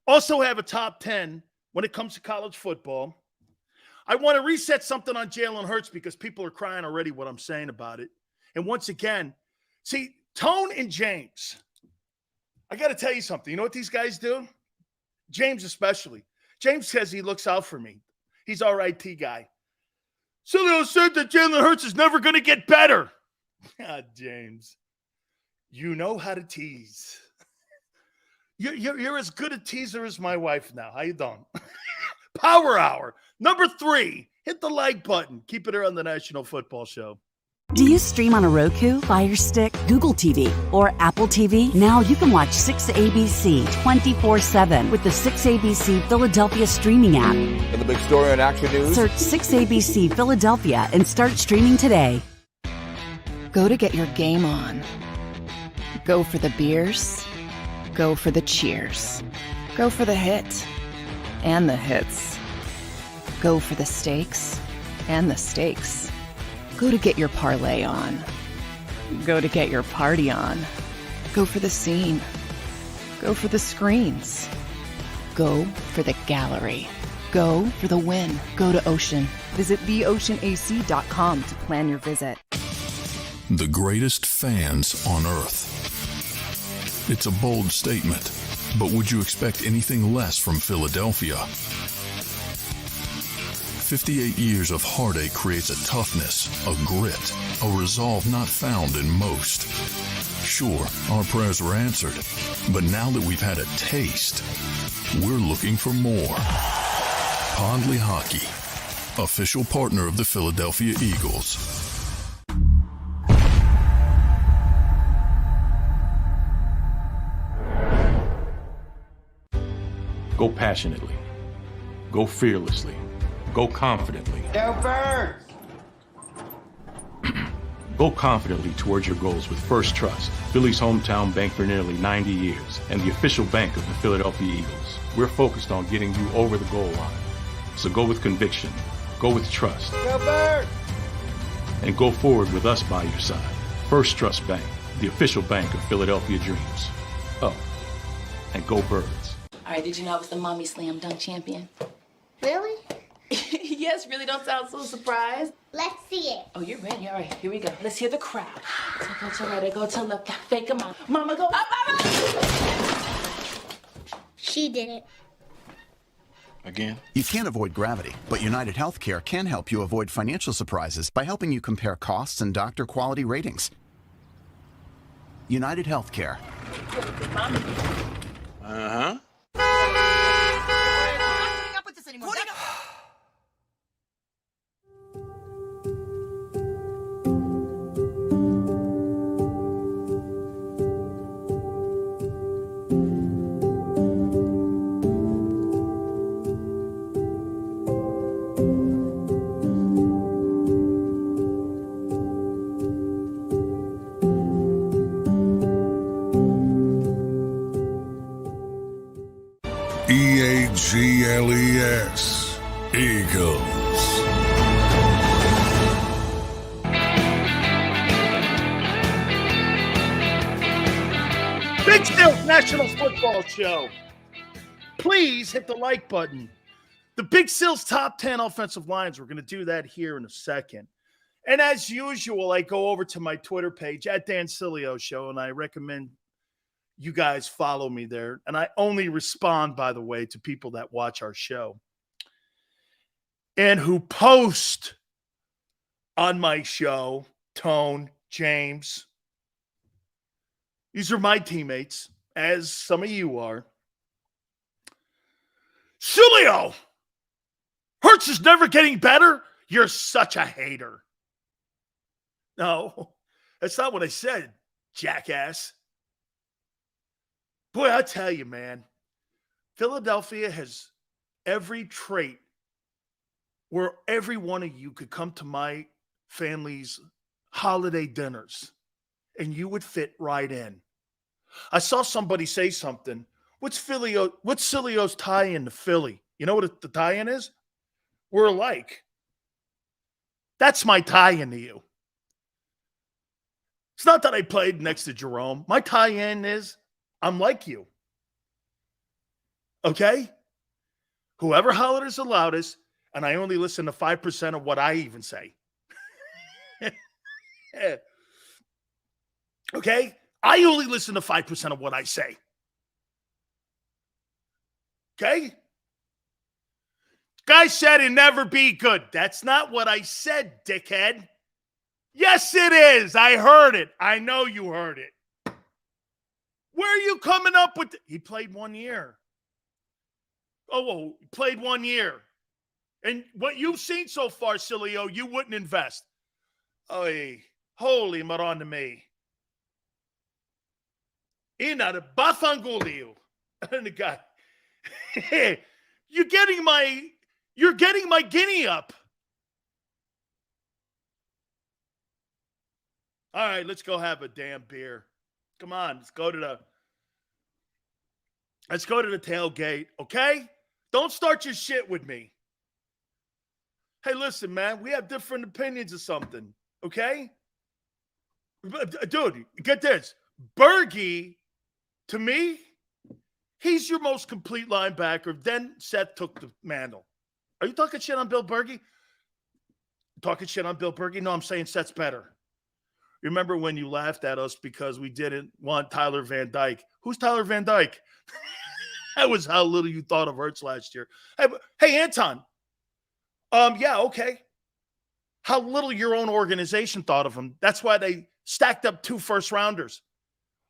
Also have a top 10 when it comes to college football. I want to reset something on Jalen Hurts because people are crying already what I'm saying about it. And once again, see, Tone and James, I got to tell you something. You know what these guys do? James especially. James says he looks out for me. He's our IT guy. Sileo said that Jalen Hurts is never going to get better. God, James, you know how to tease. You're as good a teaser as my wife now. How you doing? Power Hour. Number 3, hit the like button. Keep it here on the National Football Show. Do you stream on a Roku, Fire Stick, Google TV, or Apple TV? Now you can watch 6ABC 24/7 with the 6ABC Philadelphia streaming app. And the big story on Action News. Search 6ABC Philadelphia and start streaming today. Go to get your game on. Go for the beers. Go for the cheers. Go for the hit and the hits. Go for the stakes and the stakes. Go to get your parlay on. Go to get your party on. Go for the scene. Go for the screens. Go for the gallery. Go for the win. Go to Ocean. Visit theoceanac.com to plan your visit. The greatest fans on earth. It's a bold statement, but would you expect anything less from Philadelphia? 58 years of heartache creates a toughness, a grit, a resolve not found in most. Sure, our prayers were answered, but now that we've had a taste, we're looking for more. Pondley Hockey, official partner of the Philadelphia Eagles. Go passionately. Go fearlessly. Go confidently. Go Birds! Go confidently towards your goals with First Trust, Philly's hometown bank for nearly 90 years, and the official bank of the Philadelphia Eagles. We're focused on getting you over the goal line. So go with conviction, go with trust, Go Birds! and go forward with us by your side. First Trust Bank, the official bank of Philadelphia dreams. Oh, and go Birds. All right, did you know I was the mommy slam dunk champion? Really? Yes, really don't sound so surprised. Let's see it. Oh, you're ready. All right, here we go. Let's hear the crowd. So go to right, I go to left, fake a mom. Mama go up, mama! She did it. Again? You can't avoid gravity, but United Healthcare can help you avoid financial surprises by helping you compare costs and doctor quality ratings. United Healthcare. Uh-huh. EAGLES, Eagles. Big Sills National Football Show. Please hit the like button. The Big Sills top 10 offensive lines. We're going to do that here in a second. And as usual, I go over to my Twitter page at Dan Sileo Show, and I recommend you guys follow me there. And I only respond, by the way, to people that watch our show and who post on my show. Tone, James. These are my teammates, as some of you are. Sileo! Hurts is never getting better? You're such a hater. No, that's not what I said, jackass. Boy, I tell you, man, Philadelphia has every trait where every one of you could come to my family's holiday dinners and you would fit right in. I saw somebody say something. What's Sileo's tie-in to Philly? You know what the tie-in is? We're alike. That's my tie-in to you. It's not that I played next to Jerome. My tie-in is I'm like you. Okay? Whoever hollers the loudest, and I only listen to 5% of what I even say. Okay? I only listen to 5% of what I say. Okay? Guy said it'd never be good. That's not what I said, dickhead. Yes, it is. I heard it. I know you heard it. Where are you coming up with? He played 1 year. Oh, he played 1 year. And what you've seen so far, Sileo, you wouldn't invest. Oh, holy maranda me. Ina de bafangulio. And the guy, you're getting my guinea up. All right, let's go have a damn beer. Come on, let's go to the tailgate, okay? Don't start your shit with me. Hey, listen, man, we have different opinions of something, okay? Dude, get this. Bergie, to me, he's your most complete linebacker. Then Seth took the mantle. Are you talking shit on Bill Bergie? Talking shit on Bill Bergie? No, I'm saying Seth's better. Remember when you laughed at us because we didn't want Tyler Van Dyke? Who's Tyler Van Dyke? That was how little you thought of Hurts last year. Hey, Anton. Yeah, okay. How little your own organization thought of him. That's why they stacked up 2 first-rounders.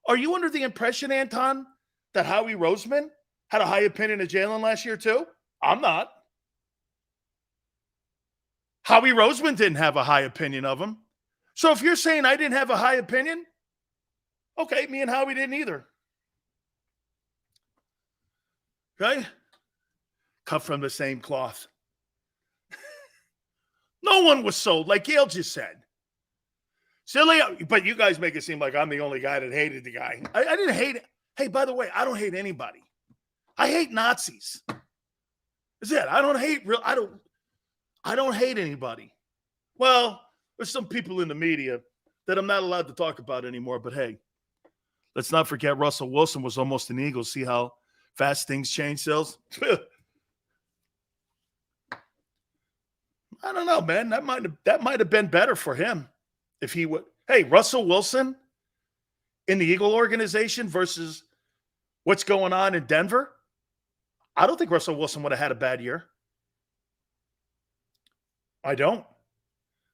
Are you under the impression, Anton, that Howie Roseman had a high opinion of Jalen last year too? I'm not. Howie Roseman didn't have a high opinion of him. So if you're saying I didn't have a high opinion, okay, me and Howie didn't either. Okay? Cut from the same cloth. No one was sold, like Gail just said. Silly, but you guys make it seem like I'm the only guy that hated the guy. I didn't hate it. Hey, by the way, I don't hate anybody. I hate Nazis. That's it. I don't hate anybody. Well, there's some people in the media that I'm not allowed to talk about anymore, but hey, let's not forget Russell Wilson was almost an Eagle. See how fast things change, Sills? I don't know, man. That might have been better for him if he would. Hey, Russell Wilson in the Eagle organization versus what's going on in Denver. I don't think Russell Wilson would have had a bad year. I don't.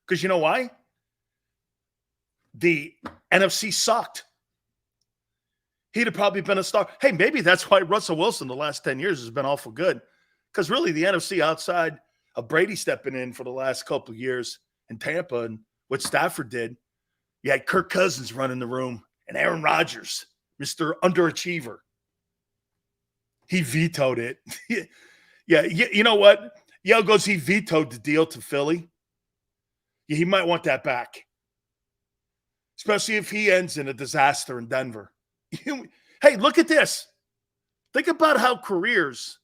Because you know why? The NFC sucked. He'd have probably been a star. Hey, maybe that's why Russell Wilson the last 10 years has been awful good. Because really the NFC outside of Brady stepping in for the last couple of years in Tampa and what Stafford did, you had Kirk Cousins running the room and Aaron Rodgers, Mr. Underachiever. He vetoed it. Yeah, you know what? Yale goes, he vetoed the deal to Philly. Yeah, he might want that back. Especially if he ends in a disaster in Denver. Hey, look at this. Think about how careers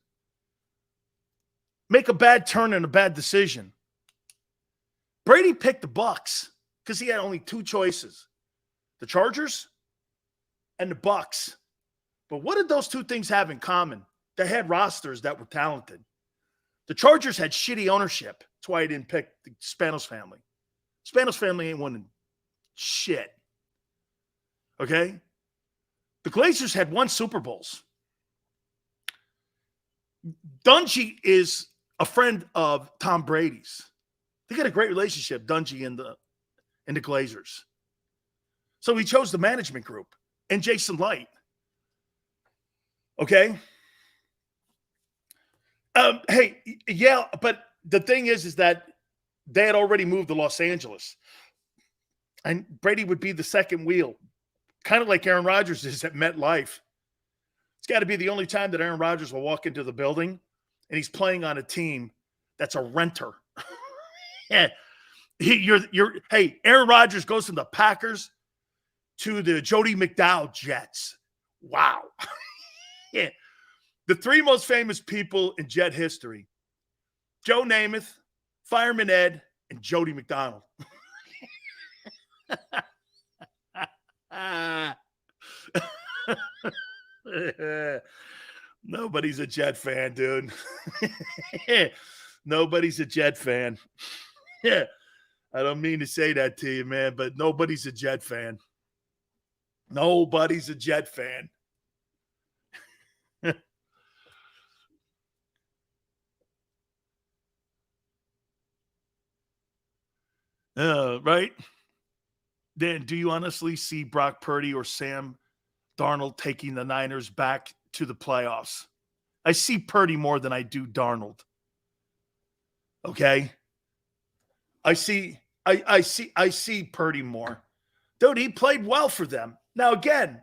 make a bad turn and a bad decision. Brady picked the Bucs because he had only 2 choices. The Chargers and the Bucs. But what did those 2 things have in common? They had rosters that were talented. The Chargers had shitty ownership. That's why he didn't pick the Spanos family. Spanos family ain't winning shit. Okay? The Glazers had 1 Super Bowls. Dungy is a friend of Tom Brady's. They got a great relationship, Dungy and the Glazers. So he chose the management group and Jason Light. Okay? Hey, yeah, but the thing is that they had already moved to Los Angeles. And Brady would be the second wheel, kind of like Aaron Rodgers is at MetLife. It's got to be the only time that Aaron Rodgers will walk into the building and he's playing on a team that's a renter. Yeah. Hey, Aaron Rodgers goes from the Packers to the Jody McDowell Jets. Wow. Yeah. The three most famous people in Jet history: Joe Namath, Fireman Ed, and Jody McDonald. Nobody's a Jet fan, dude. Nobody's a Jet fan. Yeah. I don't mean to say that to you, man, but nobody's a Jet fan. Nobody's a Jet fan. Right? Dan, do you honestly see Brock Purdy or Sam Darnold taking the Niners back to the playoffs? I see Purdy more than I do Darnold. Okay? I see Purdy more. Dude, he played well for them. Now, again,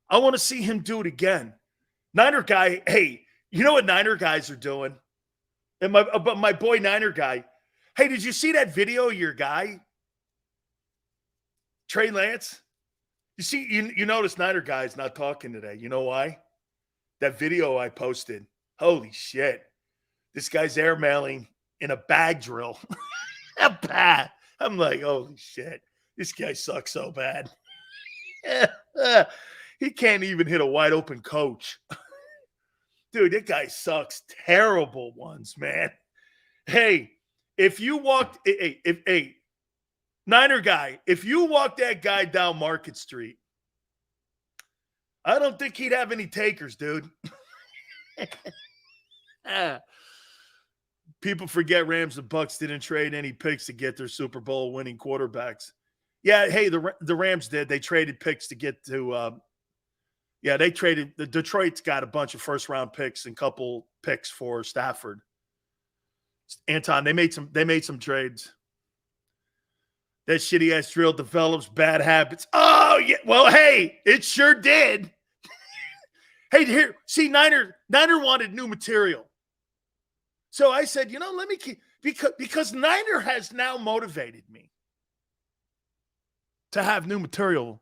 I want to see him do it again. Niner guy, hey, you know what Niner guys are doing? And my boy Niner guy, hey, did you see that video of your guy, Trey Lance? You see, you notice Niner guy's not talking today. You know why? That video I posted. Holy shit. This guy's airmailing in a bag drill. A bad. I'm like, holy shit. This guy sucks so bad. He can't even hit a wide open coach. Dude, that guy sucks. Terrible ones, man. Hey, if you walked, Niner guy, if you walked that guy down Market Street, I don't think he'd have any takers, dude. People forget Rams and Bucks didn't trade any picks to get their Super Bowl winning quarterbacks. Yeah, hey, the Rams did. They traded picks to get to they traded. The Detroit's got a bunch of first-round picks and couple picks for Stafford. Anton, they made some trades. That shitty-ass drill develops bad habits. Oh, yeah. Well, hey, it sure did. Hey, here, see, Niner wanted new material. So I said, let me keep, because Niner has now motivated me to have new material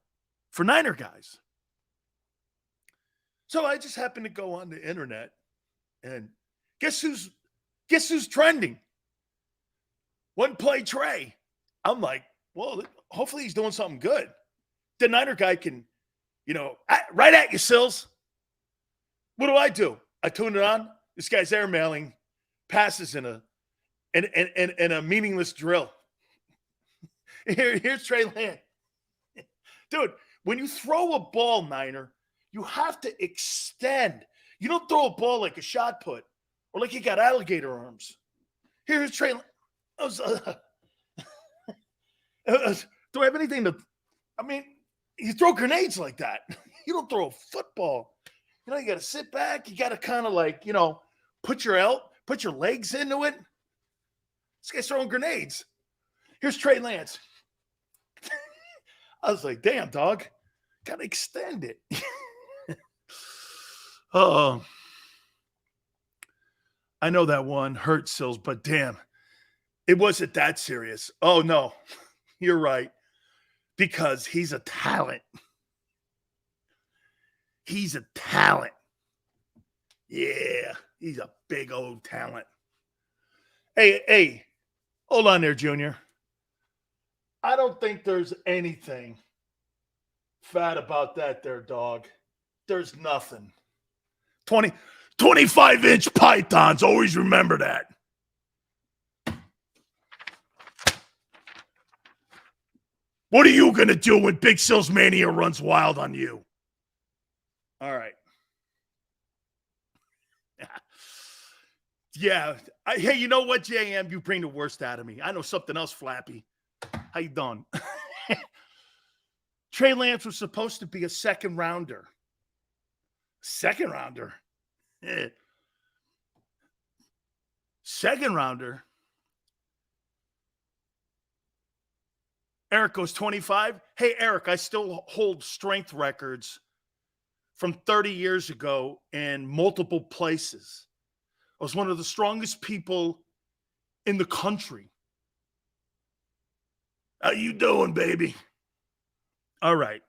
for Niner guys. So I just happened to go on the internet and guess who's trending? One play Trey. I'm like, well, hopefully he's doing something good. The Niner guy can, right at you, Sills. What do? I tune it on. This guy's airmailing passes in a meaningless drill. Here's Trey Lance. Dude, when you throw a ball, Niner, you have to extend. You don't throw a ball like a shot put or like you got alligator arms. Here's Trey Lance. Do I have anything to – I mean, you throw grenades like that. You don't throw a football. You got to sit back. You got to kind of like, put your legs into it. This guy's throwing grenades. Here's Trey Lance. I was like, damn, dog. Got to extend it. Oh, I know that one hurt, Sills, but damn, it wasn't that serious. Oh, no, you're right. Because he's a talent. He's a talent. Yeah, he's a big old talent. Hey, hold on there, Junior. I don't think there's anything fat about that there, dog. There's nothing. 25-inch pythons. Always remember that. What are you going to do when Big Sills Mania runs wild on you? All right. Yeah. Hey, you know what, JM? You bring the worst out of me. I know something else, Flappy. How you doing? Trey Lance was supposed to be a second rounder. Second rounder? Second rounder? Eric goes 25. Hey, Eric, I still hold strength records from 30 years ago in multiple places. I was one of the strongest people in the country. How you doing, baby? All right.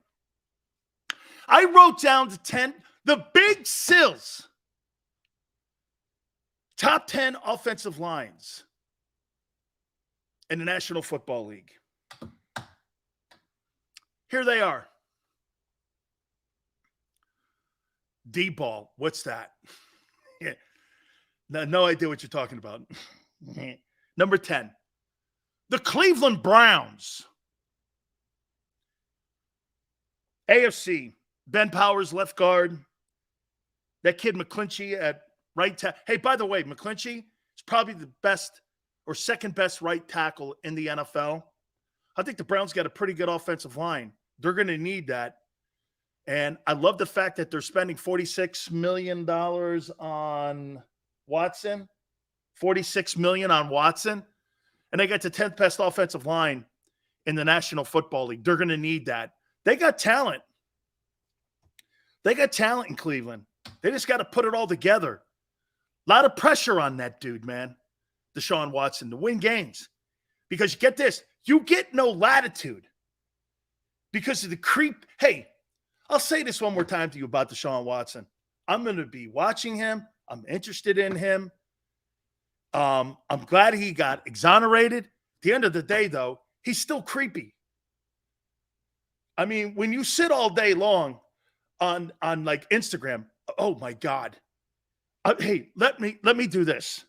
I wrote down the 10, the big sills. Top 10 offensive lines in the National Football League. Here they are. D-ball. What's that? Yeah. No idea what you're talking about. Number 10. The Cleveland Browns. AFC. Ben Powers, left guard. That kid McClinchy at right tackle. Hey, by the way, McClinchy is probably the best or second best right tackle in the NFL. I think the Browns got a pretty good offensive line. They're going to need that. And I love the fact that they're spending $46 million on Watson. $46 million on Watson. And they got the 10th best offensive line in the National Football League. They're going to need that. They got talent. They got talent in Cleveland. They just got to put it all together. A lot of pressure on that dude, man, Deshaun Watson, to win games. Because get this, you get no latitude because of the creep. Hey, I'll say this one more time to you about Deshaun Watson. I'm going to be watching him. I'm interested in him. I'm glad he got exonerated. At the end of the day, though, he's still creepy. I mean, when you sit all day long on like Instagram, oh my God. Hey, let me do this.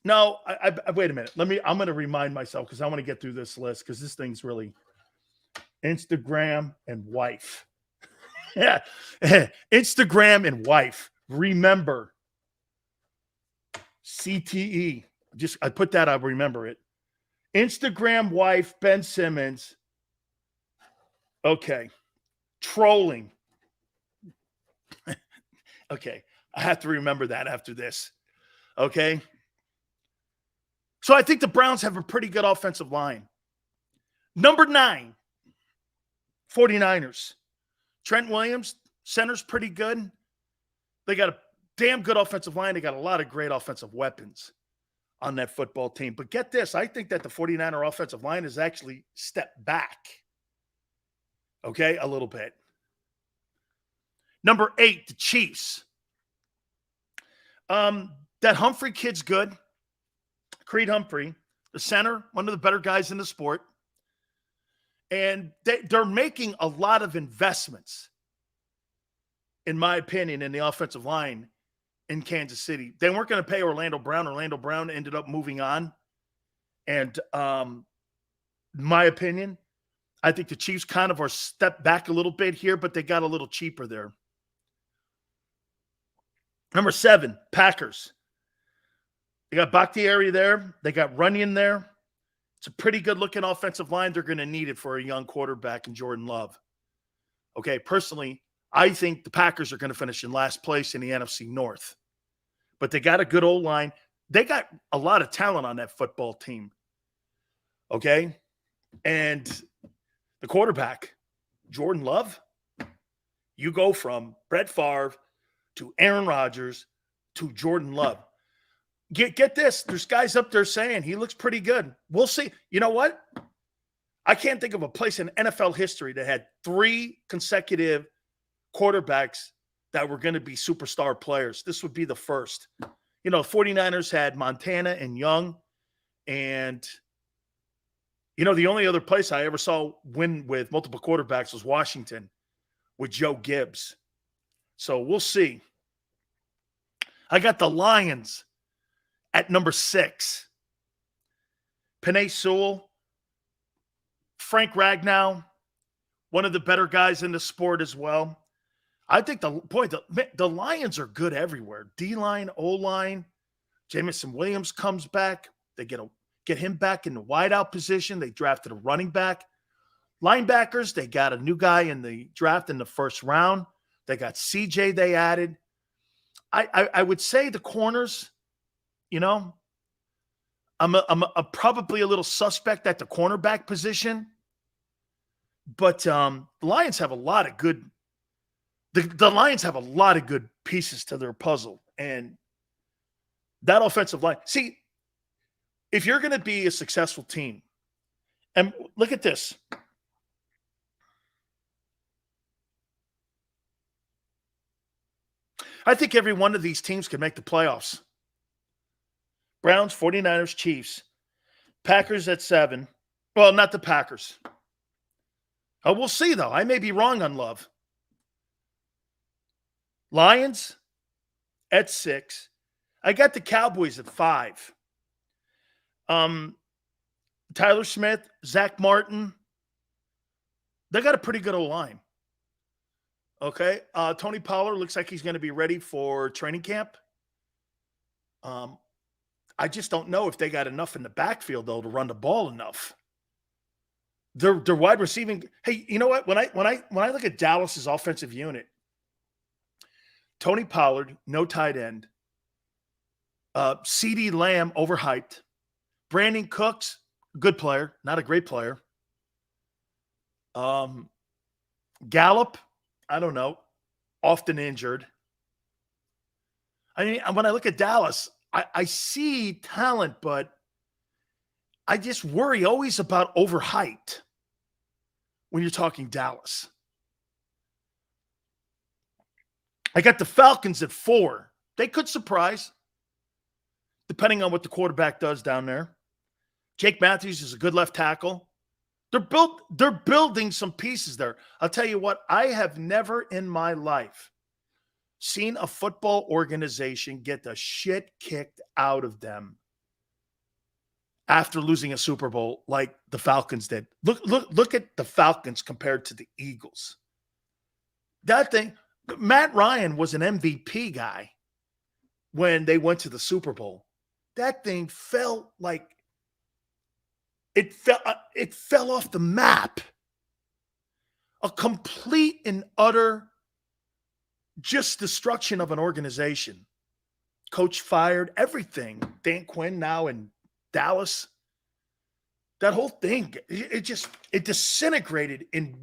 No, I wait a minute. I'm going to remind myself because I want to get through this list because this thing's really Instagram and wife. Yeah. Instagram and wife. Remember. CTE. I put that, I remember it. Instagram wife, Ben Simmons. Okay. Trolling. Okay. I have to remember that after this. Okay. So I think the Browns have a pretty good offensive line. Number 9, 49ers. Trent Williams, center's pretty good. They got a damn good offensive line. They got a lot of great offensive weapons on that football team. But get this, I think that the 49er offensive line has actually stepped back. Okay, a little bit. Number 8, the Chiefs. That Humphrey kid's good. Creed Humphrey, the center, one of the better guys in the sport. And they're making a lot of investments, in my opinion, in the offensive line in Kansas City. They weren't going to pay Orlando Brown. Orlando Brown ended up moving on. And in my opinion, I think the Chiefs kind of are stepped back a little bit here, but they got a little cheaper there. Number 7, Packers. They got Bakhtiari there. They got Runyon there. It's a pretty good-looking offensive line. They're going to need it for a young quarterback in Jordan Love. Okay, personally, I think the Packers are going to finish in last place in the NFC North. But they got a good old line. They got a lot of talent on that football team. Okay? And the quarterback, Jordan Love, you go from Brett Favre to Aaron Rodgers to Jordan Love. Get this. There's guys up there saying he looks pretty good. We'll see. You know what? I can't think of a place in NFL history that had 3 consecutive quarterbacks that were going to be superstar players. This would be the first. You know, 49ers had Montana and Young. And, you know, the only other place I ever saw win with multiple quarterbacks was Washington with Joe Gibbs. So we'll see. I got the Lions at number 6. Penei Sewell, Frank Ragnow, one of the better guys in the sport as well. I think the Lions are good everywhere. D-line, O-line. Jamison Williams comes back. They get him back in the wideout position. They drafted a running back. Linebackers, they got a new guy in the draft in the first round. They got CJ they added. I would say the corners, you know, I'm probably a little suspect at the cornerback position. But the Lions have a lot of good. The Lions have a lot of good pieces to their puzzle. And that offensive line. See, if you're going to be a successful team, and look at this. I think every one of these teams can make the playoffs. Browns, 49ers, Chiefs. Packers at 7. Well, not the Packers. Oh, we'll see, though. I may be wrong on Love. Lions at 6. I got the Cowboys at 5. Tyler Smith, Zach Martin. They got a pretty good O-line. Okay. Tony Pollard looks like he's going to be ready for training camp. I just don't know if they got enough in the backfield, though, to run the ball enough. They're wide receiving. Hey, you know what? When I look at Dallas's offensive unit, Tony Pollard, no tight end. CeeDee Lamb, overhyped. Brandon Cooks, good player, not a great player. Gallup, I don't know, often injured. I mean, when I look at Dallas, I see talent, but I just worry always about overhyped when you're talking Dallas. I got the Falcons at 4. They could surprise, depending on what the quarterback does down there. Jake Matthews is a good left tackle. They're building some pieces there. I'll tell you what, I have never in my life seen a football organization get the shit kicked out of them after losing a Super Bowl like the Falcons did. Look at the Falcons compared to the Eagles. That thing, Matt Ryan was an MVP guy when they went to the Super Bowl. That thing felt like it fell off the map. A complete and utter just destruction of an organization. Coach fired, everything. Dan Quinn now in Dallas. That whole thing, it disintegrated in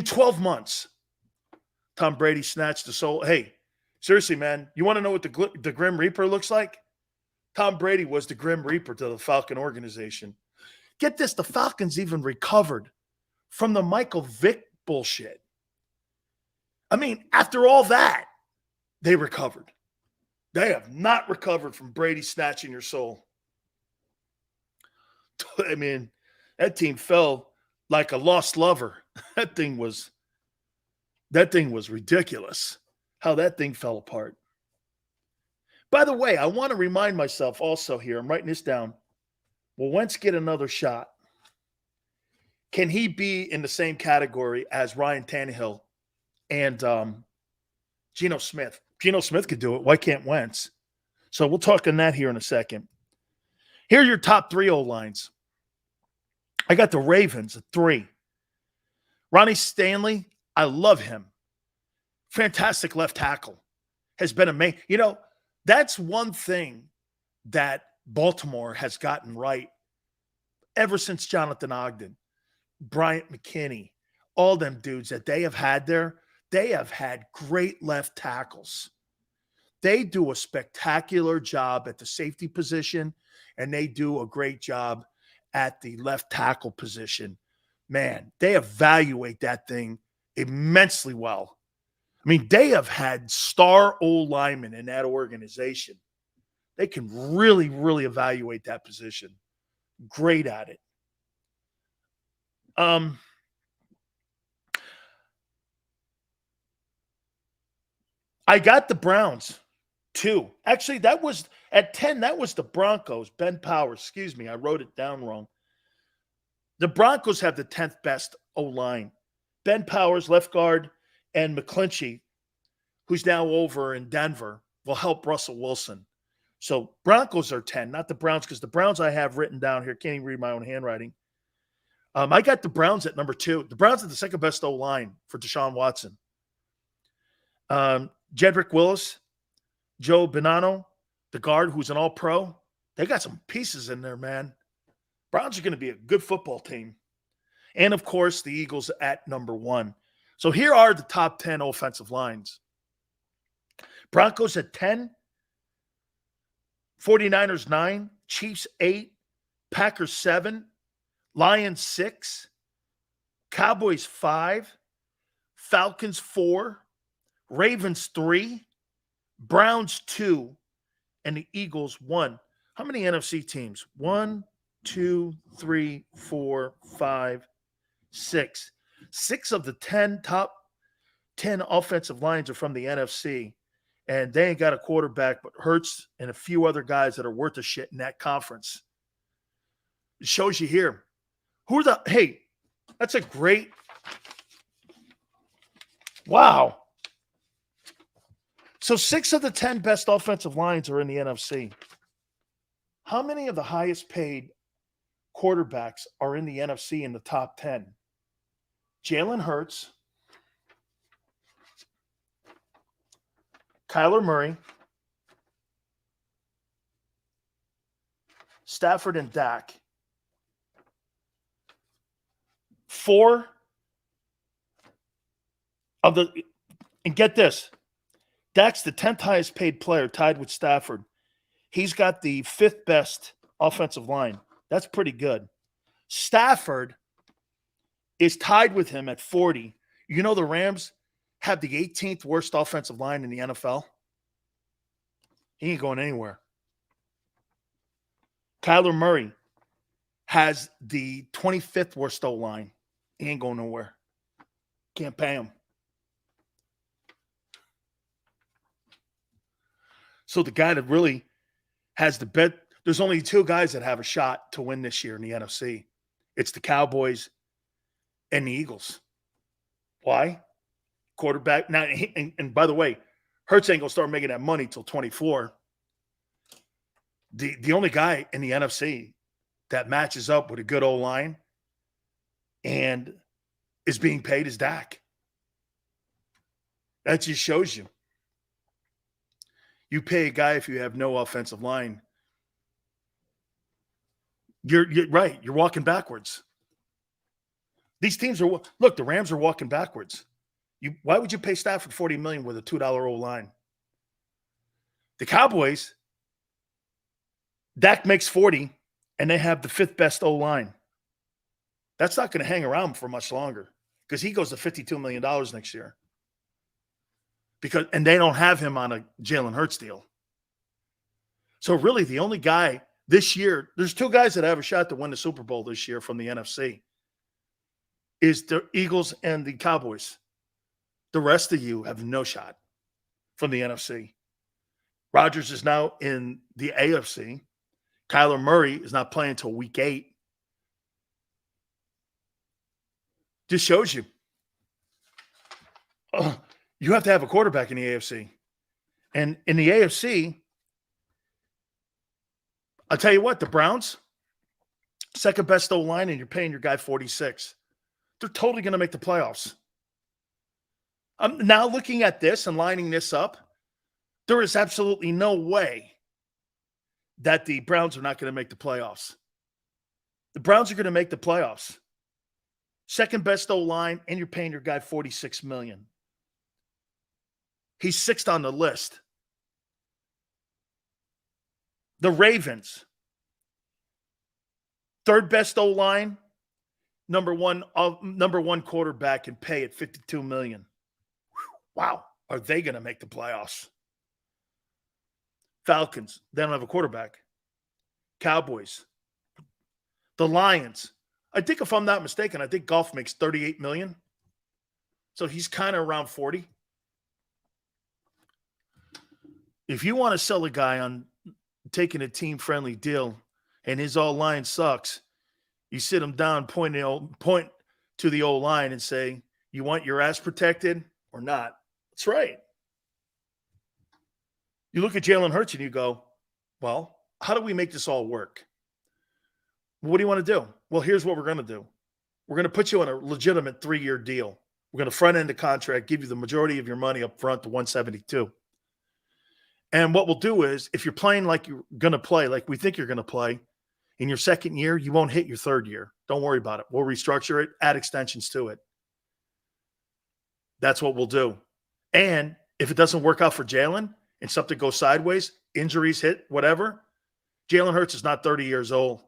12 months. Tom Brady snatched the soul. Hey, seriously, man, you want to know what the Grim Reaper looks like? Tom Brady was the Grim Reaper to the Falcon organization. Get this, the Falcons even recovered from the Michael Vick bullshit. I mean, after all that, they recovered. They have not recovered from Brady snatching your soul. I mean, that team fell like a lost lover. That thing was ridiculous how that thing fell apart. By the way, I want to remind myself also here, I'm writing this down. Will Wentz get another shot? Can he be in the same category as Ryan Tannehill and Geno Smith? Geno Smith could do it. Why can't Wentz? So we'll talk on that here in a second. Here are your top 3 O-lines. I got the Ravens at 3. Ronnie Stanley, I love him. Fantastic left tackle. Has been amazing. You know, that's one thing that Baltimore has gotten right ever since Jonathan Ogden, Bryant McKinney, all them dudes that they have had there. They have had great left tackles. They do a spectacular job at the safety position, and they do a great job at the left tackle position. Man, they evaluate that thing immensely well. I mean, they have had star old linemen in that organization. They can really, really evaluate that position. Great at it. I got the Browns, 2. Actually, that was at 10. That was the Broncos. Ben Powers. Excuse me. I wrote it down wrong. The Broncos have the 10th best O-line. Ben Powers, left guard, and McClinchy, who's now over in Denver, will help Russell Wilson. So Broncos are 10, not the Browns, because the Browns I have written down here, can't even read my own handwriting. I got the Browns at number 2. The Browns are the second best O-line for Deshaun Watson. Jedrick Willis, Joe Bonanno, the guard who's an all-pro. They got some pieces in there, man. Browns are going to be a good football team. And, of course, the Eagles at number 1. So here are the top 10 offensive lines. Broncos at 10, 49ers 9, Chiefs 8, Packers 7, Lions 6, Cowboys 5, Falcons 4, Ravens 3, Browns 2, and the Eagles 1. How many NFC teams? 1, 2, 3, 4, 5, 6. 6 of the 10 top 10 offensive lines are from the NFC, and they ain't got a quarterback but Hurts and a few other guys that are worth a shit in that conference. It shows you here. Hey, that's a great, wow. So 6 of the 10 best offensive lines are in the NFC. How many of the highest paid quarterbacks are in the NFC in the top 10? Jalen Hurts, Kyler Murray, Stafford, and Dak. 4 of the, and get this, Dak's the 10th highest paid player, tied with Stafford. He's got the 5th best offensive line. That's pretty good. Stafford is tied with him at 40. You know the Rams have the 18th worst offensive line in the NFL? He ain't going anywhere. Kyler Murray has the 25th worst O-line. He ain't going nowhere. Can't pay him. So the guy that really has the bet, there's only 2 guys that have a shot to win this year in the NFC. It's the Cowboys and the Eagles. Why? Quarterback. Now, and by the way, Hurts ain't going to start making that money till 24. The only guy in the NFC that matches up with a good O-line and is being paid is Dak. That just shows you. You pay a guy if you have no offensive line. You're right. You're walking backwards. These teams are – look, the Rams are walking backwards. Why would you pay Stafford $40 million with a $2 O-line? The Cowboys, Dak makes 40, and they have the 5th best O-line. That's not going to hang around for much longer because he goes to $52 million next year. And they don't have him on a Jalen Hurts deal. So really the only guy this year, there's 2 guys that have a shot to win the Super Bowl this year from the NFC, is the Eagles and the Cowboys. The rest of you have no shot from the NFC. Rodgers is now in the AFC. Kyler Murray is not playing until week 8. Just shows you. You have to have a quarterback in the AFC. And in the AFC, I'll tell you what, the Browns, 2nd best O-line, and you're paying your guy 46. They're totally going to make the playoffs. I'm now looking at this and lining this up. There is absolutely no way that the Browns are not going to make the playoffs. The Browns are going to make the playoffs. 2nd best O-line, and you're paying your guy $46 million. He's 6th on the list. The Ravens, 3rd best O-line, number one quarterback, and pay at $52 million. Wow, are they going to make the playoffs? Falcons, they don't have a quarterback. Cowboys, the Lions. I think if I'm not mistaken, I think Goff makes $38 million. So he's kind of around 40. If you want to sell a guy on taking a team-friendly deal and his O-line sucks, you sit him down, point to the O-line and say, you want your ass protected or not? That's right. You look at Jalen Hurts and you go, well, how do we make this all work? What do you want to do? Well, here's what we're going to do. We're going to put you on a legitimate 3-year deal. We're going to front-end the contract, give you the majority of your money up front to $172. And what we'll do is, if you're playing like you're going to play, like we think you're going to play, in your 2nd year, you won't hit your 3rd year. Don't worry about it. We'll restructure it, add extensions to it. That's what we'll do. And if it doesn't work out for Jalen and something goes sideways, injuries hit, whatever, Jalen Hurts is not 30 years old,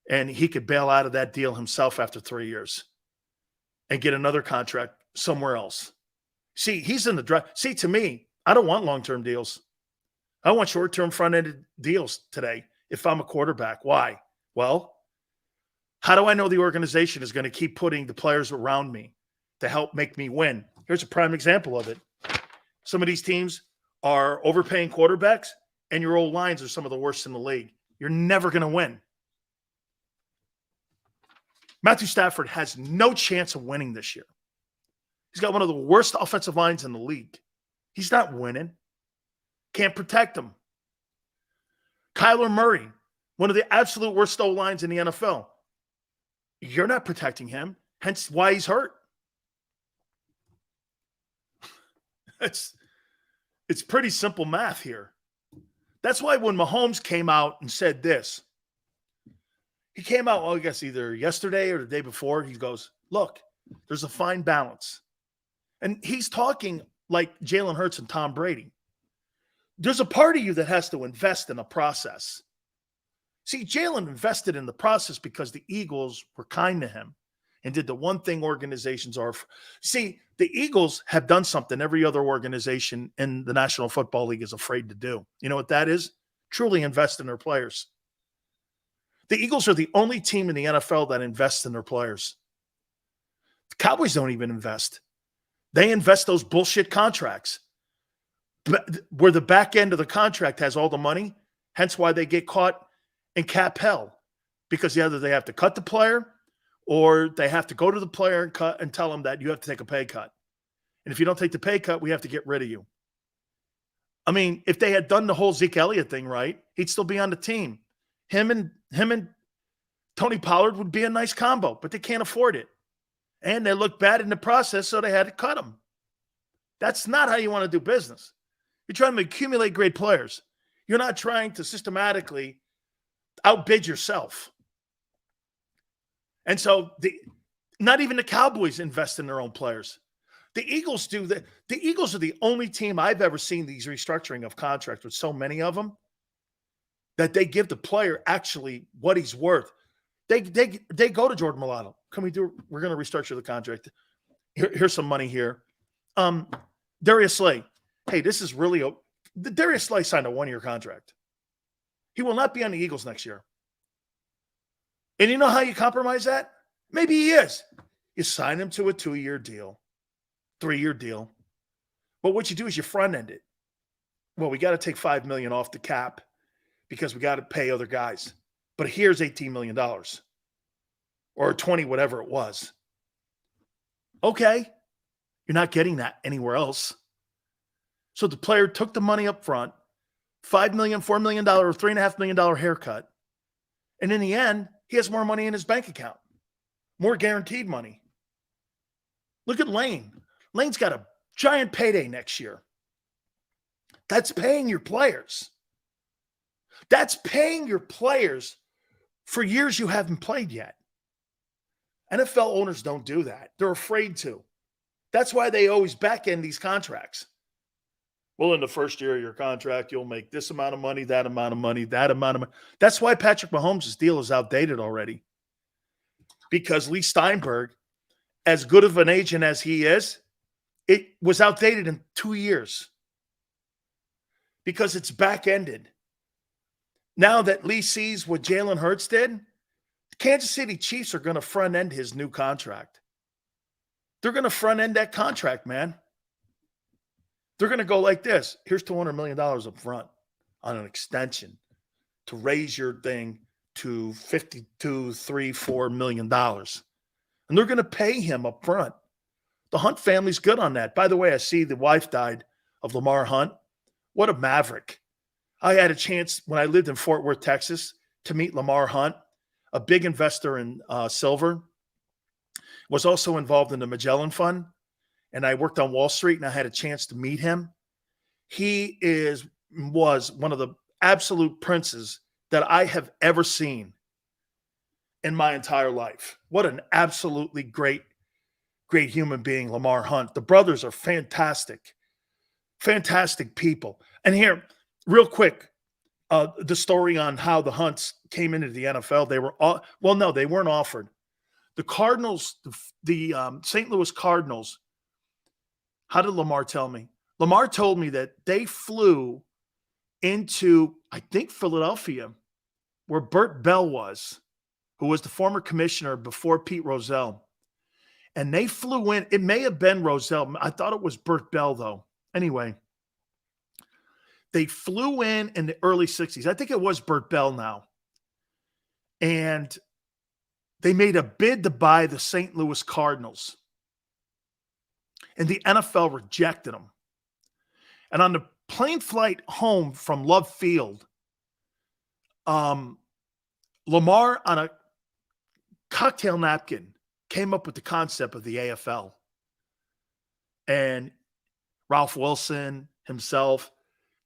and he could bail out of that deal himself after 3 years and get another contract somewhere else. See, he's in the drive. See, to me, I don't want long-term deals. I want short-term front-ended deals today if I'm a quarterback. Why? Well, how do I know the organization is going to keep putting the players around me to help make me win? Here's a prime example of it. Some of these teams are overpaying quarterbacks, and your old lines are some of the worst in the league. You're never going to win. Matthew Stafford has no chance of winning this year. He's got one of the worst offensive lines in the league. He's not winning. Can't protect him. Kyler Murray, one of the absolute worst O-lines in the NFL. You're not protecting him, hence why he's hurt. It's pretty simple math here. That's why when Mahomes came out and said this, he came out, well, I guess either yesterday or the day before, he goes, look, there's a fine balance. And he's talking like Jalen Hurts and Tom Brady. There's a part of you that has to invest in a process. See, Jalen invested in the process because the Eagles were kind to him and did the one thing organizations are. See, the Eagles have done something every other organization in the National Football League is afraid to do. You know what that is? Truly invest in their players. The Eagles are the only team in the NFL that invests in their players. The Cowboys don't even invest. They invest those bullshit contracts where the back end of the contract has all the money, hence why they get caught in cap hell, because either they have to cut the player or they have to go to the player and cut and tell them that you have to take a pay cut. And if you don't take the pay cut, we have to get rid of you. I mean, if they had done the whole Zeke Elliott thing right, he'd still be on the team. Him and Tony Pollard would be a nice combo, but they can't afford it. And they look bad in the process, so they had to cut him. That's not how you want to do business. You're trying to accumulate great players. You're not trying to systematically outbid yourself. And so not even the Cowboys invest in their own players. The Eagles do that. The Eagles are the only team I've ever seen these restructuring of contracts with so many of them that they give the player actually what he's worth. They go to Jordan Mailata. We're going to restructure the contract. Here's some money here. Darius Slay. Hey, this is really Darius Slay signed a 1-year contract. He will not be on the Eagles next year. And you know how you compromise that? Maybe he is. You sign him to a 2-year deal, 3-year deal. But what you do is you front end it. Well, we got to take $5 million off the cap because we got to pay other guys. But here's $18 million or 20, whatever it was. Okay. You're not getting that anywhere else. So the player took the money up front, $5 million, $4 million, or $3.5 million haircut. And in the end, he has more money in his bank account, more guaranteed money. Look at Lane. Lane's got a giant payday next year. That's paying your players. That's paying your players for years you haven't played yet. NFL owners don't do that. They're afraid to. That's why they always back end these contracts. Well, in the first year of your contract, you'll make this amount of money, that amount of money, that amount of money. That's why Patrick Mahomes' deal is outdated already. Because Lee Steinberg, as good of an agent as he is, it was outdated in 2 years. Because it's back-ended. Now that Lee sees what Jalen Hurts did, the Kansas City Chiefs are going to front-end his new contract. They're going to front-end that contract, man. They're going to go like this. Here's $200 million up front on an extension to raise your thing to $52, $3, $4 million. And they're going to pay him up front. The Hunt family's good on that. By the way, I see the wife died of Lamar Hunt. What a maverick. I had a chance when I lived in Fort Worth, Texas, to meet Lamar Hunt, a big investor in silver, was also involved in the Magellan Fund. And I worked on Wall Street, and I had a chance to meet him. He was one of the absolute princes that I have ever seen in my entire life. What an absolutely great great human being, Lamar Hunt. The brothers are fantastic, fantastic people. And here, real quick, the story on how the Hunts came into the NFL. They were no, they weren't offered. The Cardinals, the St. Louis Cardinals. How did Lamar tell me? Lamar told me that they flew into, I think, Philadelphia, where Burt Bell was, who was the former commissioner before Pete Rozelle. And they flew in. It may have been Rozelle. I thought it was Burt Bell, though. Anyway, they flew in the early 60s. I think it was Burt Bell now. And they made a bid to buy the St. Louis Cardinals. And the NFL rejected them. And on the plane flight home from Love Field, Lamar, on a cocktail napkin, came up with the concept of the AFL. And Ralph Wilson himself.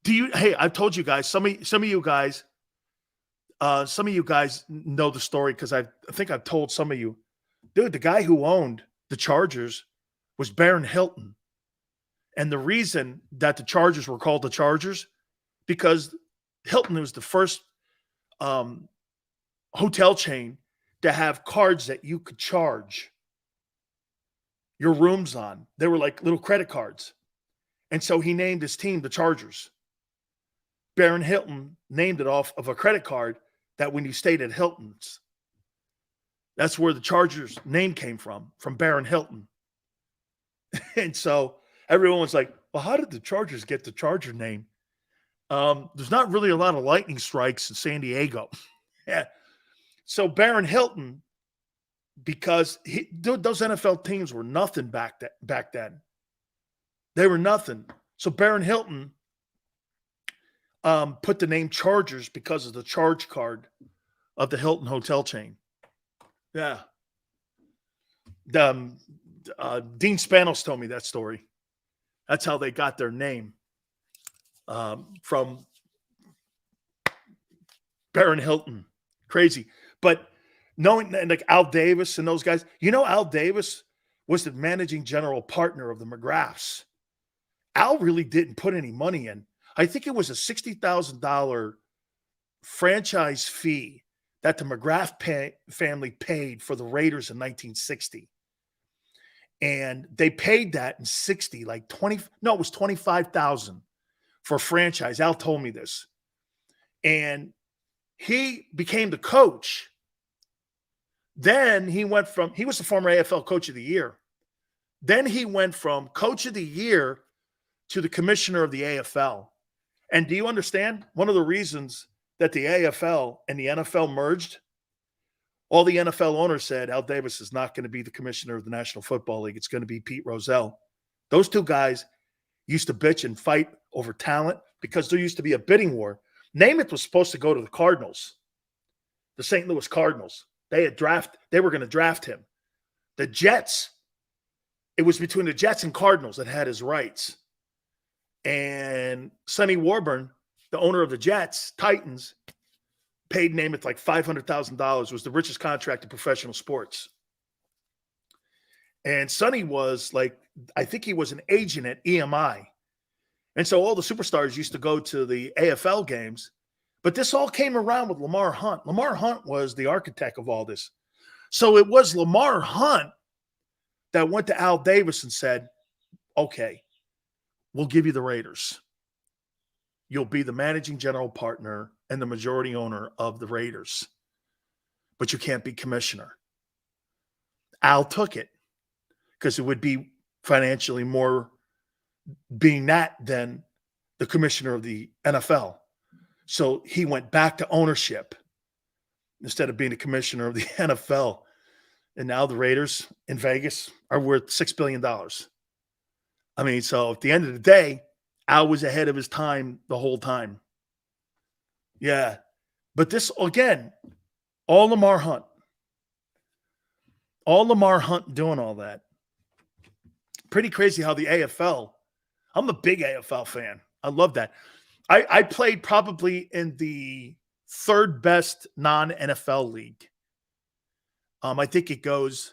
Hey, I've told you guys, some of you guys know the story because I think I've told some of you. Dude, the guy who owned the Chargers was Baron Hilton. And the reason that the Chargers were called the Chargers, because Hilton was the first hotel chain to have cards that you could charge your rooms on. They were like little credit cards. And so he named his team the Chargers. Baron Hilton named it off of a credit card that when you stayed at Hilton's. That's where the Chargers name came from Baron Hilton. And so everyone was like, well, how did the Chargers get the Charger name? There's not really a lot of lightning strikes in San Diego. Yeah. So Baron Hilton, because those NFL teams were nothing back then. They were nothing. So Baron Hilton put the name Chargers because of the charge card of the Hilton hotel chain. Yeah. Dean Spanos told me that story. That's how they got their name from Baron Hilton. Crazy. But knowing like Al Davis and those guys, Al Davis was the managing general partner of the McGraths. Al really didn't put any money in. I think it was a $60,000 franchise fee that the McGrath family paid for the Raiders in 1960. And they paid that in 60, like 20. No, it was 25,000 for a franchise. Al told me this. And he became the coach. Then he was the former AFL Coach of the Year. Then he went from Coach of the Year to the commissioner of the AFL. And do you understand? One of the reasons that the AFL and the NFL merged, all the NFL owners said, Al Davis is not going to be the commissioner of the National Football League. It's going to be Pete Rozelle. Those two guys used to bitch and fight over talent because there used to be a bidding war. Namath was supposed to go to the Cardinals, the St. Louis Cardinals. They were going to draft him. The Jets, it was between the Jets and Cardinals that had his rights. And Sonny Warburn, the owner of the Jets, Titans, paid Namath like $500,000. Was the richest contract in professional sports. And Sonny was like, I think he was an agent at EMI. And so all the superstars used to go to the AFL games. But this all came around with Lamar Hunt. Lamar Hunt was the architect of all this. So it was Lamar Hunt that went to Al Davis and said, okay, we'll give you the Raiders. You'll be the managing general partner and the majority owner of the Raiders. But you can't be commissioner. Al took it because it would be financially more being that than the commissioner of the NFL. So he went back to ownership instead of being the commissioner of the NFL. And now the Raiders in Vegas are worth $6 billion. I mean, so at the end of the day, Al was ahead of his time the whole time. Yeah. But this, again, all Lamar Hunt. All Lamar Hunt doing all that. Pretty crazy how the AFL, I'm a big AFL fan. I love that. I played probably in the third best non-NFL league. I think it goes,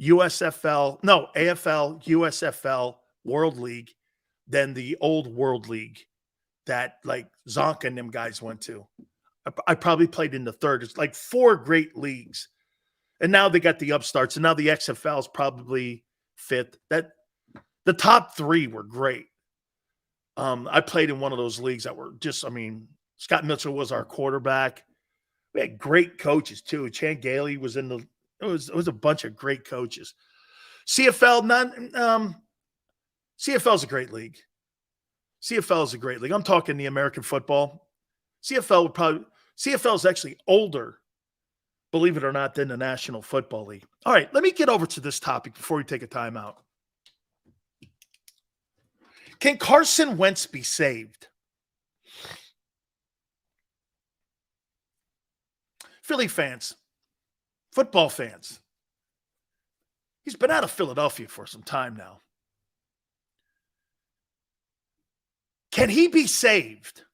AFL, USFL, World League, than the old World League that like Zonka and them guys went to. I probably played in the third. It's like 4 great leagues. And now they got the upstarts, and now the XFL is probably 5th. That the top 3 were great. I played in one of those leagues that were just, Scott Mitchell was our quarterback. We had great coaches too. Chan Gailey was in the. It was a bunch of great coaches. CFL, CFL is a great league. CFL is a great league. I'm talking the American football. CFL is actually older, believe it or not, than the National Football League. All right, let me get over to this topic before we take a timeout. Can Carson Wentz be saved? Philly fans, football fans, he's been out of Philadelphia for some time now. Can he be saved?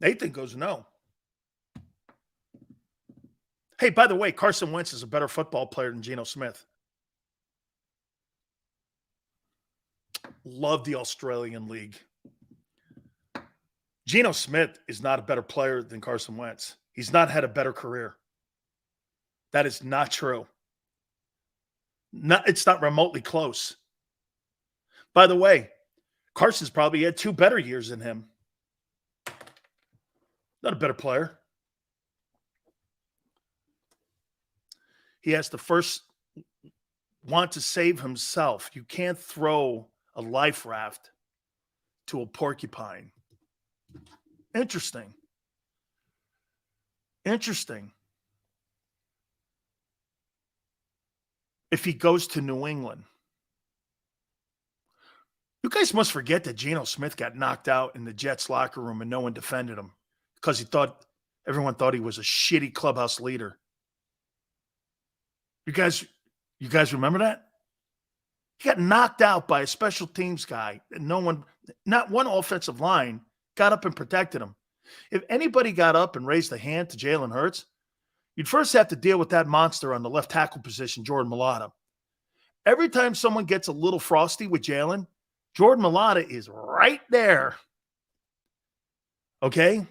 Nathan goes, no. Hey, by the way, Carson Wentz is a better football player than Geno Smith. Love the Australian League. Geno Smith is not a better player than Carson Wentz. He's not had a better career. That is not true. It's not remotely close. By the way, Carson's probably had 2 better years than him. Not a better player. He has to first want to save himself. You can't throw a life raft to a porcupine. Interesting. If he goes to New England. You guys must forget that Geno Smith got knocked out in the Jets locker room and no one defended him because everyone thought he was a shitty clubhouse leader. You guys remember that? He got knocked out by a special teams guy and not one offensive line got up and protected him. If anybody got up and raised a hand to Jalen Hurts, you'd first have to deal with that monster on the left tackle position, Jordan Mailata. Every time someone gets a little frosty with Jalen, Jordan Mailata is right there. Okay?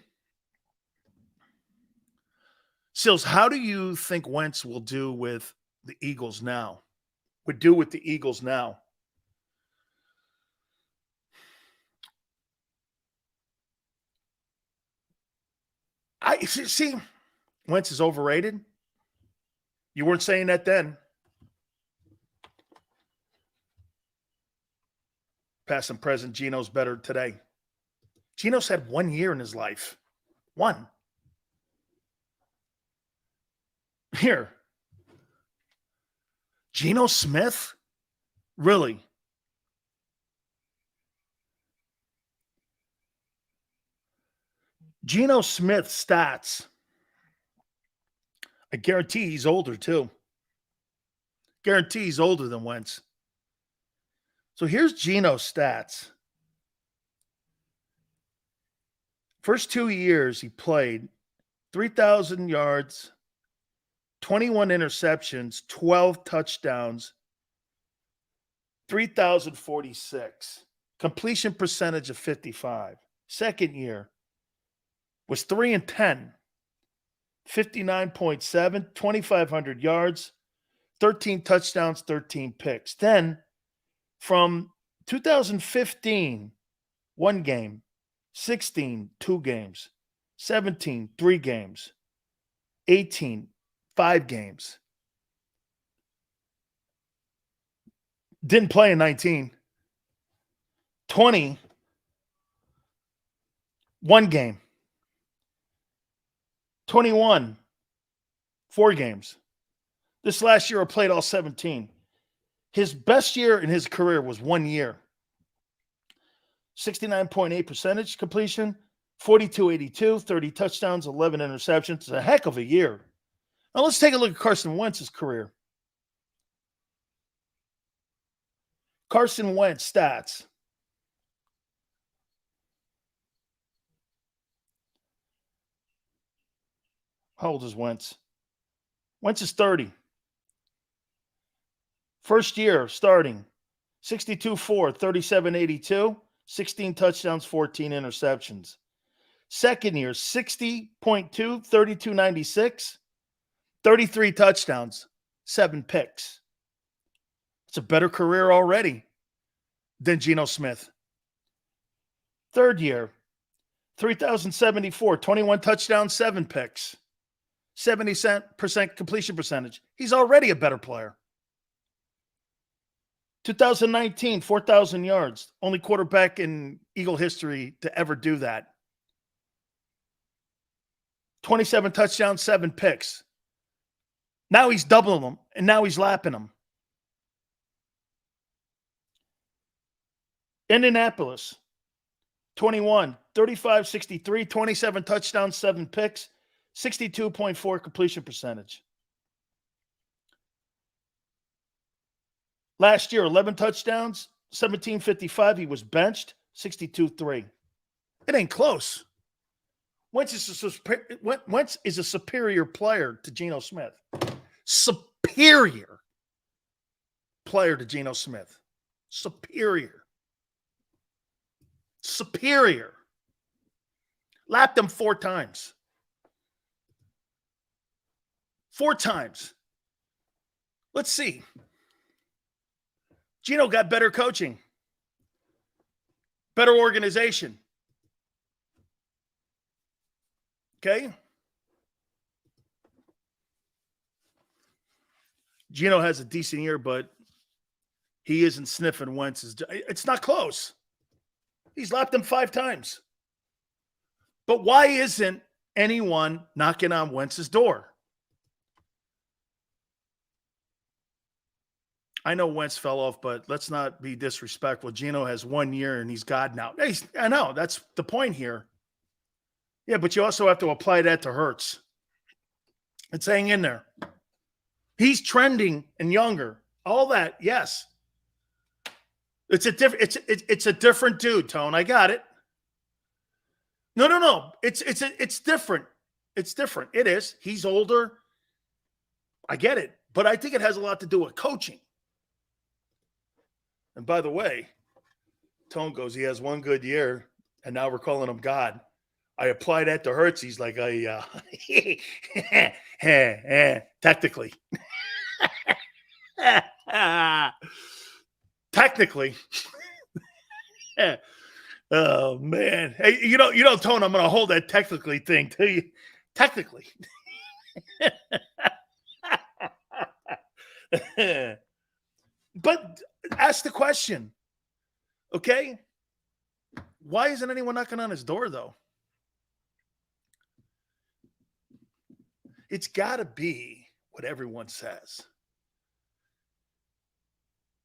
Sills, how do you think Wentz will do with the Eagles now? I see. Wentz is overrated. You weren't saying that then. Past and present, Geno's better today. Geno's had 1 year in his life. 1. Here. Geno Smith? Really? Geno Smith's stats. I guarantee he's older too. Guarantee he's older than Wentz. So here's Geno's stats. First 2 years he played, 3,000 yards, 21 interceptions, 12 touchdowns, 3,046. Completion percentage of 55. Second year was 3-10, 59.7, 2,500 yards, 13 touchdowns, 13 picks. Then from 2015, 1 game, 16, 2 games, 17, 3 games, 18, 5 games. Didn't play in 19. 20, 1 game. 21, 4 games. This last year I played all 17. His best year in his career was 1 year. 69.8 percentage completion, 42-82, 30 touchdowns, 11 interceptions. It's a heck of a year. Now let's take a look at Carson Wentz's career. Carson Wentz stats. How old is Wentz? Wentz is 30. First year starting, 62-4, 37-82, 16 touchdowns, 14 interceptions. Second year, 60.2, 32-96, 33 touchdowns, 7 picks. It's a better career already than Geno Smith. Third year, 3,074, 21 touchdowns, 7 picks, 70% completion percentage. He's already a better player. 2019, 4,000 yards. Only quarterback in Eagle history to ever do that. 27 touchdowns, 7 picks. Now he's doubling them, and now he's lapping them. Indianapolis, 21, 35, 63, 27 touchdowns, 7 picks, 62.4 completion percentage. Last year, 11 touchdowns, 17.55. He was benched, 62-3. It ain't close. Wentz is a superior player to Geno Smith. Superior player to Geno Smith. Superior. Lapped him 4 times. 4 times. Let's see. Geno got better coaching, better organization. Okay? Geno has a decent year, but he isn't sniffing Wentz's. It's not close. He's lapped him 5 times. But why isn't anyone knocking on Wentz's door? I know Wentz fell off, but let's not be disrespectful. Geno has 1 year and he's God now. I know, that's the point here. Yeah, but you also have to apply that to Hurts. It's hang in there. He's trending and younger. All that, yes. It's a different dude, Tone. I got it. No. It's different. It's different. It is. He's older. I get it. But I think it has a lot to do with coaching. And by the way, Tone goes, he has 1 good year, and now we're calling him God. I apply that to Hurts. He's like, technically. Technically. Oh, man. Hey, you know, Tone, I'm going to hold that technically thing to you. Technically. But ask the question, okay? Why isn't anyone knocking on his door, though? It's got to be what everyone says.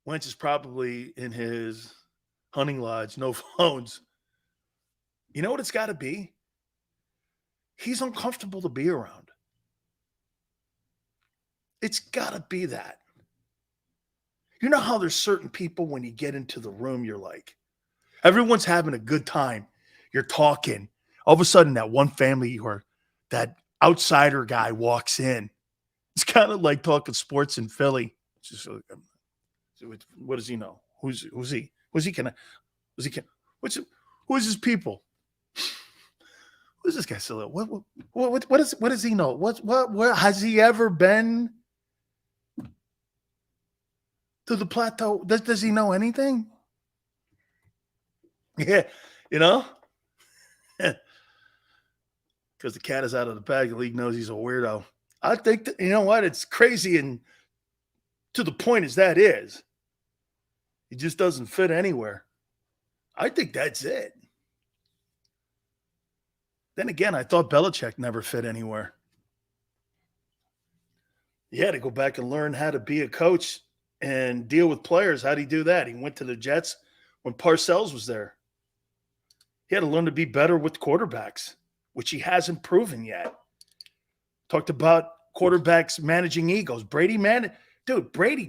Wentz is probably in his hunting lodge, no phones. You know what it's got to be? He's uncomfortable to be around. It's got to be that. You know how there's certain people when you get into the room, you're like, everyone's having a good time. You're talking. All of a sudden, that one family or that outsider guy walks in. It's kind of like talking sports in Philly. It's just like, what does he know? Who's he? Who is his people? Who's this guy, Sileo? What does he know? What has he ever been to the plateau? Does he know anything? Yeah, you know? Because the cat is out of the bag. The league knows he's a weirdo. I think that, you know what? It's crazy, and to the point as that is, he just doesn't fit anywhere. I think that's it. Then again, I thought Belichick never fit anywhere. He had to go back and learn how to be a coach and deal with players. How did he do that? He went to the Jets when Parcells was there. He had to learn to be better with quarterbacks, which he hasn't proven yet. Talked about quarterbacks managing egos. Brady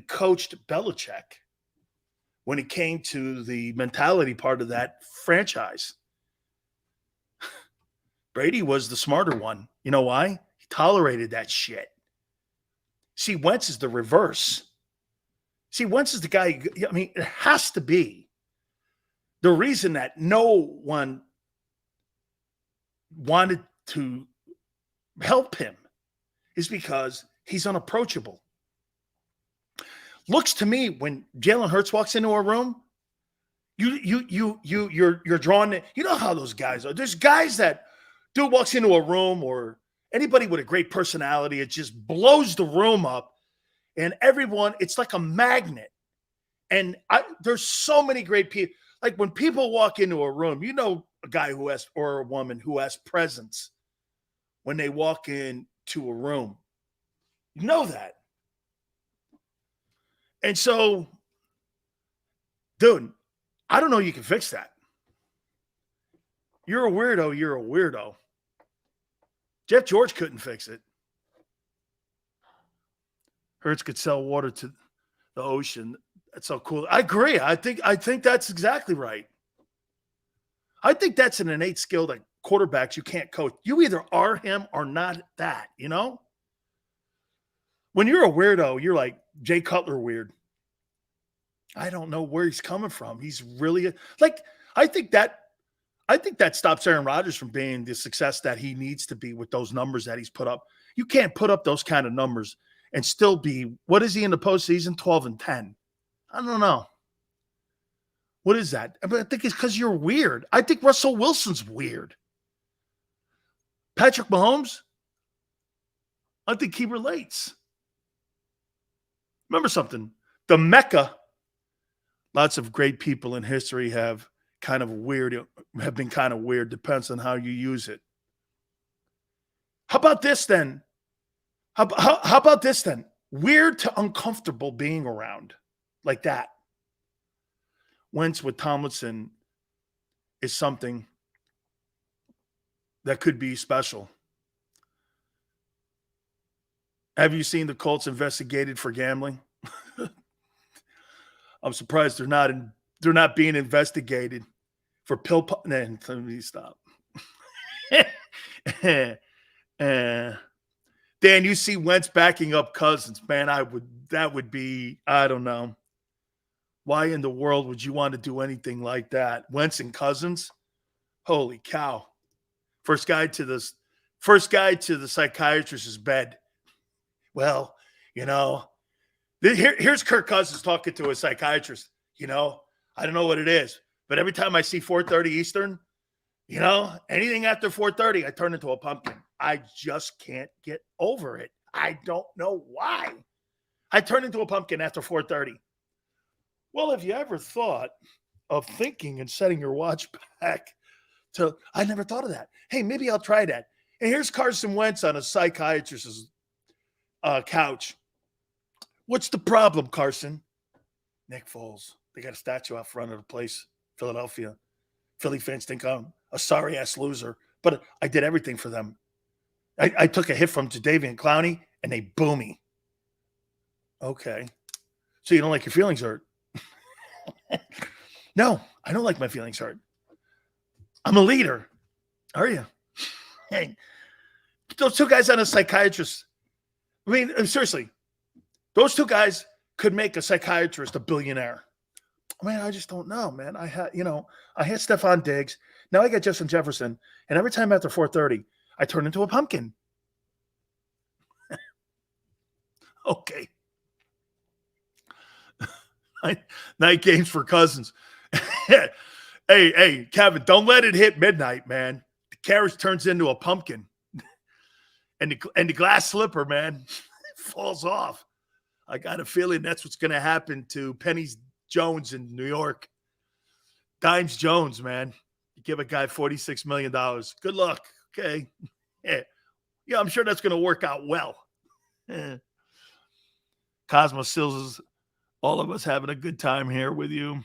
coached Belichick when it came to the mentality part of that franchise. Brady was the smarter one. You know why? He tolerated that shit. See, Wentz is the reverse. See, Wentz is the guy, I mean, it has to be the reason that no one wanted to help him is because he's unapproachable. Looks to me when Jalen Hurts walks into a room, you're drawn. You know how those guys are. There's guys that dude walks into a room or anybody with a great personality, it just blows the room up, and everyone, it's like a magnet. And there's so many great people. Like when people walk into a room, you know, a guy who has or a woman who has presence when they walk into a room. You know that. And so, dude, I don't know you can fix that. You're a weirdo. You're a weirdo. Jeff George couldn't fix it. Hurts could sell water to the ocean. That's so cool. I agree. I think that's exactly right. I think that's an innate skill that quarterbacks you can't coach. You either are him or not that, you know? When you're a weirdo, you're like Jay Cutler weird. I don't know where he's coming from. He's really like, I think that stops Aaron Rodgers from being the success that he needs to be with those numbers that he's put up. You can't put up those kind of numbers and still be, what is he in the postseason? 12-10. I don't know. What is that? I think it's because you're weird. I think Russell Wilson's weird. Patrick Mahomes, I think he relates. Remember something. The Mecca, lots of great people in history have been kind of weird. Depends on how you use it. How about this then? How about this then? Weird to uncomfortable being around like that. Wentz with Tomlinson is something that could be special. Have you seen the Colts investigated for gambling? I'm surprised they're not being investigated for pill. Let me stop. Dan, you see Wentz backing up Cousins, man. That would be, I don't know. Why in the world would you want to do anything like that? Wentz and Cousins? Holy cow. First guy to the psychiatrist's bed. Well, you know, here's Kirk Cousins talking to a psychiatrist. You know, I don't know what it is, but every time I see 4:30 Eastern, you know, anything after 4:30, I turn into a pumpkin. I just can't get over it. I don't know why. I turn into a pumpkin after 4:30. Well, have you ever thought of thinking and setting your watch back to, I never thought of that. Hey, maybe I'll try that. And here's Carson Wentz on a psychiatrist's couch. What's the problem, Carson? Nick Foles. They got a statue out front of the place, Philadelphia. Philly fans think I'm a sorry-ass loser, but I did everything for them. I took a hit from Jadeveon Clowney, and they boo me. Okay. So you don't like your feelings hurt? No, I don't like my feelings hurt. I'm a leader. Are you? Hey, those two guys on a psychiatrist. I mean, seriously, those two guys could make a psychiatrist a billionaire. Man, I just don't know, man. I had Stephon Diggs. Now I got Justin Jefferson. And every time after 4:30, I turn into a pumpkin. Okay. Night games for Cousins. Hey, Kevin, don't let it hit midnight, man. The carriage turns into a pumpkin. And the glass slipper, man, falls off. I got a feeling that's what's going to happen to Penny Jones in New York. Dimes Jones, man. You give a guy $46 million. Good luck. Okay. Yeah, I'm sure that's going to work out well. Cosmo Sills, all of us having a good time here with you.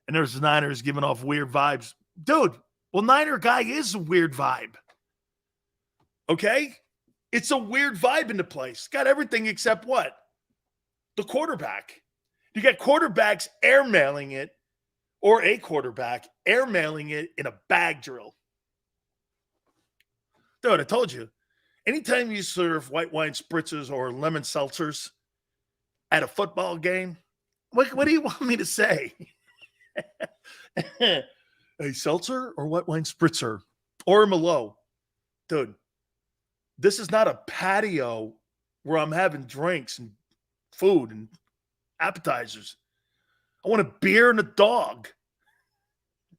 And there's the Niners giving off weird vibes. Dude, well, Niner guy is a weird vibe. Okay? It's a weird vibe in the place. Got everything except what? The quarterback. You got quarterbacks airmailing it, or a quarterback airmailing it in a bag drill. Dude, I told you. anytime you serve white wine spritzers or lemon seltzers at a football game, what do you want me to say? A seltzer or white wine spritzer or a Merlot? Dude, this is not a patio where I'm having drinks and food and appetizers. I want a beer and a dog.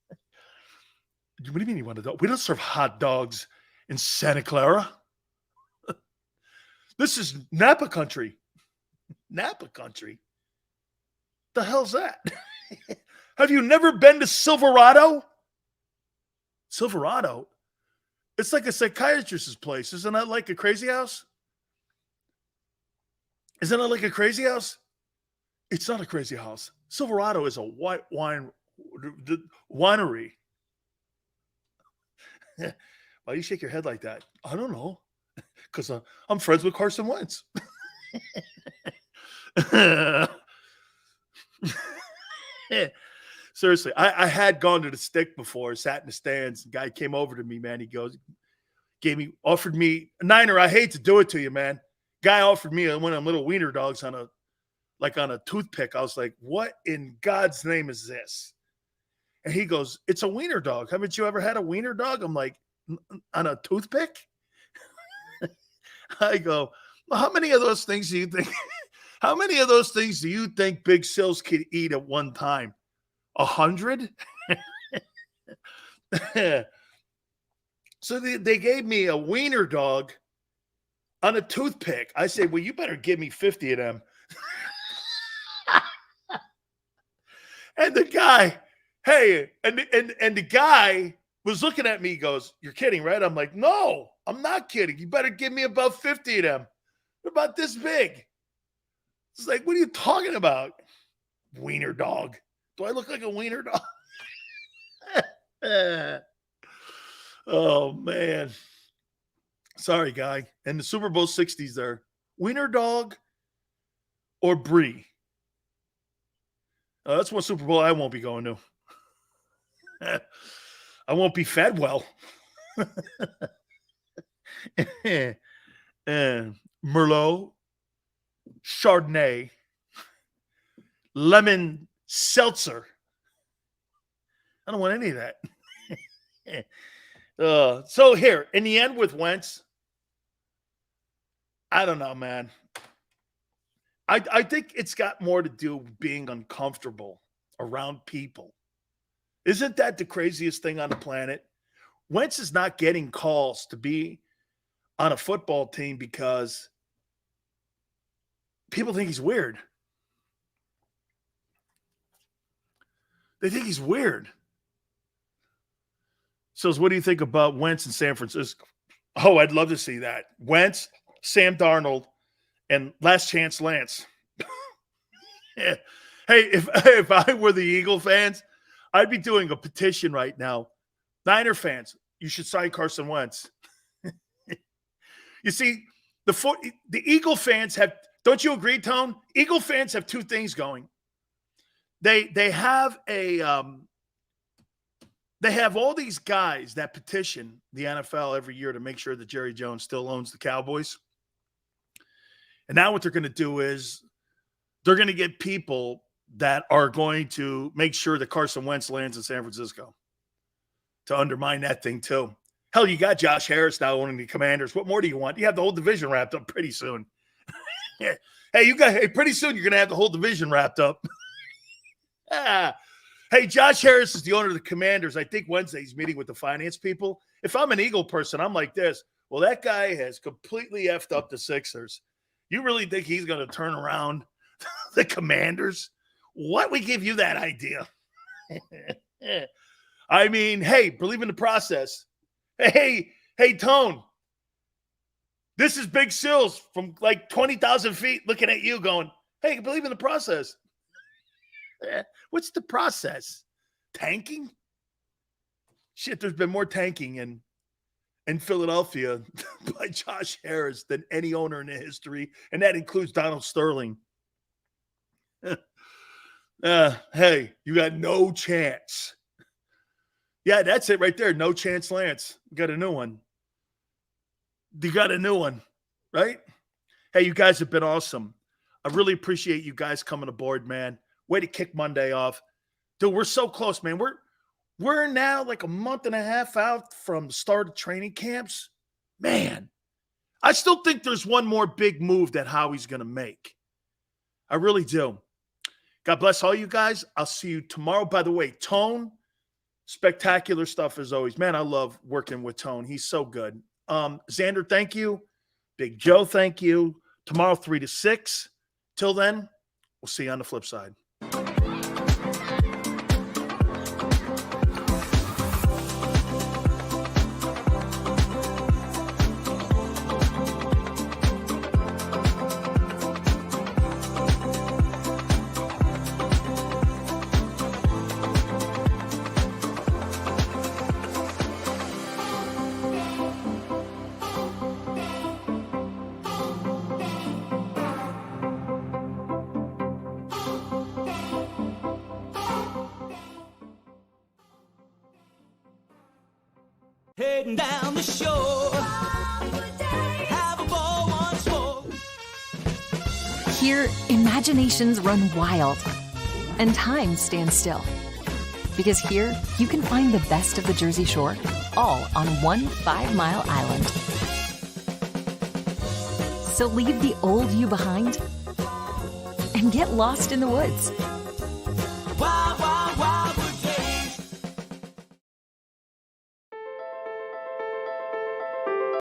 What do you mean you want a dog? We don't serve hot dogs in Santa Clara. This is Napa country. Napa country? The hell's that? Have you never been to Silverado? Silverado? It's like a psychiatrist's place. Isn't that like a crazy house? Isn't that like a crazy house? It's not a crazy house. Silverado is a white wine winery. Why do you shake your head like that? I don't know. Because I'm friends with Carson Wentz. Seriously, I had gone to the Stick before, sat in the stands. The guy came over to me, man. He goes, offered me, Niner, I hate to do it to you, man. Guy offered me one of them little wiener dogs on a toothpick. I was like, what in God's name is this? And he goes, it's a wiener dog. Haven't you ever had a wiener dog? I'm like, on a toothpick? I go, well, how many of those things do you think? How many of those things do you think Big Sills could eat at one time? 100? So they gave me a wiener dog on a toothpick. I said, well, you better give me 50 of them. And the guy, and the guy was looking at me, goes, you're kidding, right? I'm like, no, I'm not kidding. You better give me about 50 of them. They're about this big. It's like, what are you talking about? Wiener dog. Do I look like a wiener dog? Oh, man. Sorry, guy. And the Super Bowl 60s there. Wiener dog or brie? That's one Super Bowl I won't be going to. I won't be fed well. Merlot, Chardonnay, lemon seltzer. I don't want any of that. So here, in the end with Wentz, I don't know, man. I think it's got more to do with being uncomfortable around people. Isn't that the craziest thing on the planet? Wentz is not getting calls to be on a football team because people think he's weird. They think he's weird. So what do you think about Wentz in San Francisco? Oh, I'd love to see that. Wentz, Sam Darnold, and last chance Lance. Yeah. Hey, if I were the Eagle fans, I'd be doing a petition right now. Niner fans, you should sign Carson Wentz. You see, the Eagle fans have, don't you agree, Tone? Eagle fans have two things going. They have they have all these guys that petition the NFL every year to make sure that Jerry Jones still owns the Cowboys. And now what they're going to do is they're going to get people that are going to make sure that Carson Wentz lands in San Francisco to undermine that thing too. Hell, you got Josh Harris now owning the Commanders. What more do you want? You have the whole division wrapped up pretty soon. Hey, pretty soon you're going to have the whole division wrapped up. Hey, Josh Harris is the owner of the Commanders. I think Wednesday he's meeting with the finance people. If I'm an Eagle person, I'm like this. Well, that guy has completely effed up the Sixers. You really think he's going to turn around the Commanders? What would give you that idea? I mean, hey, believe in the process. Hey, Tone. This is Big Sills from like 20,000 feet looking at you going, hey, believe in the process. What's the process? Tanking? Shit, there's been more tanking in Philadelphia by Josh Harris than any owner in the history, and that includes Donald Sterling. Hey, you got no chance. Yeah, that's it right there. No chance, Lance. We got a new one. You got a new one, right? Hey, you guys have been awesome. I really appreciate you guys coming aboard, man. Way to kick Monday off. Dude, we're so close, man. We're now like a month and a half out from the start of training camps. Man, I still think there's one more big move that Howie's going to make. I really do. God bless all you guys. I'll see you tomorrow. By the way, Tone, spectacular stuff as always. Man, I love working with Tone. He's so good. Xander, thank you. Big Joe, thank you. Tomorrow, 3 to 6. Till then, we'll see you on the flip side. Heading down the shore. Have a ball once more. Here, imaginations run wild and time stands still. Because here, you can find the best of the Jersey Shore, all on one 5-mile island. So leave the old you behind and get lost in the woods.